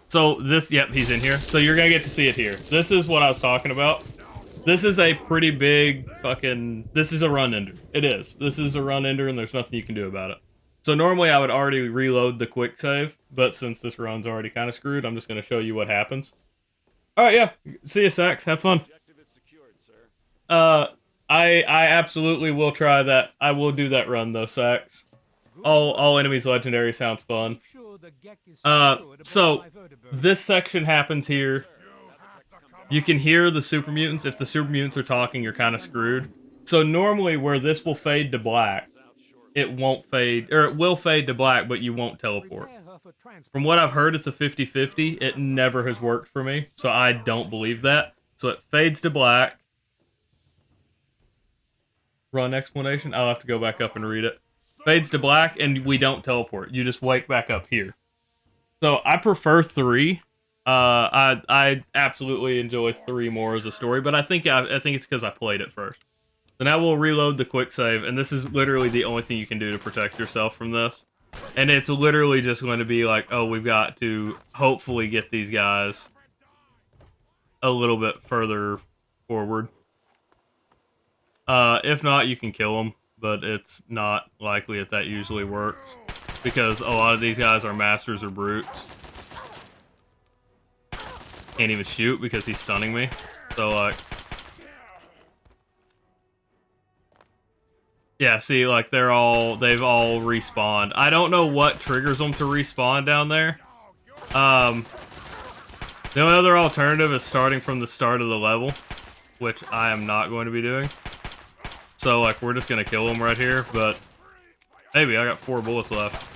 So, this... Yep, he's in here. So, you're gonna get to see it here. This is what I was talking about. This is a pretty big fucking... This is a run-ender. It is. This is a run-ender, and there's nothing you can do about it. So, normally, I would already reload the quick save, but since this run's already kind of screwed, I'm just gonna show you what happens. Alright, yeah. See you, Sax. Have fun. I absolutely will try that. I will do that run, though, Sax. All enemies legendary sounds fun. So this section happens here. You can hear the super mutants. If the super mutants are talking, you're kind of screwed. So normally where this will fade to black, it won't fade, or it will fade to black, but you won't teleport. From what I've heard, it's a 50-50. It never has worked for me, so I don't believe that. So it fades to black. Run explanation. I'll have to go back up and read it. Fades to black, and we don't teleport. You just wake back up here. So I prefer 3. I absolutely enjoy 3 more as a story, but I think it's because I played it first. So now we'll reload the quick save, and this is literally the only thing you can do to protect yourself from this. And it's literally just going to be like, oh, we've got to hopefully get these guys a little bit further forward. If not, you can kill them, but it's not likely that usually works, because a lot of these guys are masters or brutes. Can't even shoot because he's stunning me. So, like... Yeah, see, like, they've all respawned. I don't know what triggers them to respawn down there. The only other alternative is starting from the start of the level, which I am not going to be doing. So, like, we're just gonna kill them right here, but... Maybe, I got 4 bullets left.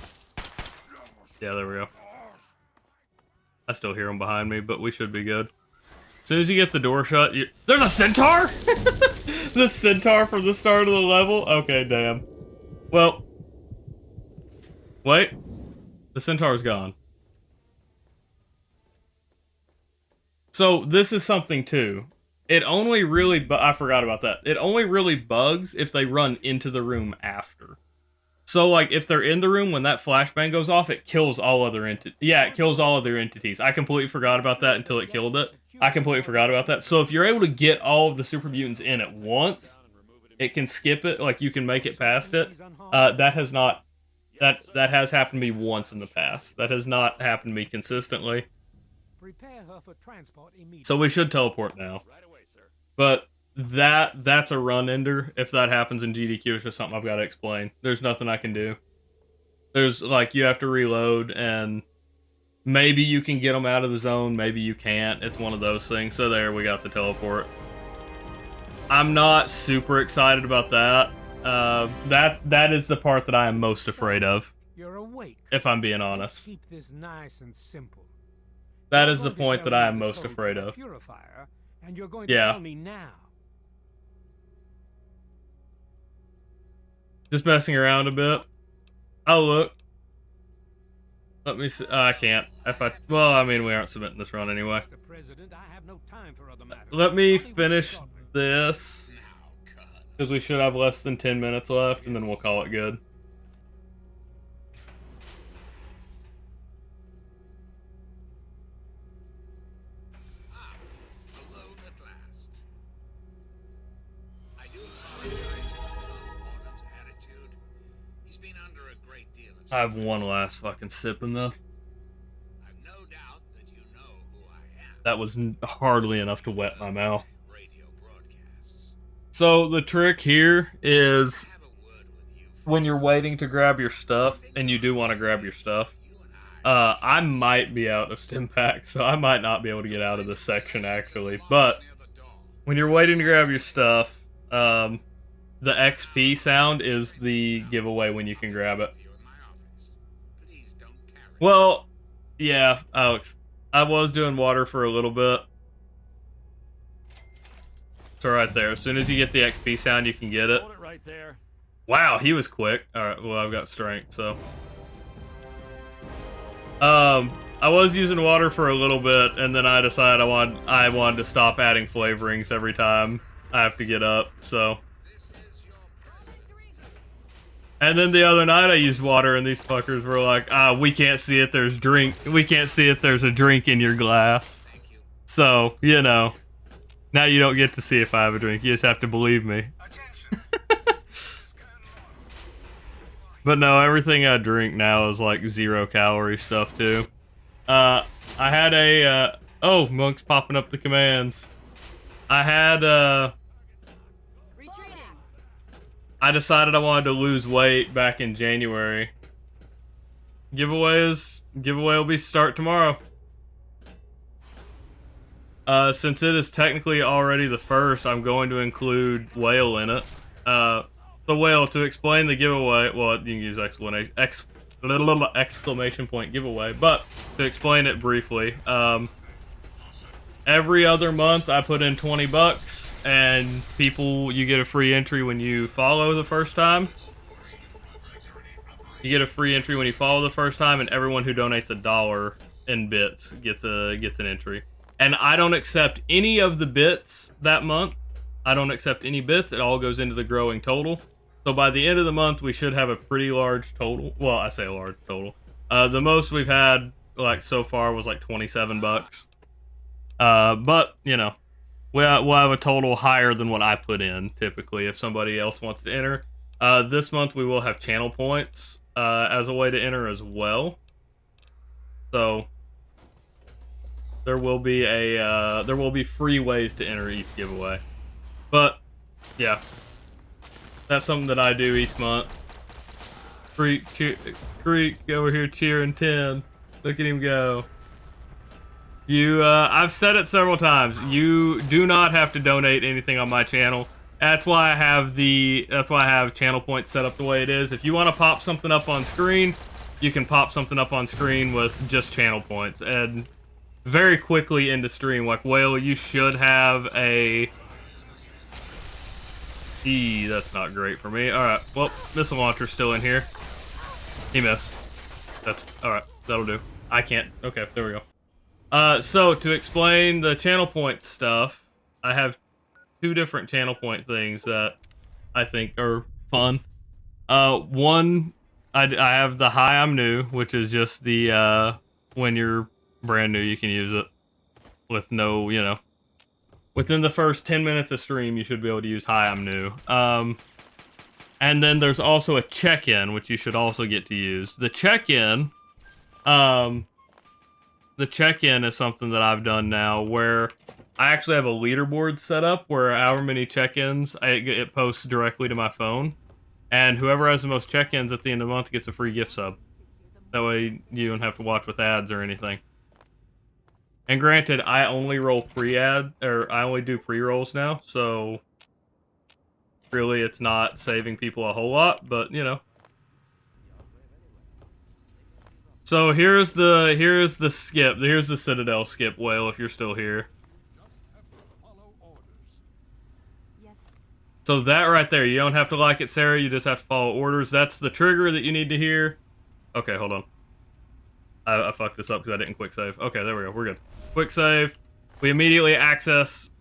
Yeah, there we go. I still hear them behind me, but we should be good. As soon as you get the door shut, there's a centaur?! The centaur from the start of the level? Okay, damn. Well. Wait. The centaur's gone. So, this is something, too. It only really... I forgot about that. It only really bugs if they run into the room after. So, like, if they're in the room, when that flashbang goes off, it kills all other entities. Yeah, it kills all other entities. I completely forgot about that until it killed it. I completely forgot about that. So if you're able to get all of the super mutants in at once, it can skip it. Like, you can make it past it. That has not... That has happened to me once in the past. That has not happened to me consistently. So we should teleport now. But that's a run ender. If that happens in GDQ, it's just something I've got to explain. There's nothing I can do. There's, like, you have to reload, and maybe you can get them out of the zone, maybe you can't. It's one of those things. So there, we got the teleport. I'm not super excited about that. That is the part that I am most afraid of. You're awake. If I'm being honest. Keep this nice and simple. That is the point that I am most afraid of. And you're going to tell me now. Just messing around a bit. Oh, look. Let me see. I can't. Well, I mean, we aren't submitting this run anyway. Let me finish this, because we should have less than 10 minutes left, and then we'll call it good. I have one last fucking sip in this. That was hardly enough to wet my mouth. So the trick here is when you're waiting to grab your stuff, and you do want to grab your stuff, I might be out of stim packs, so I might not be able to get out of this section actually. But when you're waiting to grab your stuff, the XP sound is the giveaway when you can grab it. Well, yeah, Alex. I was doing water for a little bit. So right there. As soon as you get the XP sound, you can get it. Hold it right there. Wow, he was quick. Alright, well, I've got strength, so. I was using water for a little bit, and then I decided I wanted to stop adding flavorings every time I have to get up, so. And then the other night I used water, and these fuckers were like, we can't see it, there's a drink in your glass. So, you know, now you don't get to see if I have a drink, you just have to believe me. But no, everything I drink now is like 0 calorie stuff too. I had a, oh, Monk's popping up the commands. I I decided I wanted to lose weight back in January. Giveaway will be start tomorrow. Since it is technically already the 1st, I'm going to include Whale in it. The Whale, to explain the giveaway, well, you can use exclamation point giveaway, but to explain it briefly, every other month I put in 20 bucks, and you get a free entry when you follow the first time. You get a free entry when you follow the first time, and everyone who donates $1 in bits gets an entry. And I don't accept any of the bits that month. I don't accept any bits. It all goes into the growing total. So by the end of the month, we should have a pretty large total. Well, I say a large total. The most we've had, like, so far was like 27 bucks. But, you know, we'll have a total higher than what I put in, typically, if somebody else wants to enter. This month, we will have channel points as a way to enter as well. So there will be free ways to enter each giveaway. But yeah, that's something that I do each month. Creek over here cheering 10. Look at him go. I've said it several times. You do not have to donate anything on my channel. That's why I have channel points set up the way it is. If you want to pop something up on screen, you can pop something up on screen with just channel points. And very quickly into stream, like, Whale, you should have a... that's not great for me. Alright, well, missile launcher's still in here. He missed. That's... Alright, that'll do. I can't... Okay, there we go. So, to explain the channel point stuff, I have 2 different channel point things that I think are fun. One, I have the Hi, I'm New, which is just the, when you're brand new, you can use it with no, you know, within the first 10 minutes of stream, you should be able to use Hi, I'm New. And then there's also a check-in, which you should also get to use. The check-in is something that I've done now where I actually have a leaderboard set up where however many check-ins, it posts directly to my phone. And whoever has the most check-ins at the end of the month gets a free gift sub. That way you don't have to watch with ads or anything. And granted, I only roll I only do pre-rolls now, so really it's not saving people a whole lot, but you know. So here's the skip. Here's the Citadel skip, Whale, if you're still here. So that right there, you don't have to like it, Sarah, you just have to follow orders. That's the trigger that you need to hear. Okay, hold on. I fucked this up because I didn't quick save. Okay, there we go. We're good. Quick save. We immediately access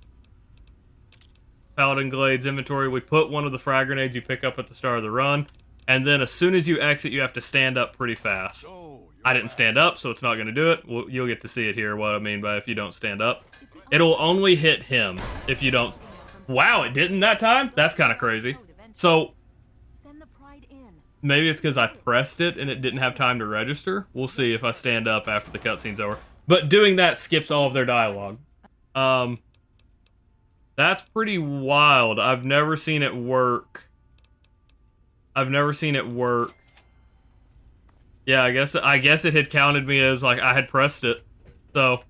Paladin Glade's inventory. We put one of the frag grenades you pick up at the start of the run. And then as soon as you exit, you have to stand up pretty fast. I didn't stand up, so it's not going to do it. You'll get to see it here, what I mean by if you don't stand up. It'll only hit him if you don't... Wow, it didn't that time? That's kind of crazy. So... maybe it's because I pressed it and it didn't have time to register. We'll see if I stand up after the cutscene's over. But doing that skips all of their dialogue. That's pretty wild. I've never seen it work. Yeah, I guess it had counted me as like I had pressed it. So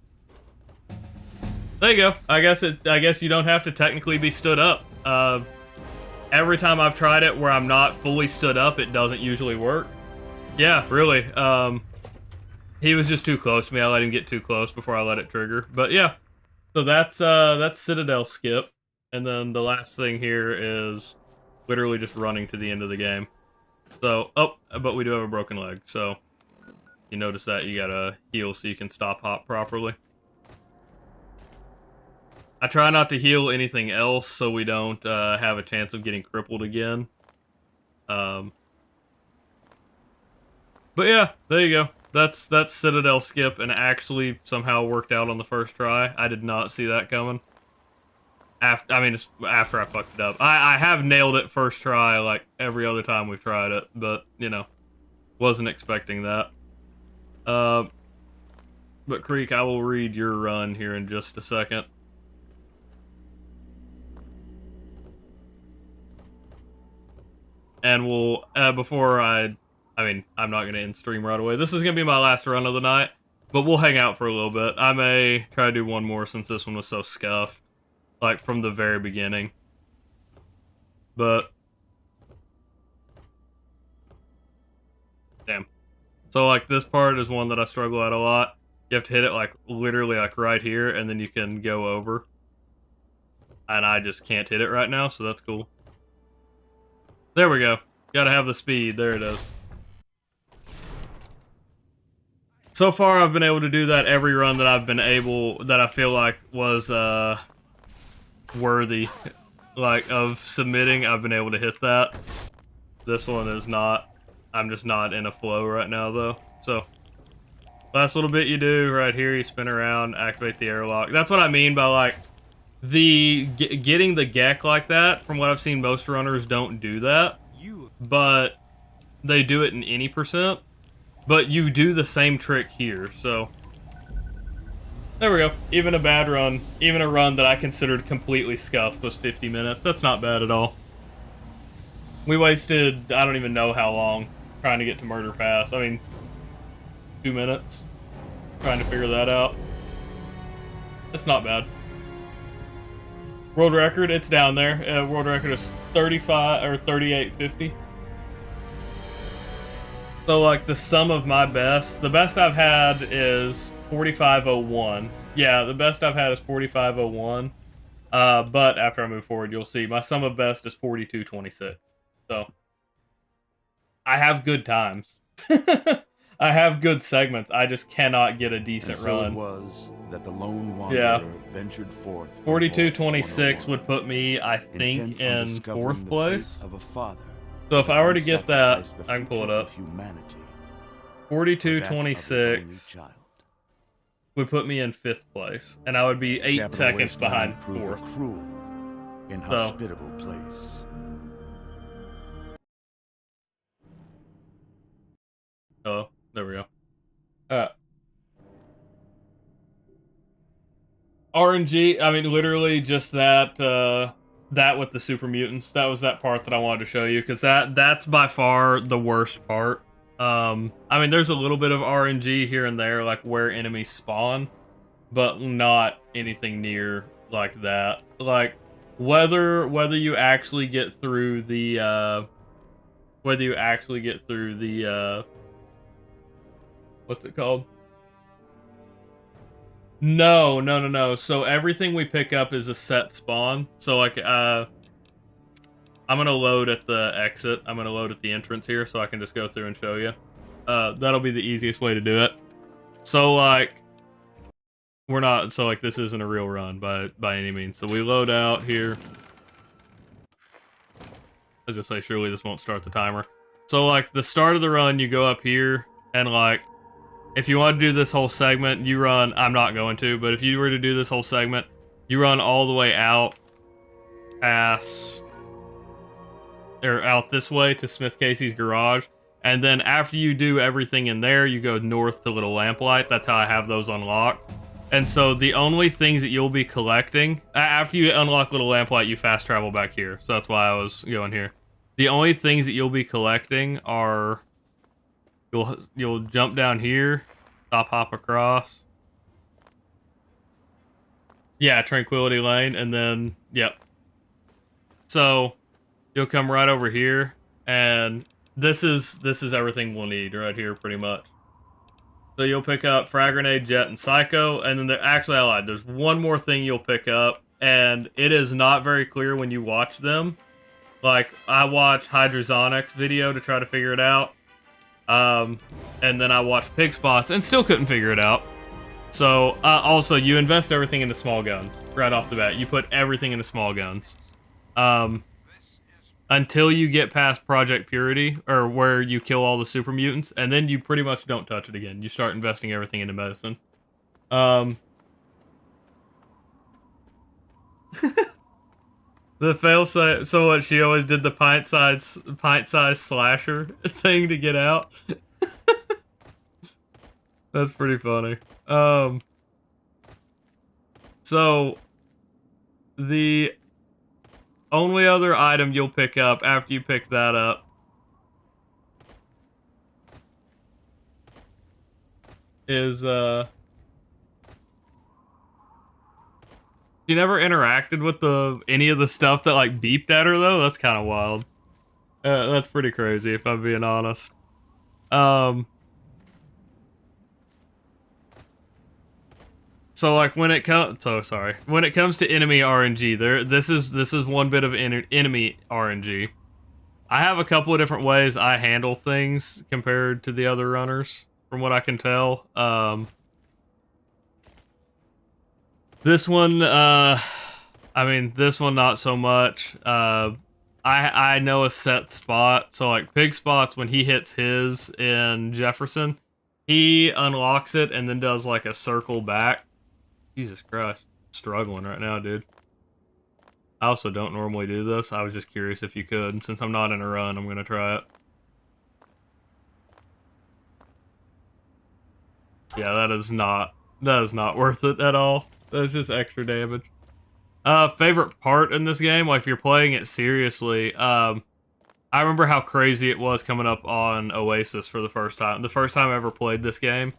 there you go. I guess you don't have to technically be stood up. Every time I've tried it where I'm not fully stood up, it doesn't usually work. Yeah, really. He was just too close to me. I let him get too close before I let it trigger. But yeah. So that's Citadel skip. And then the last thing here is literally just running to the end of the game. So, oh, but we do have a broken leg. So you notice that you gotta heal so you can stop hop properly. I try not to heal anything else so we don't have a chance of getting crippled again. But yeah, there you go. That's Citadel skip, and actually somehow worked out on the first try. I did not see that coming. After I fucked it up. I have nailed it first try like every other time we've tried it, but you know, wasn't expecting that. But Creek, I will read your run here in just a second. and we'll before I mean, I'm not gonna end stream right away. This is gonna be my last run of the night, but we'll hang out for a little bit. I may try to do one more since this one was so scuffed, like from the very beginning. But damn. So like this part is one that I struggle at a lot. You have to hit it like literally like right here, and then you can go over. And I just can't hit it right now, so that's cool. There we go. Gotta have the speed. There it is. So far, I've been able to do that every run that I've been able, that I feel like was worthy, like, of submitting. I've been able to hit that. This one is not. I'm just not in a flow right now, though. So, last little bit you do right here, you spin around, activate the airlock. That's what I mean by, like, getting the GEC like that. From what I've seen, most runners don't do that. But they do it in any percent. But you do the same trick here, so... There we go. Even a bad run, even a run that I considered completely scuffed was 50 minutes. That's not bad at all. We wasted, I don't even know how long, trying to get to Murder Pass. I mean, 2 minutes trying to figure that out. It's not bad. World record, it's down there. World record is 35 or 38.50. So, like, the sum of my best, the best I've had is 45.01. Yeah, the best I've had is 45.01. But after I move forward, you'll see my sum of best is 42.26. So, I have good times. I have good segments. I just cannot get a decent and so run. It was that the lone wanderer ventured forth. 42.26 would put me, I think, in 4th place. Of a father. So if I were to get that, I can pull it up. 42.26 would put me in 5th place, and I would be 8 seconds behind 4th. Cruel, inhospitable place. Oh, there we go. RNG, I mean, literally just that, that with the super mutants. That was that part that I wanted to show you, because that's by far the worst part. I mean, there's a little bit of RNG here and there, like where enemies spawn, but not anything near like that. Like whether you actually get through the what's it called? No. So everything we pick up is a set spawn. So like, I'm gonna load at the exit. I'm gonna load at the entrance here, so I can just go through and show you. That'll be the easiest way to do it. So like, this isn't a real run by any means. So we load out here. As I say, surely this won't start the timer. So like, the start of the run, you go up here, and like, if you want to do this whole segment, you run... I'm not going to, but if you were to do this whole segment, you run all the way out past... or out this way to Smith Casey's garage. And then after you do everything in there, you go north to Little Lamplight. That's how I have those unlocked. And so the only things that you'll be collecting... after you unlock Little Lamplight, you fast travel back here. So that's why I was going here. The only things that you'll be collecting are... You'll jump down here, hop across. Yeah, Tranquility Lane, and then yep. So you'll come right over here, and this is everything we'll need right here, pretty much. So you'll pick up Frag Grenade, Jet, and Psycho, and then actually I lied. There's one more thing you'll pick up, and it is not very clear when you watch them. Like I watched Hydrozonics video to try to figure it out. And then I watched Pig Spots and still couldn't figure it out. So, also, you invest everything into small guns right off the bat. You put everything into small guns. Until you get past Project Purity, or where you kill all the super mutants, and then you pretty much don't touch it again. You start investing everything into medicine. The fail-safe, so what, she always did the pint-sized slasher thing to get out? That's pretty funny. So, the only other item you'll pick up after you pick that up is she never interacted with any of the stuff that like beeped at her though. That's kind of wild. That's pretty crazy if I'm being honest. So like when it comes to enemy RNG, this is one bit of enemy RNG. I have a couple of different ways I handle things compared to the other runners, from what I can tell. This one, I mean, this one not so much. I know a set spot, so like Pig Spots, when he hits his in Jefferson, he unlocks it and then does like a circle back. Jesus Christ, I'm struggling right now, dude. I also don't normally do this. I was just curious if you could, and since I'm not in a run, I'm gonna try it. Yeah, that is not worth it at all. That's just extra damage. Favorite part in this game, like if you're playing it seriously, I remember how crazy it was coming up on Oasis for the first time. The first time I ever played this game,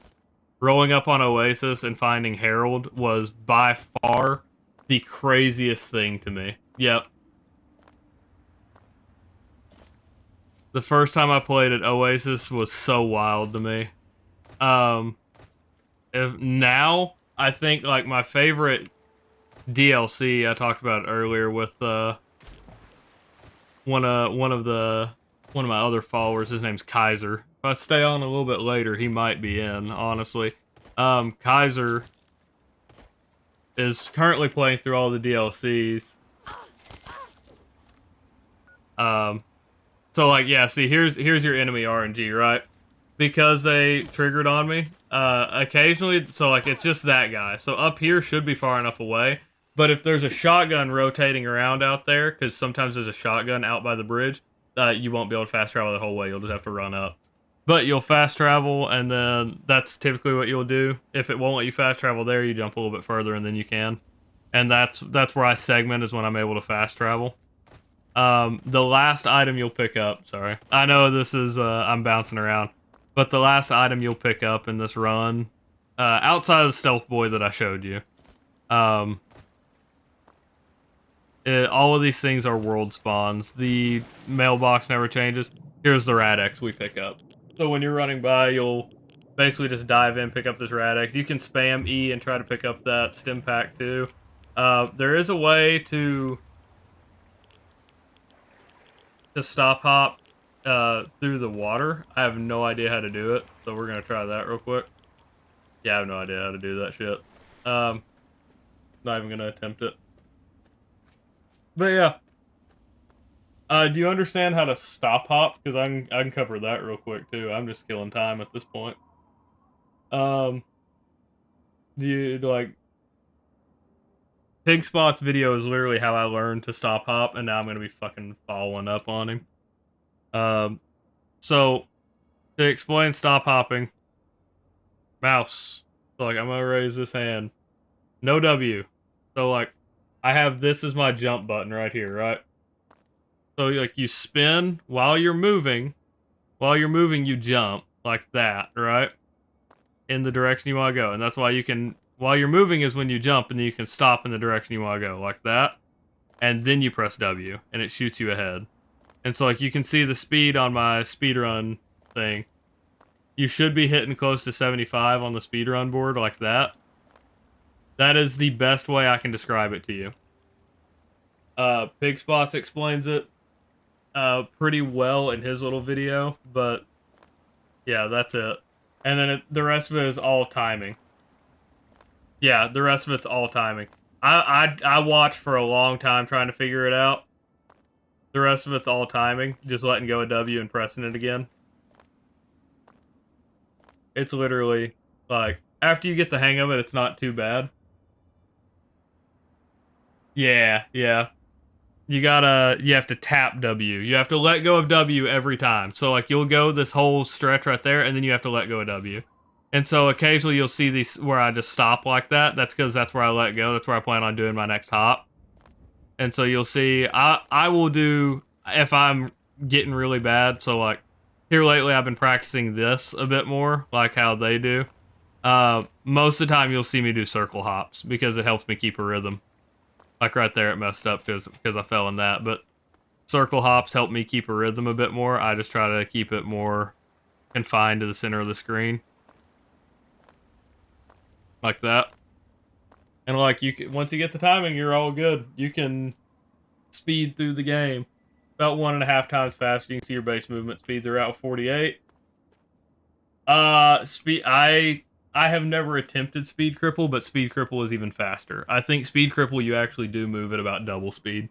rolling up on Oasis and finding Harold was by far the craziest thing to me. Yep. The first time I played it, Oasis was so wild to me. Now, I think like my favorite DLC, I talked about it earlier with one of my other followers. His name's Kaiser. If I stay on a little bit later, he might be in, honestly. Kaiser is currently playing through all the DLCs. So like, yeah, see, here's your enemy RNG, right? Because they triggered on me, occasionally, so like, it's just that guy. So up here should be far enough away, but if there's a shotgun rotating around out there, because sometimes there's a shotgun out by the bridge, you won't be able to fast travel the whole way, you'll just have to run up. But you'll fast travel, and then that's typically what you'll do. If it won't let you fast travel there, you jump a little bit further, and then you can. And that's where I segment, is when I'm able to fast travel. The last item you'll pick up, sorry. I know this is, I'm bouncing around. But the last item you'll pick up in this run, outside of the stealth boy that I showed you, all of these things are world spawns. The mailbox never changes. Here's the Rad-X we pick up. So when you're running by, you'll basically just dive in, pick up this Rad-X. You can spam E and try to pick up that stim pack too. There is a way to stop hop through the water. I have no idea how to do it, so we're gonna try that real quick. Yeah, I have no idea how to do that shit. Not even gonna attempt it. But yeah. Do you understand how to stop hop? Because I can cover that real quick too. I'm just killing time at this point. Do you like Pig Spot's video is literally how I learned to stop hop, and now I'm gonna be fucking following up on him. So to explain stop hopping, mouse. So like I'm gonna raise this hand. No W. So like I have this as my jump button right here, right? So like you spin while you're moving. While you're moving, you jump like that, right? In the direction you want to go. And that's why you can, while you're moving is when you jump, and then you can stop in the direction you want to go, like that. And then you press W, and it shoots you ahead. And so like you can see the speed on my speedrun thing. You should be hitting close to 75 on the speedrun board like that. That is the best way I can describe it to you. Pig Spots explains it pretty well in his little video, but yeah, that's it. And then the rest of it is all timing. Yeah, the rest of it's all timing. I watched for a long time trying to figure it out. The rest of it's all timing, just letting go of W and pressing it again. It's literally, like, after you get the hang of it, it's not too bad. Yeah. You have to tap W. You have to let go of W every time. So, like, you'll go this whole stretch right there, and then you have to let go of W. And so, occasionally, you'll see these where I just stop like that. That's because that's where I let go. That's where I plan on doing my next hop. And so, you'll see, I will do, if I'm getting really bad, so, like, here lately, I've been practicing this a bit more, like how they do. Most of the time you'll see me do circle hops because it helps me keep a rhythm. Like right there, it messed up because I fell in that, but circle hops help me keep a rhythm a bit more. I just try to keep it more confined to the center of the screen. Like that. And like once you get the timing, you're all good. You can speed through the game about 1.5 times faster. You can see your base movement speed throughout 48. I have never attempted speed cripple, but speed cripple is even faster. I think speed cripple you actually do move at about double speed.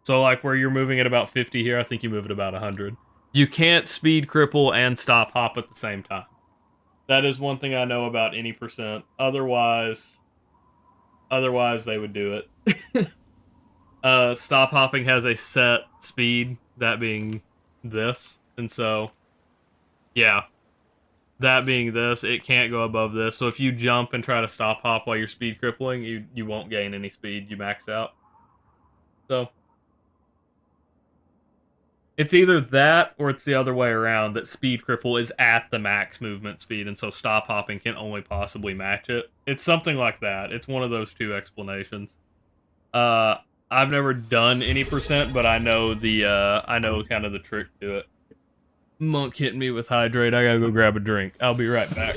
So like where you're moving at about 50 here, I think you move at about 100. You can't speed cripple and stop hop at the same time. That is one thing I know about any percent. Otherwise they would do it. Stop hopping has a set speed, that being this, and so yeah. That being this, it can't go above this. So if you jump and try to stop hop while you're speed crippling, you won't gain any speed. You max out. So it's either that or it's the other way around, that speed cripple is at the max movement speed, and so stop hopping can only possibly match it. It's something like that. It's one of those two explanations. I've never done any percent, but I know I know kind of the trick to it. Monk hitting me with hydrate. I gotta go grab a drink. I'll be right back.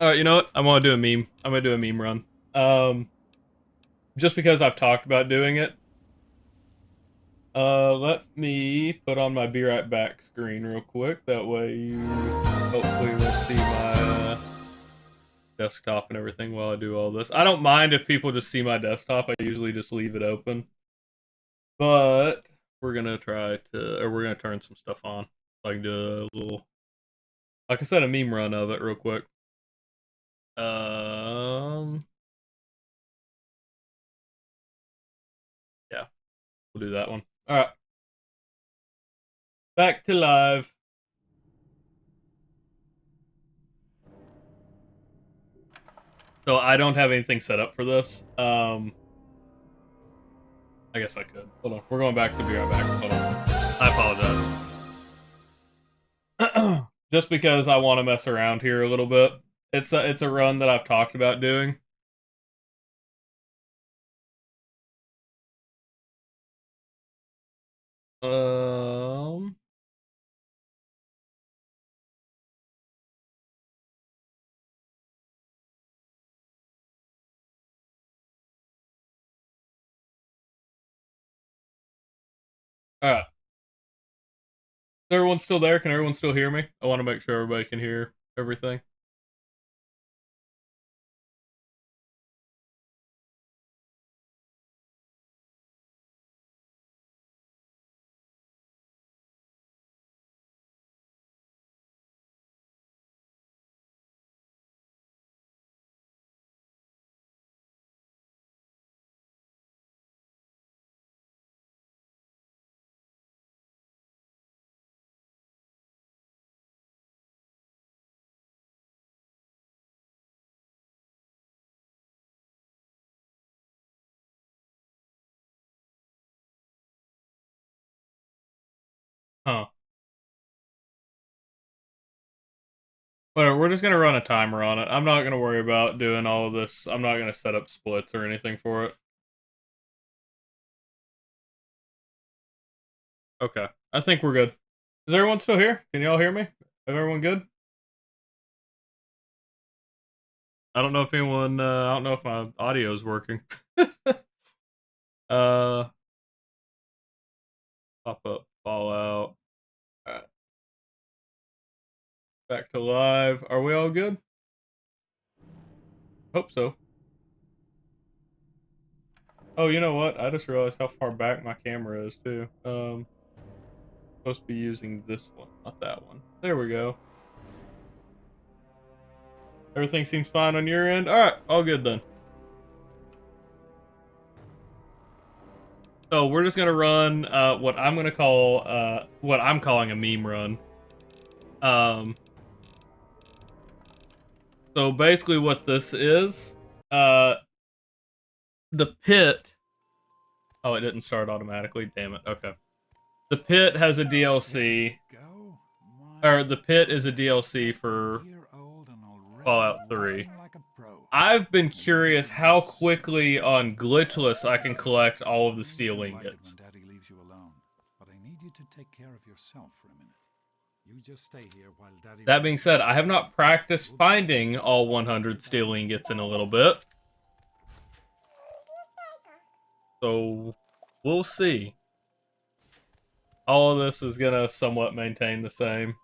You know what? I want to do a meme. I'm gonna do a meme run. Just because I've talked about doing it. Let me put on my be right back screen real quick. That way you hopefully will see my desktop and everything while I do all this. I don't mind if people just see my desktop. I usually just leave it open. But we're gonna we're gonna turn some stuff on. Like do a little, like I said, a meme run of it real quick. Yeah, we'll do that one. All right. Back to live. So I don't have anything set up for this. I guess I could. Hold on. We're going back to be right back. Hold on. I apologize. Just because I want to mess around here a little bit. It's a run that I've talked about doing. Alright. Is everyone still there? Can everyone still hear me? I want to make sure everybody can hear everything. Huh. Whatever, we're just gonna run a timer on it. I'm not gonna worry about doing all of this. I'm not gonna set up splits or anything for it. Okay. I think we're good. Is everyone still here? Can y'all hear me? Is everyone good? I don't know if anyone, I don't know if my audio is working. Pop up, Fallout. Alright. Back to live. Are we all good? Hope so. Oh, you know what? I just realized how far back my camera is too. Supposed to be using this one, not that one. There we go. Everything seems fine on your end? Alright, all good then. So we're just gonna run what I'm gonna call what I'm calling a meme run. So basically what this is, the pit. Oh, it didn't start automatically, damn it. Okay. The pit has a DLC. Or the pit is a DLC for Fallout 3. I've been curious how quickly on Glitchless I can collect all of the steel ingots. Daddy leaves you alone, but I need you to take care of yourself for a minute. You just stay here while Daddy. That being said, I have not practiced finding all 100 steel ingots in a little bit. So, we'll see. All of this is gonna somewhat maintain the same.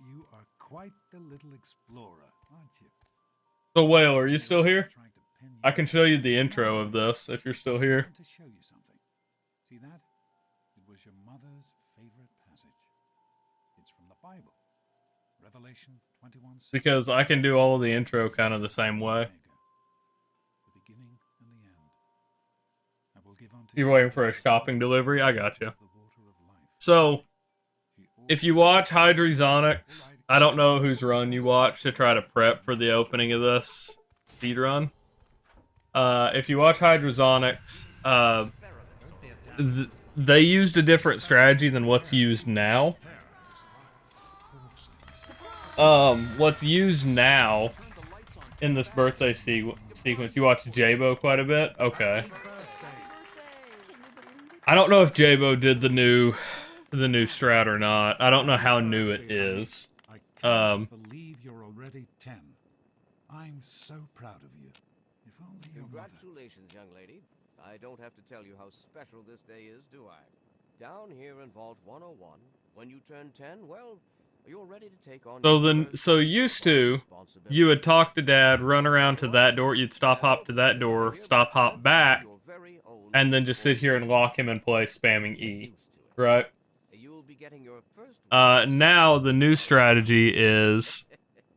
You are quite the little explorer, aren't you? So, Whale, are you still here? I can show you the intro of this if you're still here. To show you something. See that? It was your mother's favorite passage. It's from the Bible. Revelation 21:6. Because I can do all of the intro kind of the same way. The beginning and the end. I will give unto You're waiting for a shopping delivery? I got you. So, if you watch Hydrozonics, I don't know whose run you watch to try to prep for the opening of this speedrun. If you watch Hydrozonics, they used a different strategy than what's used now. What's used now in this birthday sequence, you watch Jabo quite a bit? Okay. I don't know if Jabo did the new strat or not. I don't know how new it is. I believe you're already 10. I'm so proud of you. If only your mother. Congratulations, young lady. I don't have to tell you how special this day is, do I? Down here in Vault 101, when you turn 10, well, you're ready to take on. So used to, you would talk to Dad, run around to that door, you'd stop hop to that door, stop hop back, and then just sit here and lock him in place, spamming E, right? Now the new strategy is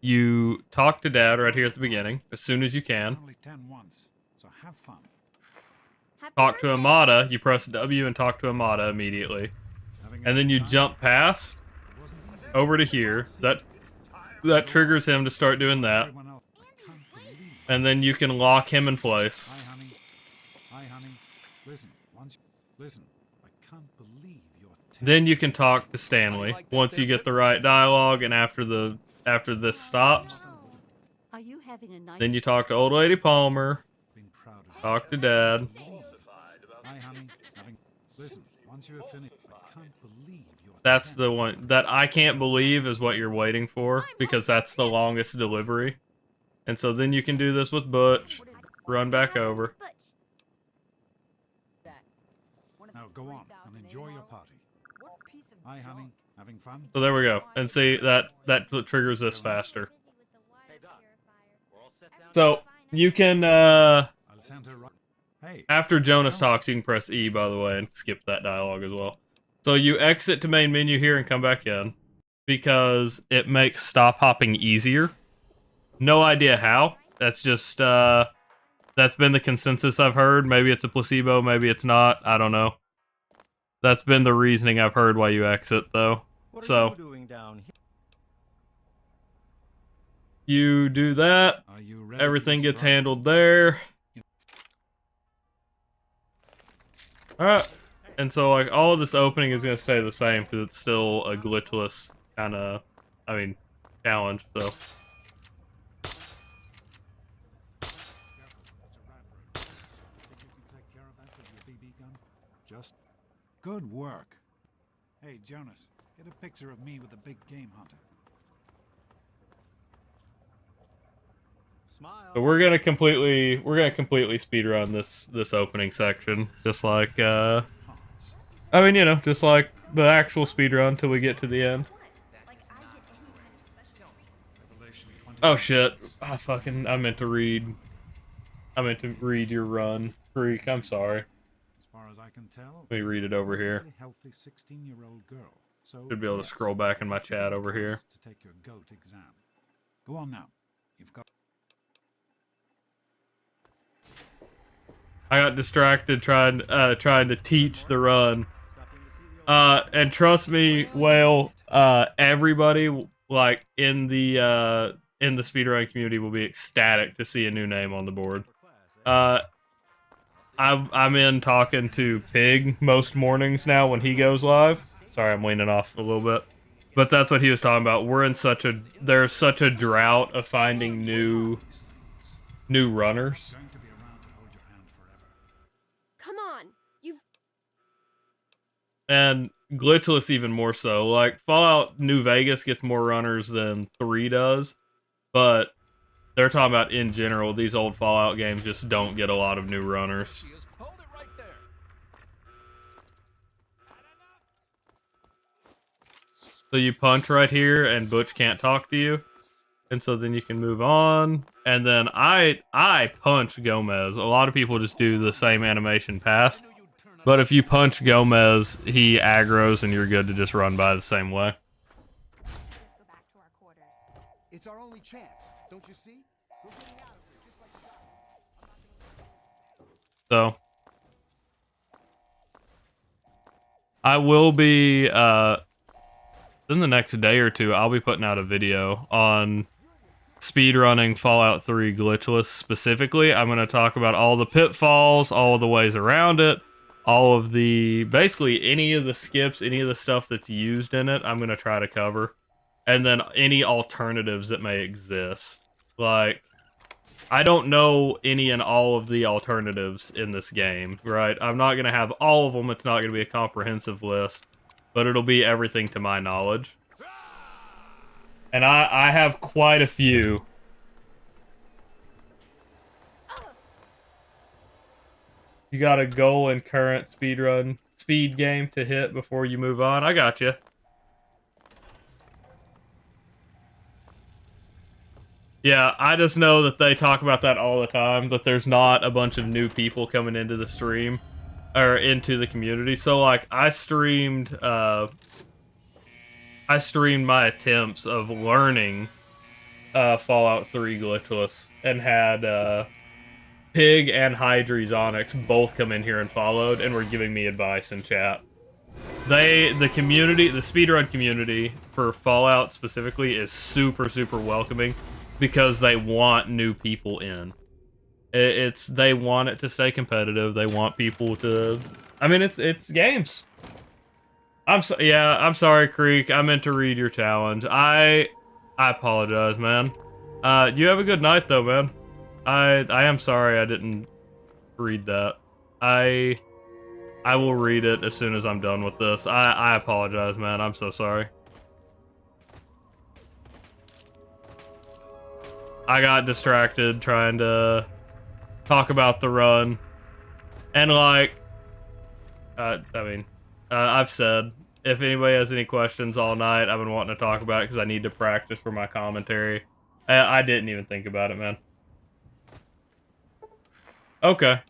you talk to Dad right here at the beginning, as soon as you can. Only 10 once, so have fun. Talk to Amada, you press W and talk to Amada immediately. And then you jump past over to here. That triggers him to start doing that. And then you can lock him in place. Hi, honey. Listen. I can't believe you're 10. Then you can talk to Stanley once you get the right dialogue and after this stops. Are you having a nice Then you talk to Old Lady Palmer. Talk to Dad. Hi, honey. Listen, once you have finished, I can't believe you're. That's the one that I can't believe is what you're waiting for, because that's the longest delivery. And so then you can do this with Butch, run back over. Now go on and enjoy your party. Hi, honey. Having fun? So there we go. And see, that triggers this faster. So you can, after Jonas talks, you can press E, by the way, and skip that dialogue as well. So you exit to main menu here and come back in, because it makes stop hopping easier. No idea how. That's just, that's been the consensus I've heard. Maybe it's a placebo, maybe it's not. I don't know. That's been the reasoning I've heard why you exit, though. So you do that. Everything gets handled there. Alright. And so, like, all of this opening is going to stay the same, because it's still a glitchless kind of, challenge, so. Just good work. Hey, Jonas, get a picture of me with the big game hunter. Smile. So we're gonna completely speedrun this opening section, just like I mean, you know, just like the actual speedrun till we get to the end. Like I get any kind of special treatment. Revelation 20. Oh shit! I meant to read your run, freak. I'm sorry. As far as I can tell, Let me read it over here. perfectly healthy 16-year-old girl. So Should be able to yes, scroll back in my you should chat be over here. tasked to take your GOAT exam. Go on now. You've got. I got distracted trying to teach the run. And trust me, Whale, everybody like in the speedrun community will be ecstatic to see a new name on the board. I'm in talking to Pig most mornings now when he goes live. Sorry, I'm leaning off a little bit. But that's what he was talking about. There's such a drought of finding new runners. Going to be around to hold your hand forever. Come on, you've. And Glitchless even more so. Like, Fallout New Vegas gets more runners than 3 does. But they're talking about in general, these old Fallout games just don't get a lot of new runners. Hold it right there. So you punch right here, and Butch can't talk to you. And so then you can move on. And then I punch Gomez. A lot of people just do the same animation pass. But if you punch Gomez, he aggroes and you're good to just run by the same way. Let's go back to our quarters. It's our only chance. Don't you see? We're getting out of here just like that. So I will be in the next day or two, I'll be putting out a video on speedrunning Fallout 3 Glitchless specifically. I'm going to talk about all the pitfalls, all of the ways around it, all of the, basically any of the skips, any of the stuff that's used in it, I'm going to try to cover. And then any alternatives that may exist. Like, I don't know any and all of the alternatives in this game, right? I'm not going to have all of them. It's not going to be a comprehensive list, but it'll be everything to my knowledge. And I have quite a few. You got a goal in current speed game to hit before you move on? I got you. Yeah, I just know that they talk about that all the time, that there's not a bunch of new people coming into the stream, or into the community. So, like, I streamed my attempts of learning Fallout 3 Glitchless, and had Pig and Hydries Onyx both come in here and followed, and were giving me advice in chat. The community, the speedrun community for Fallout specifically is super, super welcoming, because they want new people in. They want it to stay competitive. They want people to. I mean, it's games. I'm sorry, Creek. I meant to read your challenge. I apologize, man. You have a good night, though, man. I am sorry I didn't read that. I will read it as soon as I'm done with this. I apologize, man. I'm so sorry. I got distracted trying to talk about the run. And, like, I've said, if anybody has any questions all night, I've been wanting to talk about it because I need to practice for my commentary. I didn't even think about it, man. Okay.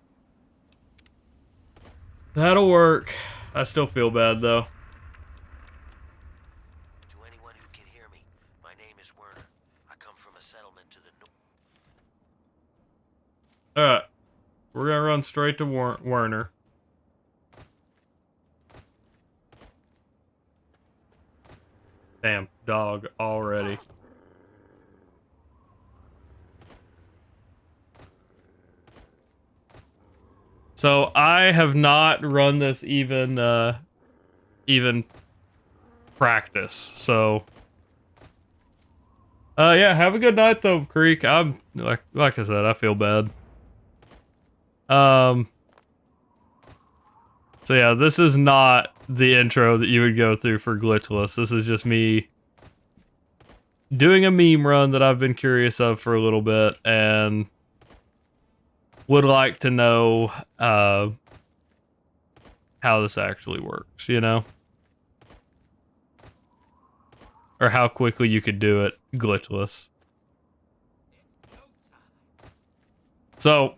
That'll work. I still feel bad, though. To anyone who can hear me, my name is Werner. I come from a settlement to the north. Alright. We're gonna run straight to Werner. Damn, dog already. So I have not run this even practice. So yeah, have a good night though, Creek. I'm like I said, I feel bad. So yeah, this is not the intro that you would go through for Glitchless. This is just me doing a meme run that I've been curious of for a little bit, and would like to know how this actually works, you know? Or how quickly you could do it glitchless. So,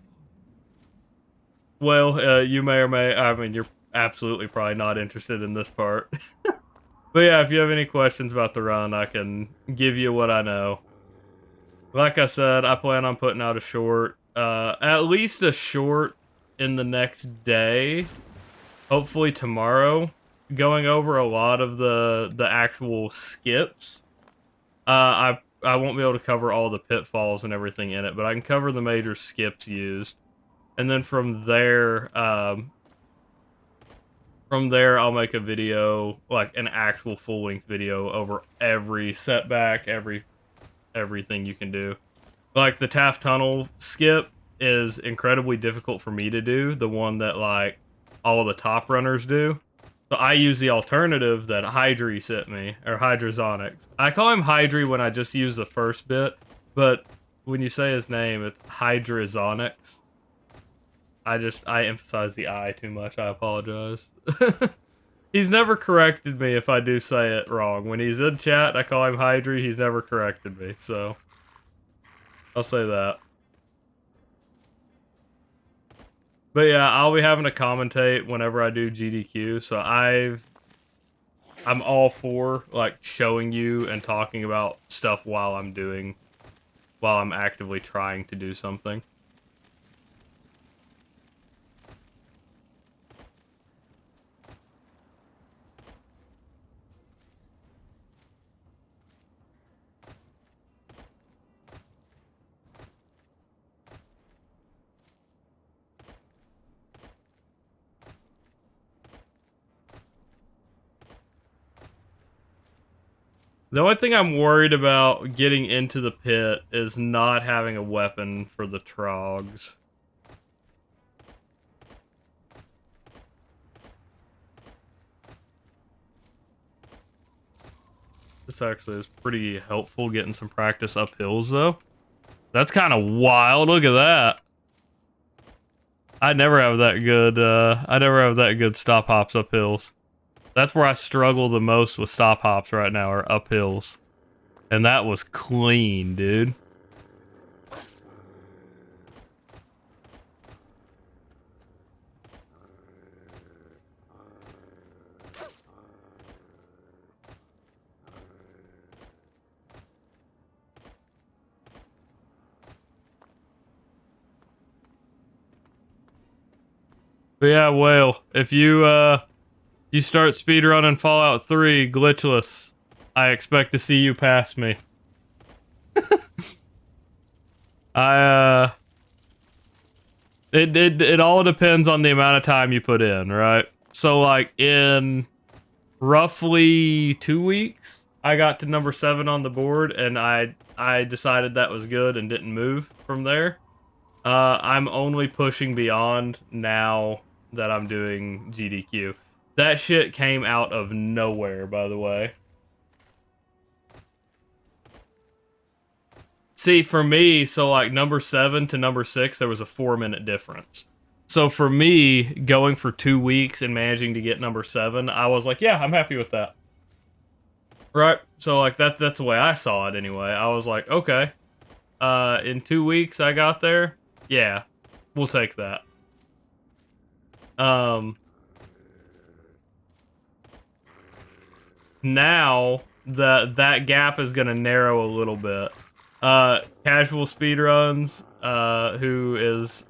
well, you may or may, I mean, you're absolutely probably not interested in this part. But yeah, if you have any questions about the run, I can give you what I know. Like I said, I plan on putting out a short, at least a short in the next day, hopefully tomorrow, going over a lot of the actual skips. I won't be able to cover all the pitfalls and everything in it, but I can cover the major skips used. And then from there, I'll make a video, like an actual full-length video over every setback, everything you can do. Like the Taft Tunnel skip is incredibly difficult for me to do, the one that like all of the top runners do. So I use the alternative that Hydri sent me, or Hydrazonics. I call him Hydri when I just use the first bit, but when you say his name, it's Hydrazonics. I emphasize the I too much, I apologize. He's never corrected me if I do say it wrong. When he's in chat, I call him Hydri, he's never corrected me, so I'll say that. But yeah, I'll be having to commentate whenever I do GDQ, so I'm all for like showing you and talking about stuff while I'm actively trying to do something. The only thing I'm worried about getting into the pit is not having a weapon for the trogs. This actually is pretty helpful getting some practice up hills though. That's kind of wild. Look at that. I never have that good stop hops up hills. That's where I struggle the most with stop hops right now, are up hills. And that was clean, dude. But yeah, Whale, if you start speedrunning Fallout 3 glitchless, I expect to see you pass me. It all depends on the amount of time you put in, right? So like in roughly 2 weeks, I got to number 7 on the board, and I decided that was good and didn't move from there. I'm only pushing beyond now that I'm doing GDQ. That shit came out of nowhere, by the way. See, for me, so like number 7 to number 6, there was a 4-minute difference. So for me, going for 2 weeks and managing to get number 7, I was like, yeah, I'm happy with that. Right? So like that's the way I saw it anyway. I was like, okay. In 2 weeks I got there. Yeah, we'll take that. Now that gap is gonna narrow a little bit. Casual Speedruns, who is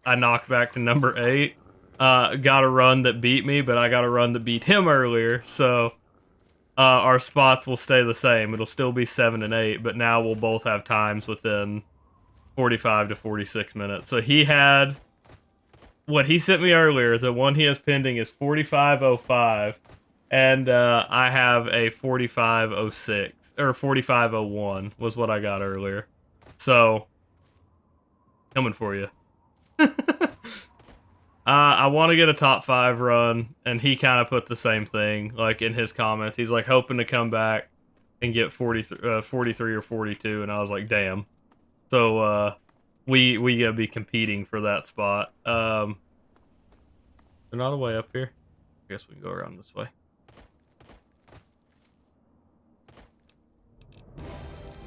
I knocked back to number 8, got a run that beat me, but I got a run that beat him earlier, so our spots will stay the same. It'll still be 7 and 8, but now we'll both have times within 45 to 46 minutes. So he had what he sent me earlier. The one he has pending is 45:05, and I have a 45:06 or 45:01 was what I got earlier. So coming for you. I want to get a top 5 run, and he kind of put the same thing, like in his comments. He's like hoping to come back and get 43 or 42, and I was like, damn. So we gotta be competing for that spot. They're not a way up here. I guess we can go around this way.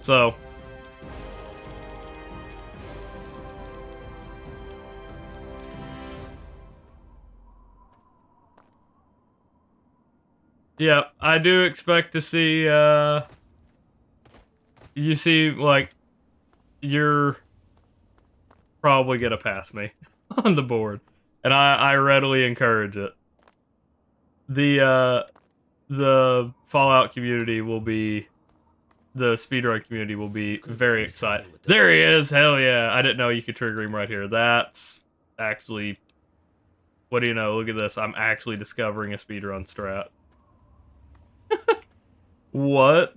So yeah, I do expect to see you see, like, you're probably gonna pass me on the board. And I readily encourage it. The Fallout community will be, the speedrun community will be very excited. There he is! Hell yeah! I didn't know you could trigger him right here. That's actually, what do you know? Look at this. I'm actually discovering a speedrun strat. What?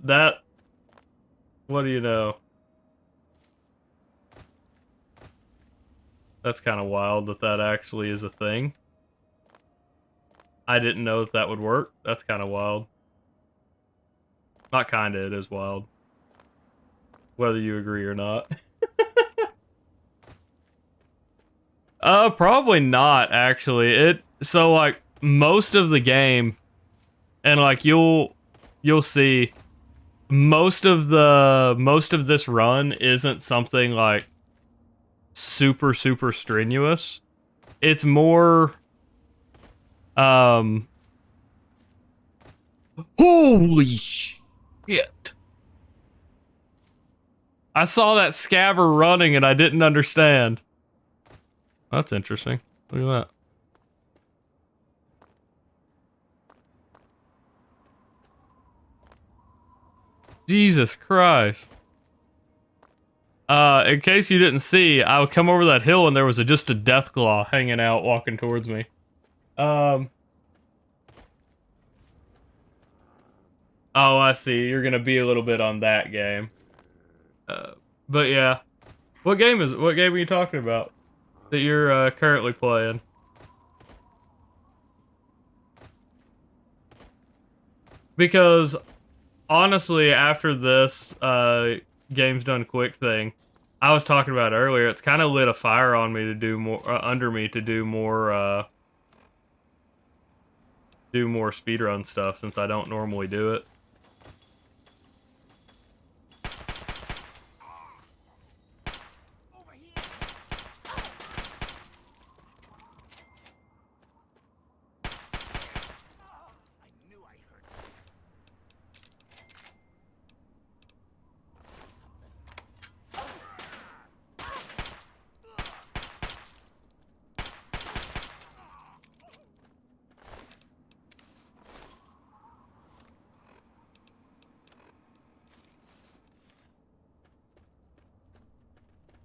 What do you know? That's kind of wild that actually is a thing. I didn't know that would work. That's kind of wild. Not kinda, it is wild. Whether you agree or not. Probably not, actually. So, like, most of the game, and, like, you'll see, most of this run isn't something, like, super strenuous. It's more, holy shit. I saw that scaver running and I didn't understand. That's interesting. Look at that. Jesus Christ. In case you didn't see, I would come over that hill and there was just a Deathclaw hanging out, walking towards me. Oh, I see. You're gonna be a little bit on that game. But yeah. What game are you talking about that you're currently playing? Because honestly, after this game's done quick thing, I was talking about earlier, it's kind of lit a fire on me to do more, under me to do more speedrun stuff since I don't normally do it.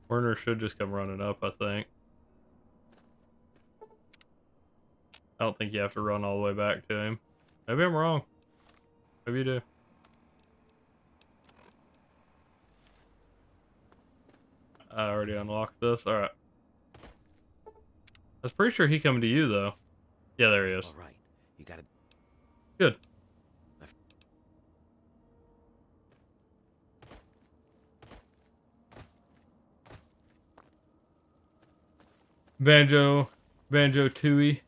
Werner should just come running up, I think. I don't think you have to run all the way back to him. Maybe I'm wrong. Maybe you do. I already unlocked this. Alright. I was pretty sure he coming to you, though. Yeah, there he is. All right. You gotta... Good. Banjo Tooie.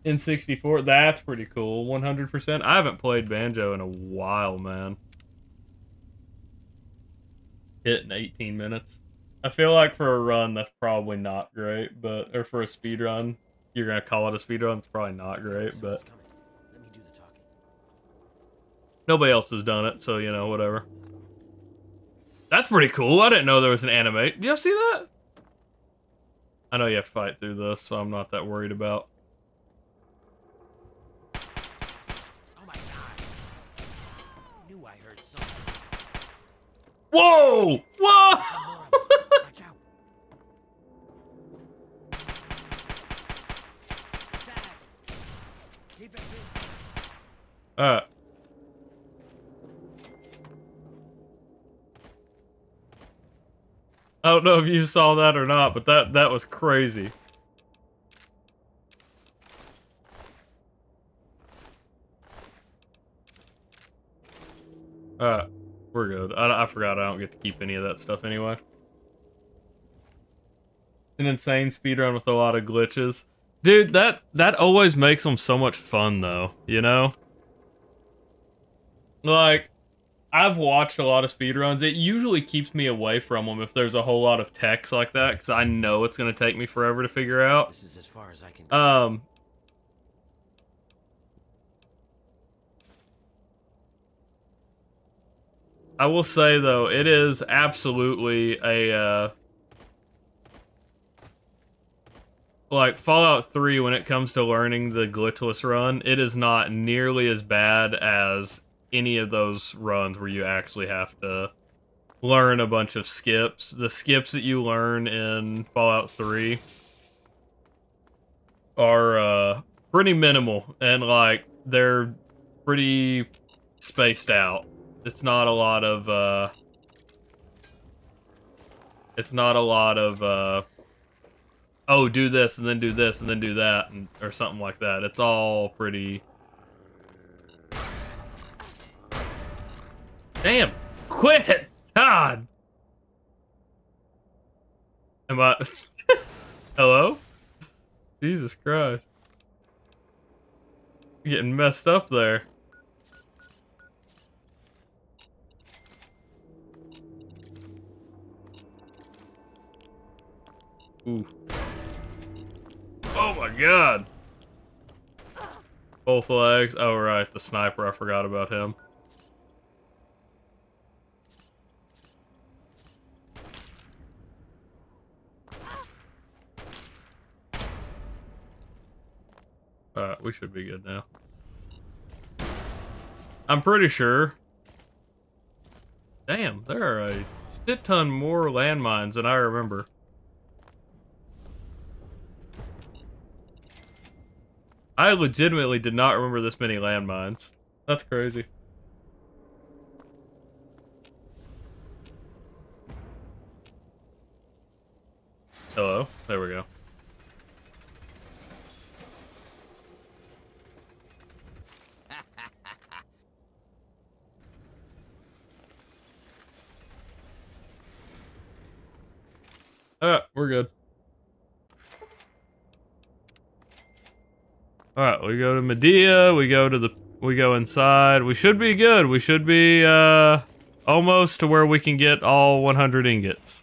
N64, that's pretty cool. 100%. I haven't played Banjo in a while, man. Hit in 18 minutes. I feel like for a run, that's probably not great, but, or for a speed run, you're gonna call it a speed run, it's probably not great, but nobody else has done it, so, you know, whatever. That's pretty cool. I didn't know there was an anime. Did y'all see that? I know you have to fight through this, so I'm not that worried about. Oh my god. Knew I heard something. Whoa! Whoa! Watch out. Attack. Keep it moving. I don't know if you saw that or not, but that was crazy. We're good. I forgot I don't get to keep any of that stuff anyway. An insane speedrun with a lot of glitches. Dude, that always makes them so much fun though, you know? Like, I've watched a lot of speedruns. It usually keeps me away from them if there's a whole lot of text like that, because I know it's going to take me forever to figure out. This is as far as I can go. I will say though, it is absolutely a like Fallout 3 when it comes to learning the glitchless run, it is not nearly as bad as any of those runs where you actually have to learn a bunch of skips. The skips that you learn in Fallout 3 are pretty minimal and like they're pretty spaced out. It's not a lot of oh, do this and then do this and then do that and, or something like that. It's all pretty. Damn, quit! God. Am I? Hello? Jesus Christ. Getting messed up there. Ooh. Oh my god. Both legs. Oh right, the sniper, I forgot about him. Alright, we should be good now. I'm pretty sure. Damn, there are a shit ton more landmines than I remember. I legitimately did not remember this many landmines. That's crazy. Hello? There we go. We're good. Alright, we go to Medea, we go inside. We should be good. We should be almost to where we can get all 100 ingots.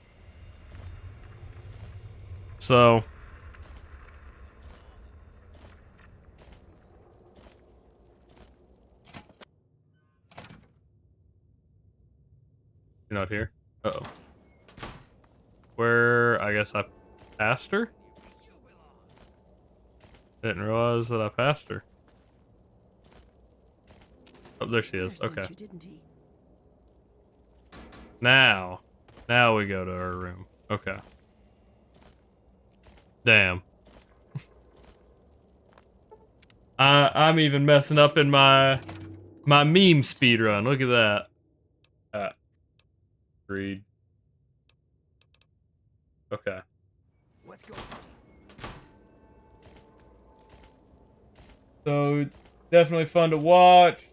So you're not here? Uh-oh. Where I guess I passed her? Didn't realize that I passed her. Oh, there she is. Okay. Now we go to her room. Okay. Damn. I'm even messing up in my meme speedrun. Look at that. Read. Okay. Let's go. So, definitely fun to watch.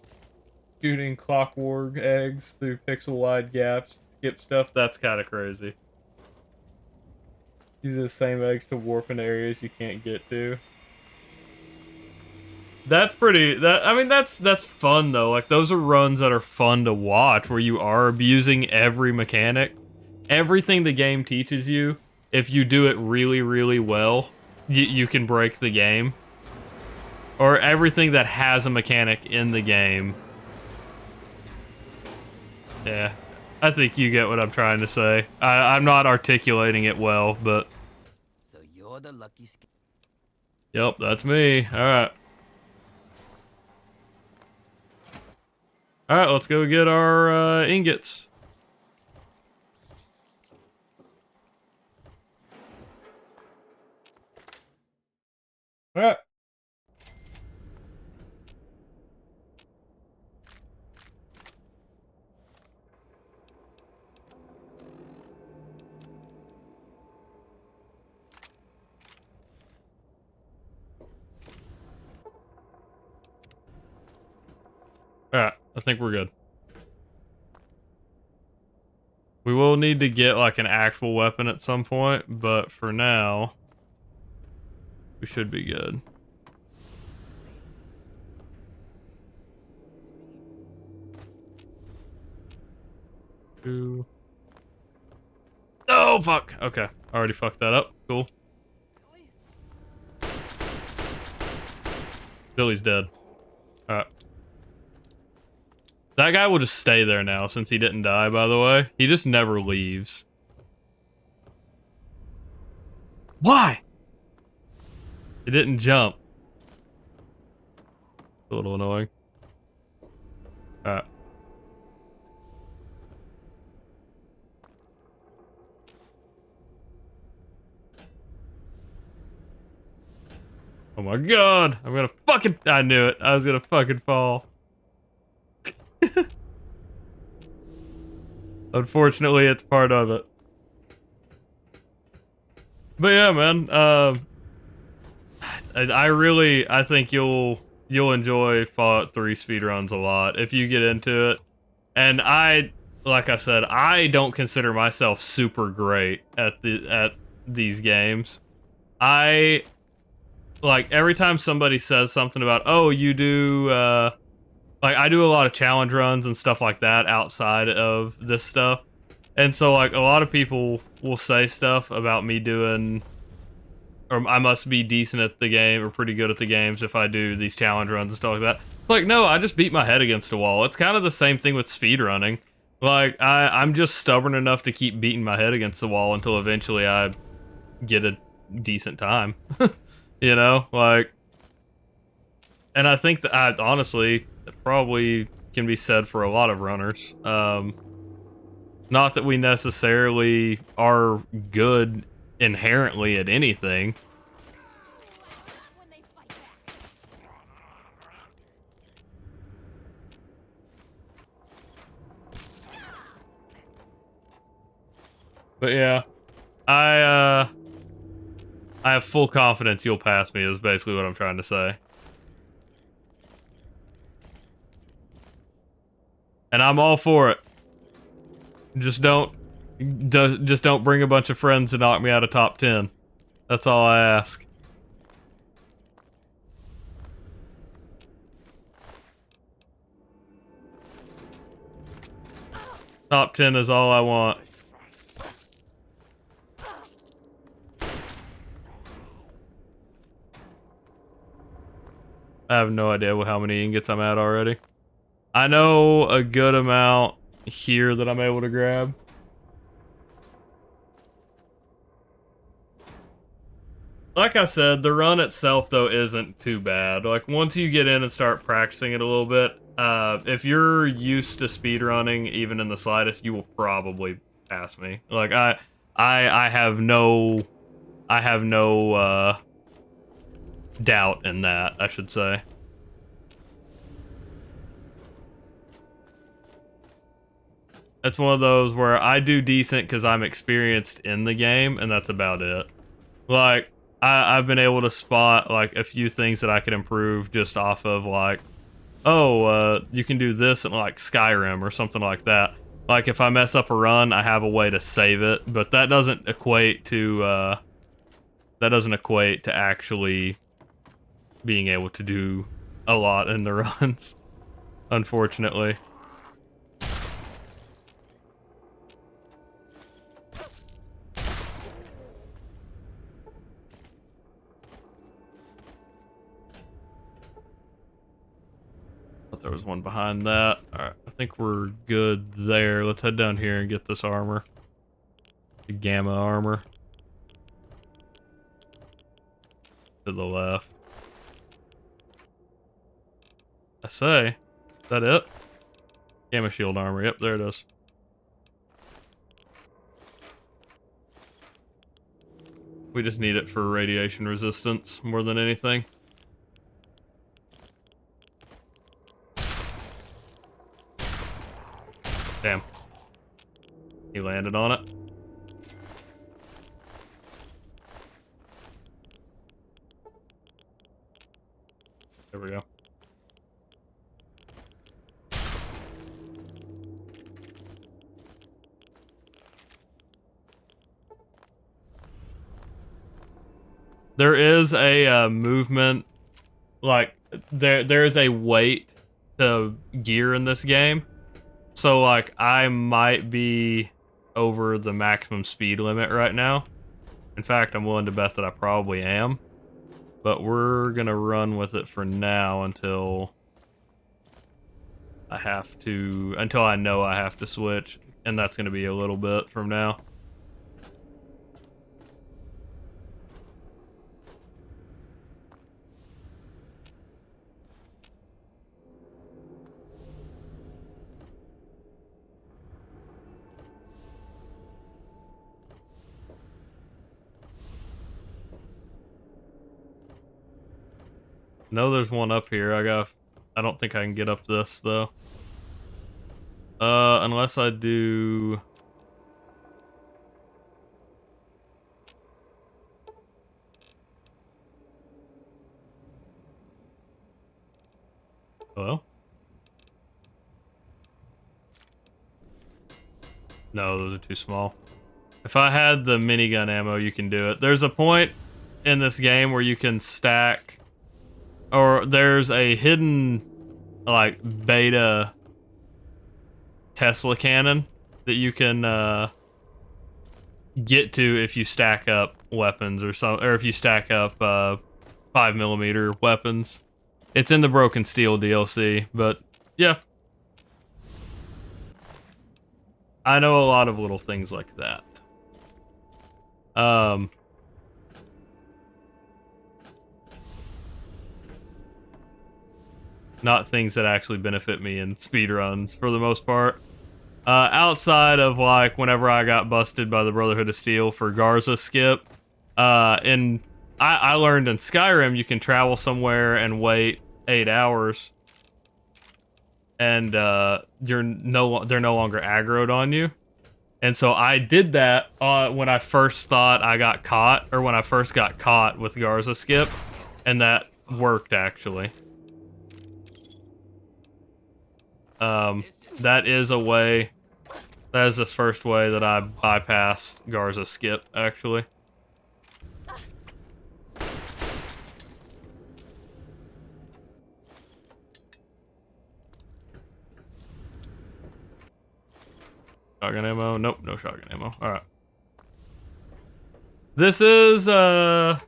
Shooting clockwork eggs through pixel-wide gaps. Skip stuff, that's kind of crazy. Use the same eggs to warp into areas you can't get to. That's pretty, I mean, that's fun though. Like, those are runs that are fun to watch, where you are abusing every mechanic. Everything the game teaches you, if you do it really, really well, you can break the game. Or everything that has a mechanic in the game. Yeah, I think you get what I'm trying to say. I'm not articulating it well, but... So you're the lucky Yep, that's me. Alright. Alright, let's go get our ingots. Alright. Alright, I think we're good. will need to get like an actual weapon at some point, but for now, we should be good. Two. Oh, fuck. Okay. Already fucked that up. Cool. Billy's dead. Alright. That guy will just stay there now since he didn't die, by the way. He just never leaves. Why? He didn't jump. A little annoying. Alright. Oh my god! I'm gonna fucking... I knew it. I was gonna fucking fall. Unfortunately, it's part of it. But yeah, man. I think you'll enjoy Fallout 3 speedruns a lot if you get into it. And like I said, I don't consider myself super great at these games. Like every time somebody says something about, oh, you do like I do a lot of challenge runs and stuff like that outside of this stuff. And so like a lot of people will say stuff about me doing, or I must be decent at the game or pretty good at the games if I do these challenge runs and stuff like that. It's like, no, I just beat my head against a wall. It's kind of the same thing with speedrunning. Like I'm just stubborn enough to keep beating my head against the wall until eventually I get a decent time. You know, like, and I think that honestly, it probably can be said for a lot of runners. Not that we necessarily are good inherently at anything. But yeah, I have full confidence you'll pass me is basically what I'm trying to say. And I'm all for it. Just don't bring a bunch of friends to knock me out of top 10. That's all I ask. Top 10 is all I want. I have no idea how many ingots I'm at already. I know a good amount here that I'm able to grab. Like I said, the run itself, though, isn't too bad. Like, once you get in and start practicing it a little bit, if you're used to speedrunning, even in the slightest, you will probably pass me. Like, I have no doubt in that, I should say. It's one of those where I do decent because I'm experienced in the game, and that's about it. Like, I've been able to spot, like, a few things that I could improve just off of, like, oh, you can do this in, like, Skyrim or something like that. Like, if I mess up a run, I have a way to save it, but that doesn't equate to actually being able to do a lot in the runs, unfortunately. There was one behind that. Alright, I think we're good there. Let's head down here and get this armor. The gamma armor. To the left. I say, is that it? Gamma shield armor, yep, there it is. We just need it for radiation resistance more than anything. Damn. He landed on it. There we go. There is a movement, like there is a weight to gear in this game. So like I might be over the maximum speed limit right now. In fact, I'm willing to bet that I probably am. But we're gonna run with it for now until until I know I have to switch, and that's gonna be a little bit from now. No, there's one up here. I don't think I can get up this though. Unless I do. Hello? No, those are too small. If I had the minigun ammo, you can do it. There's a point in this game where you can stack, or there's a hidden, like, beta Tesla cannon that you can get to if you stack up weapons or if you stack up 5mm weapons. It's in the Broken Steel DLC, but yeah. I know a lot of little things like that. Not things that actually benefit me in speedruns for the most part. Outside of like whenever I got busted by the Brotherhood of Steel for Garza skip, I learned in Skyrim you can travel somewhere and wait 8 hours, and they're no longer aggroed on you. And so I did that when I first thought I got caught, or when I first got caught with Garza skip, and that worked actually. That is a way. That is the first way that I bypassed Garza skip, actually. Shotgun ammo? Nope, no shotgun ammo. Alright. This is by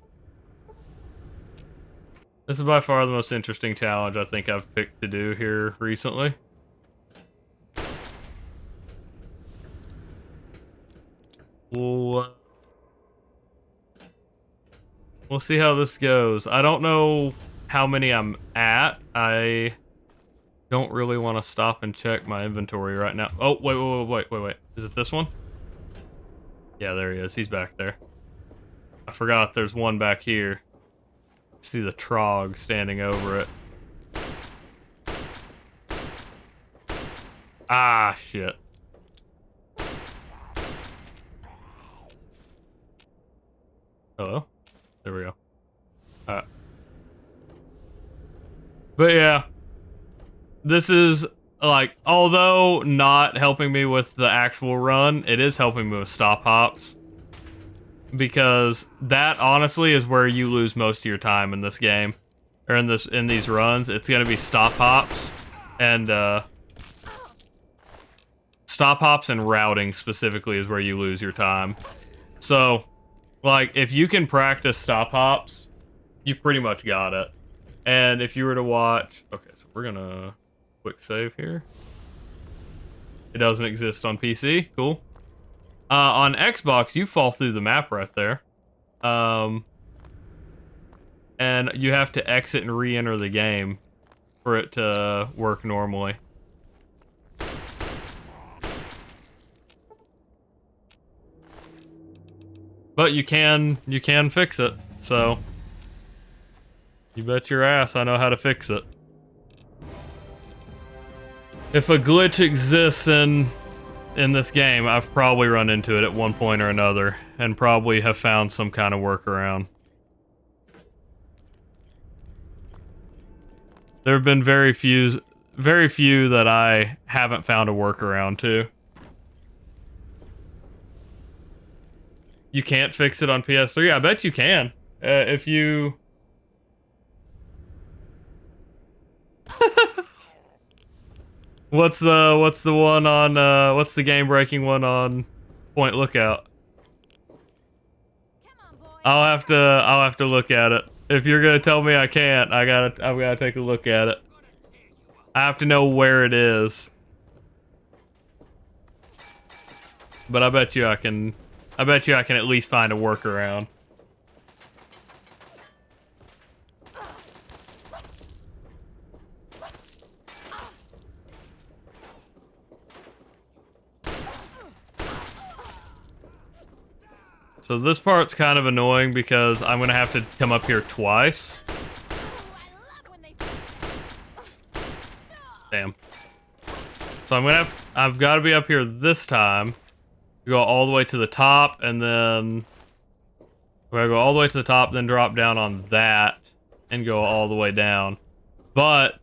far the most interesting challenge I think I've picked to do here recently. We'll see how this goes. I don't know how many I'm at. I don't really want to stop and check my inventory right now. Oh, wait. Is it this one? Yeah, there he is. He's back there. I forgot there's one back here. See the Trog standing over it. Ah, shit. Hello? There we go. Alright. But yeah. This is, like, although not helping me with the actual run, it is helping me with stop hops. Because that, honestly, is where you lose most of your time in this game. Or in these runs. It's gonna be stop hops. And, stop hops and routing, specifically, is where you lose your time. So, like, if you can practice stop hops, you've pretty much got it. And if you were to watch... Okay, so we're gonna quick save here. It doesn't exist on PC. Cool. On Xbox, you fall through the map right there. And you have to exit and re-enter the game for it to work normally. But you can fix it, so you bet your ass I know how to fix it. If a glitch exists in this game, I've probably run into it at one point or another, and probably have found some kind of workaround. There have been very few that I haven't found a workaround to. You can't fix it on PS3? I bet you can. If you... What's the one on, what's the game-breaking one on Point Lookout? I'll have to look at it. If you're gonna tell me I can't, I've gotta take a look at it. I have to know where it is. But I bet you I can at least find a workaround. So this part's kind of annoying because I'm gonna have to come up here twice. Damn. So I've got to be up here this time. Go all the way to the top, and then we're gonna go all the way to the top, then drop down on that, and go all the way down. But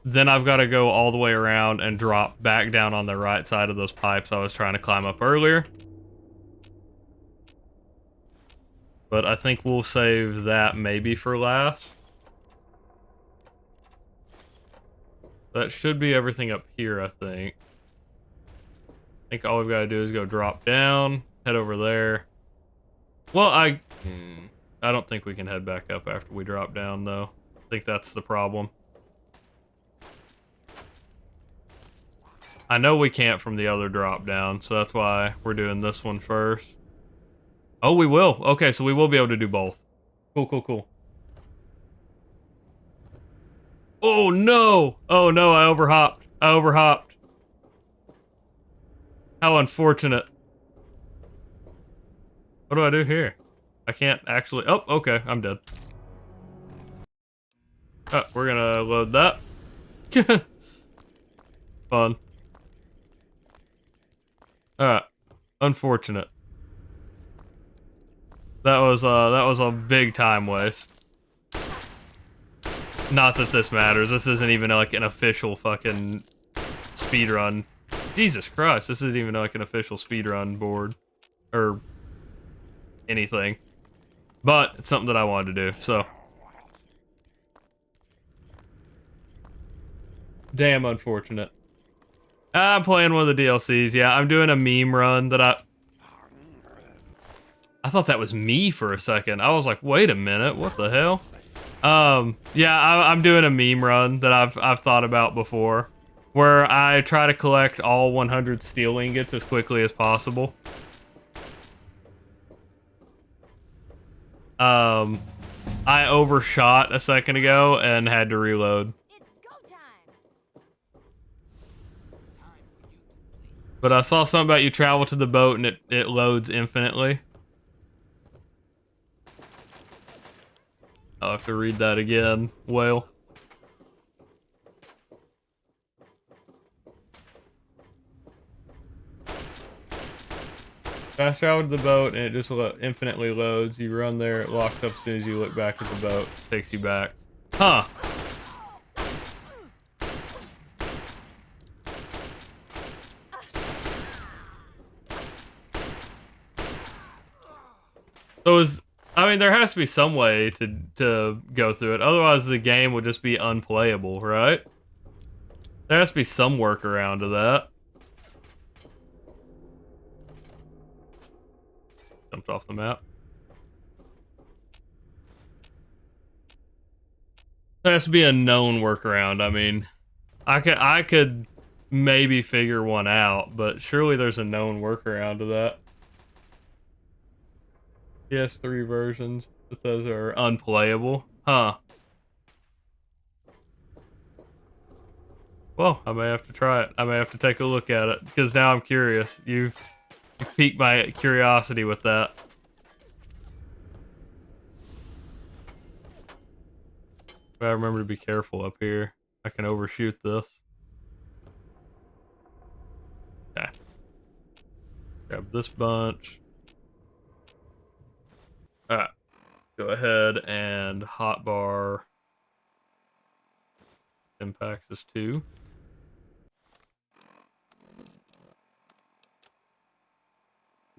then I've got to go all the way around and drop back down on the right side of those pipes I was trying to climb up earlier. But I think we'll save that maybe for last. That should be everything up here, I think. I think all we've got to do is go drop down, head over there. Well, I don't think we can head back up after we drop down, though. I think that's the problem. I know we can't from the other drop down, so that's why we're doing this one first. Oh, we will. Okay, so we will be able to do both. Cool, cool, cool. Oh, no! Oh, no, I overhopped. How unfortunate. What do I do here? I can't actually... Oh, okay, I'm dead. Oh, we're gonna load that. Fun. Alright. Unfortunate. That was a big time waste. Not that this matters. This isn't even like an official fucking speedrun. Jesus Christ, this isn't even like an official speedrun board. Or anything. But it's something that I wanted to do, so. Damn unfortunate. I'm playing one of the DLCs, yeah. I'm doing a meme run that I thought that was me for a second. I was like, wait a minute, what the hell? Yeah, I'm doing a meme run that I've thought about before, where I try to collect all 100 steel ingots as quickly as possible. I overshot a second ago and had to reload. But I saw something about you travel to the boat and it loads infinitely. I'll have to read that again. Whale. Fast travel to the boat and it just infinitely loads. You run there, it locks up as soon as you look back at the boat. Takes you back. Huh. So I mean, there has to be some way to go through it. Otherwise, the game would just be unplayable, right? There has to be some workaround to that. Jumped off the map. There has to be a known workaround. I mean, I could maybe figure one out, but surely there's a known workaround to that. PS3 versions, but those are unplayable. Huh. Well, I may have to try it. I may have to take a look at it, because now I'm curious. You've piqued my curiosity with that. But I remember to be careful up here. I can overshoot this. Okay. Grab this bunch. Alright. Go ahead and hotbar impacts is 2.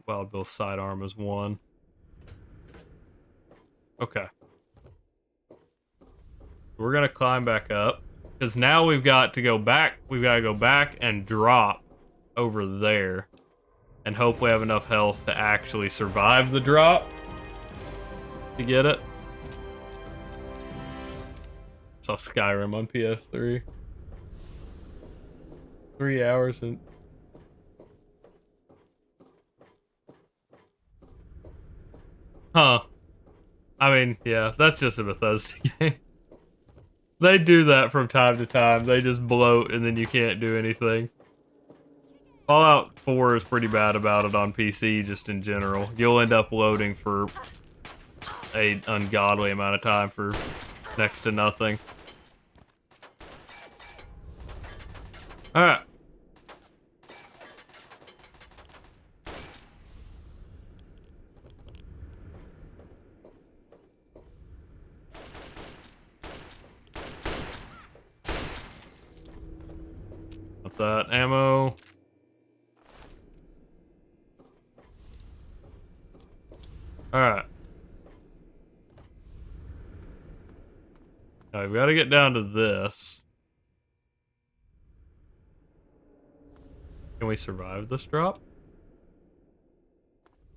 Wild Bill sidearm is 1. Okay. We're gonna climb back up. Because now we've got to go back. We've got to go back and drop over there. And hope we have enough health to actually survive the drop. To get it. Saw Skyrim on PS3. 3 hours and... Huh. I mean, yeah, that's just a Bethesda game. They do that from time to time. They just bloat and then you can't do anything. Fallout 4 is pretty bad about it on PC just in general. You'll end up loading for an ungodly amount of time for next to nothing. Alright. Got that ammo. Alright. Now we've got to get down to this. Can we survive this drop?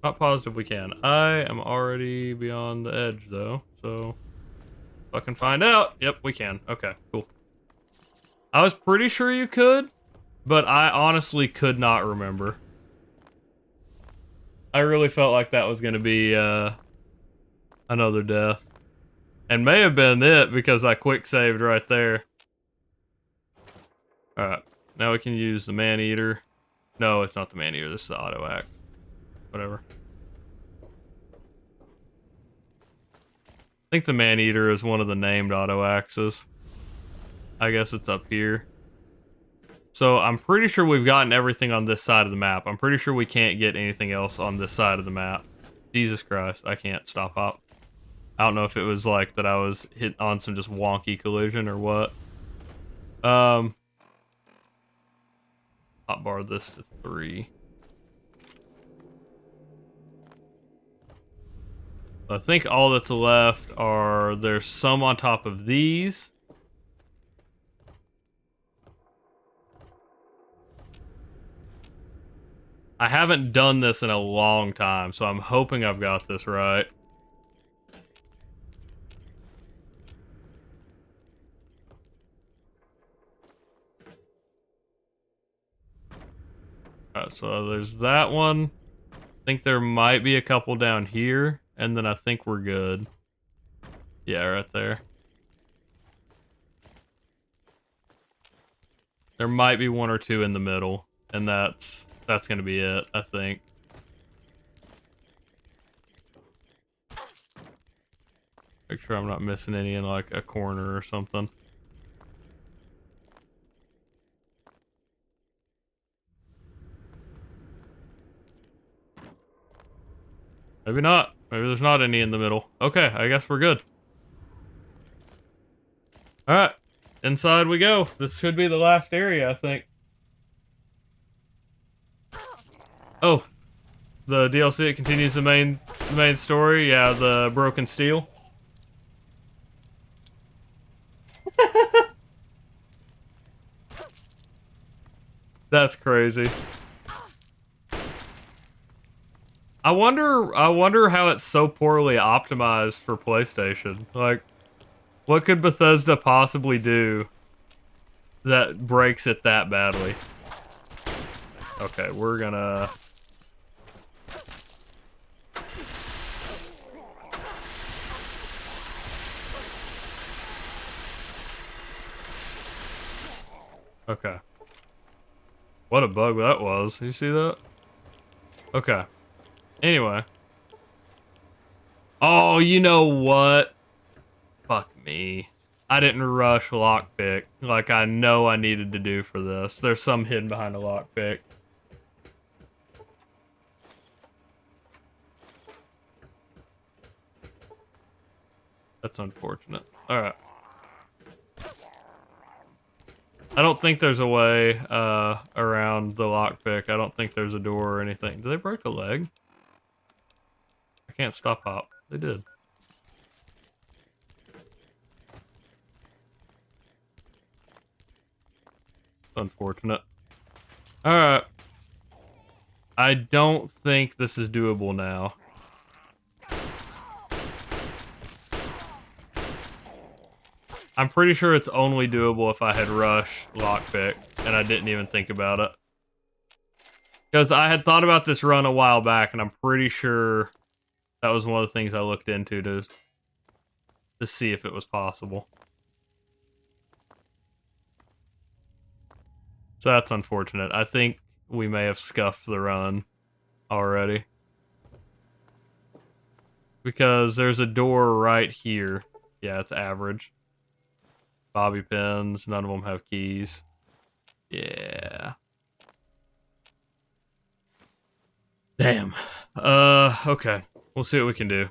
Not positive we can. I am already beyond the edge though, so fucking find out. Yep, we can. Okay, cool. I was pretty sure you could, but I honestly could not remember. I really felt like that was going to be another death. And may have been it because I quick saved right there. Alright, now we can use the man-eater. No, it's not the man-eater, this is the auto-act. Whatever. I think the man-eater is one of the named auto-axes. I guess it's up here. So I'm pretty sure we've gotten everything on this side of the map. I'm pretty sure we can't get anything else on this side of the map. Jesus Christ, I can't stop up. I don't know if it was like that I was hit on some just wonky collision or what. Hotbar this to 3. I think all that's left are, there's some on top of these. I haven't done this in a long time, so I'm hoping I've got this right. Alright, so there's that one. I think there might be a couple down here, and then I think we're good. Yeah, right there. There might be one or two in the middle, and that's gonna be it, I think. Make sure I'm not missing any in like a corner or something. Maybe not. Maybe there's not any in the middle. Okay, I guess we're good. Alright, inside we go. This should be the last area, I think. Oh, the DLC, it continues the main story. Yeah, the broken steel. That's crazy. I wonder how it's so poorly optimized for PlayStation. Like, what could Bethesda possibly do that breaks it that badly? Okay, we're gonna... Okay. What a bug that was. You see that? Okay. Anyway. Oh, you know what? Fuck me. I didn't rush lockpick like I know I needed to do for this. There's some hidden behind a lockpick. That's unfortunate. Alright. I don't think there's a way around the lockpick. I don't think there's a door or anything. Did they break a leg? I can't stop hop. They did. Unfortunate. Alright. I don't think this is doable now. I'm pretty sure it's only doable if I had rushed lockpick, and I didn't even think about it. Because I had thought about this run a while back, and I'm pretty sure that was one of the things I looked into to see if it was possible. So that's unfortunate. I think we may have scuffed the run already. Because there's a door right here. Yeah, it's average. Bobby pins, none of them have keys. Yeah. Damn. Okay. We'll see what we can do.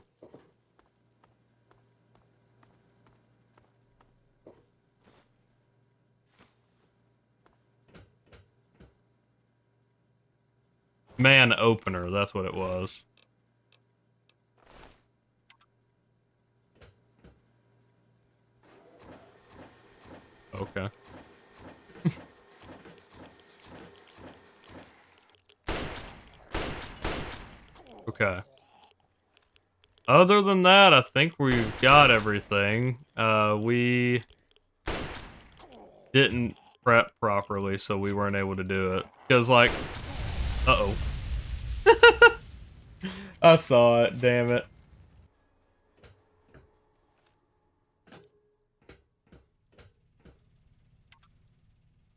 Man opener, that's what it was. Okay. Okay. Other than that, I think we've got everything. We didn't prep properly, so we weren't able to do it. Because, like... Uh-oh. I saw it, damn it.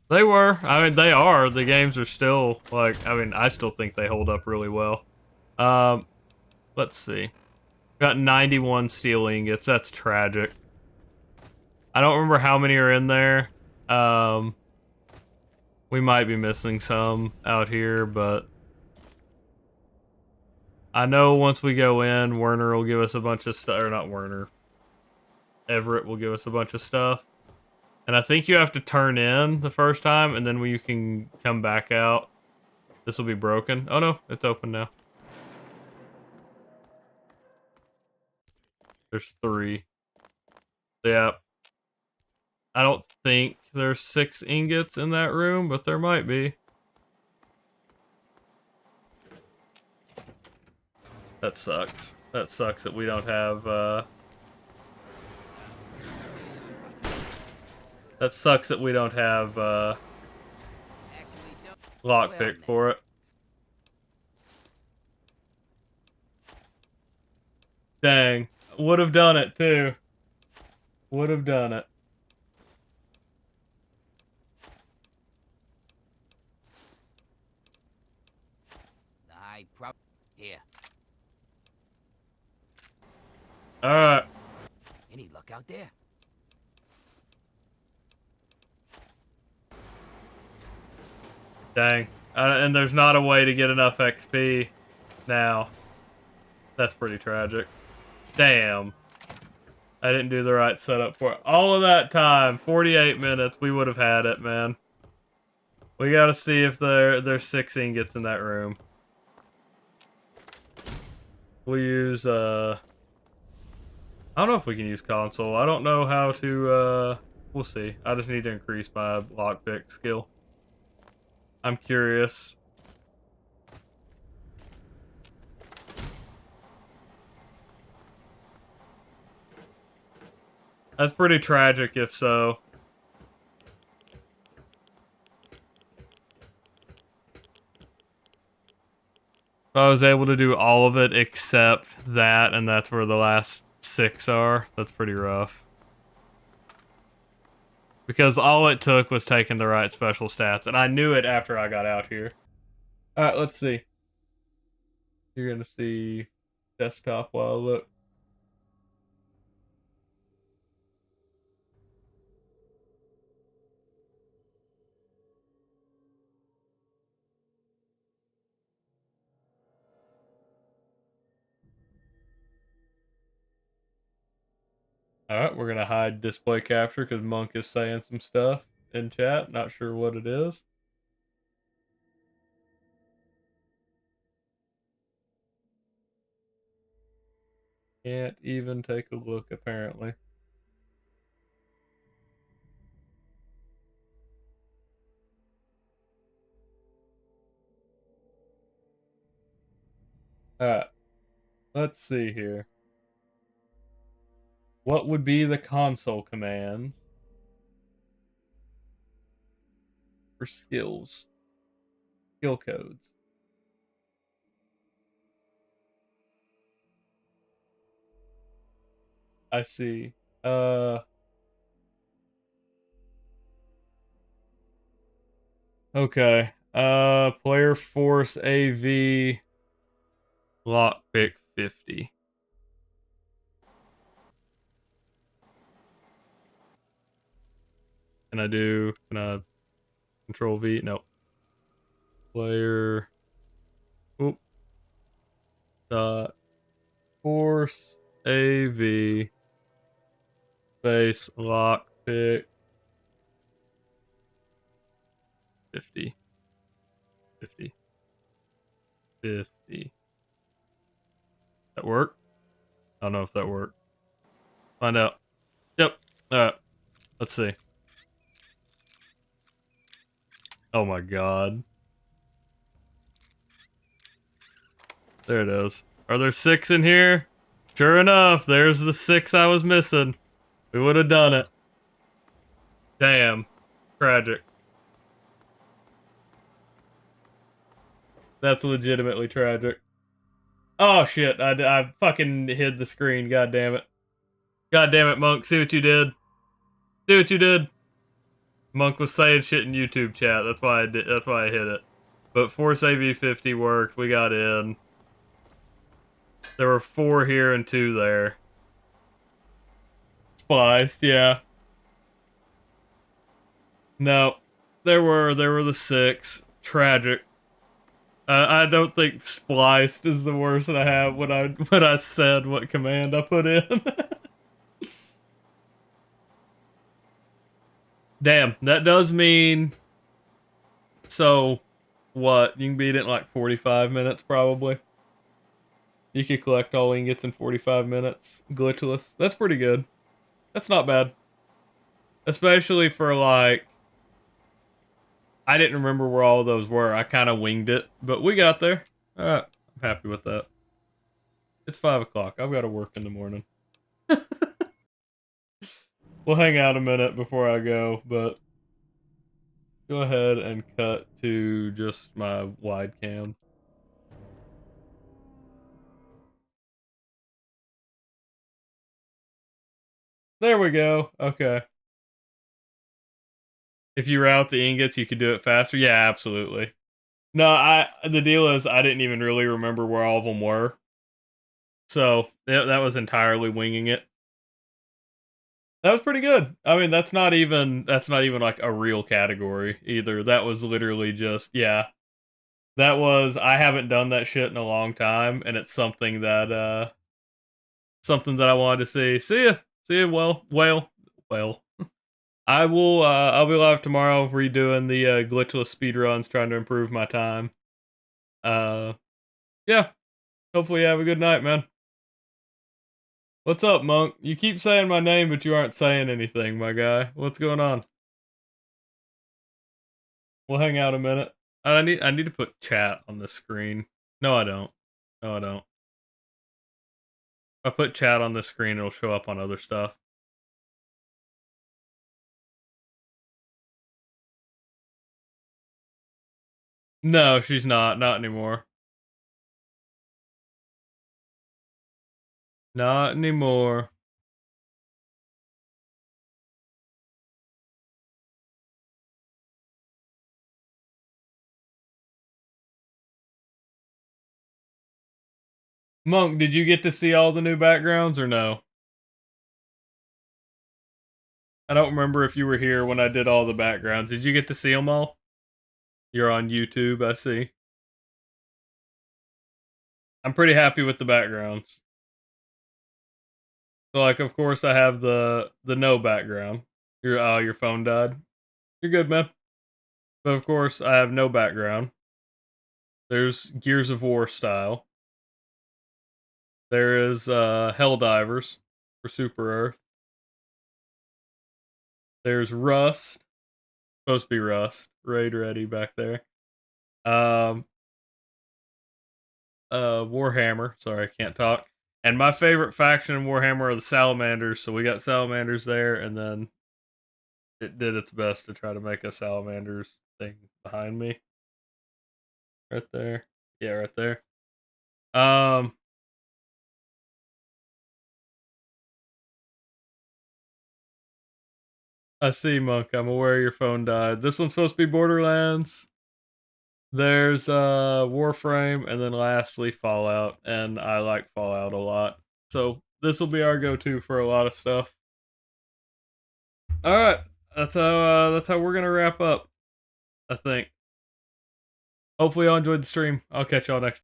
They were. I mean, they are. The games are still, like... I mean, I still think they hold up really well. Let's see. Got 91 steel ingots. That's tragic. I don't remember how many are in there. We might be missing some out here, but... I know once we go in, Werner will give us a bunch of stuff. Or not Werner. Everett will give us a bunch of stuff. And I think you have to turn in the first time, and then when you can come back out, this will be broken. Oh no, it's open now. There's 3. Yeah. I don't think there's 6 ingots in that room, but there might be. That sucks. That sucks that we don't have, That sucks that we don't have, lockpick for it. Dang. Would have done it, too. Would have done it. Here. Alright. Any luck out there? Dang. And there's not a way to get enough XP now. That's pretty tragic. Damn. I didn't do the right setup for it. All of that time, 48 minutes, we would have had it, man. We gotta see if there's 6 ingots in that room. We'll use, I don't know if we can use console. I don't know how to, we'll see. I just need to increase my lockpick skill. I'm curious. That's pretty tragic if so. I was able to do all of it except that, and that's where the last 6 are. That's pretty rough. Because all it took was taking the right special stats, and I knew it after I got out here. Alright, let's see. You're gonna see desktop while I look. Alright, we're gonna hide display capture because Monk is saying some stuff in chat. Not sure what it is. Can't even take a look, apparently. Alright. Let's see here. What would be the console commands for skills? Skill codes. I see. Okay. Player Force AV Lockpick 50. Can I Control V? No. Player oop. Force AV space lockpick 50. 50. 50. That work? I don't know if that worked. Find out. Yep. Alright. Let's see. Oh my god. There it is. Are there 6 in here? Sure enough, there's the 6 I was missing. We would have done it. Damn. Tragic. That's legitimately tragic. Oh shit, I fucking hid the screen, god damn it. God damn it, Monk, see what you did? See what you did? Monk was saying shit in YouTube chat, that's why I hit it. But Force AV50 worked, we got in. There were 4 here and 2 there. Spliced, yeah. No. There were the 6. Tragic. I don't think spliced is the worst I have when I said what command I put in. Damn, that does mean so what? You can beat it in like 45 minutes probably. You could collect all ingots in 45 minutes. Glitchless. That's pretty good. That's not bad. Especially for like I didn't remember where all of those were. I kind of winged it, but we got there. Alright, I'm happy with that. It's 5 o'clock. I've got to work in the morning. We'll hang out a minute before I go, but go ahead and cut to just my wide cam. There we go. Okay. If you route the ingots, you could do it faster. Yeah, absolutely. No, the deal is I didn't even really remember where all of them were. So, that was entirely winging it. That was pretty good. I mean, that's not even like a real category either. That was literally just yeah. That was I haven't done that shit in a long time, and it's something that I wanted to see. See ya. See ya, well. I will I'll be live tomorrow redoing the glitchless speedruns, trying to improve my time. Yeah. Hopefully you have a good night, man. What's up, Monk? You keep saying my name, but you aren't saying anything, my guy. What's going on? We'll hang out a minute. I need to put chat on the screen. No, I don't. No, I don't. If I put chat on the screen, it'll show up on other stuff. No, she's not. Not anymore. Not anymore. Monk, did you get to see all the new backgrounds or no? I don't remember if you were here when I did all the backgrounds. Did you get to see them all? You're on YouTube, I see. I'm pretty happy with the backgrounds. So, like, of course, I have the no background. Your phone died. You're good, man. But of course, I have no background. There's Gears of War style. There is Helldivers for Super Earth. There's Rust. Supposed to be Rust. Raid ready back there. Warhammer. Sorry, I can't talk. And my favorite faction in Warhammer are the Salamanders, so we got Salamanders there, and then it did its best to try to make a Salamanders thing behind me. Right there. Yeah, right there. I see, Monk. I'm aware your phone died. This one's supposed to be Borderlands. There's Warframe, and then lastly Fallout, and I like Fallout a lot. So this will be our go-to for a lot of stuff. All right, that's how we're gonna wrap up. I think. Hopefully, y'all enjoyed the stream. I'll catch y'all next.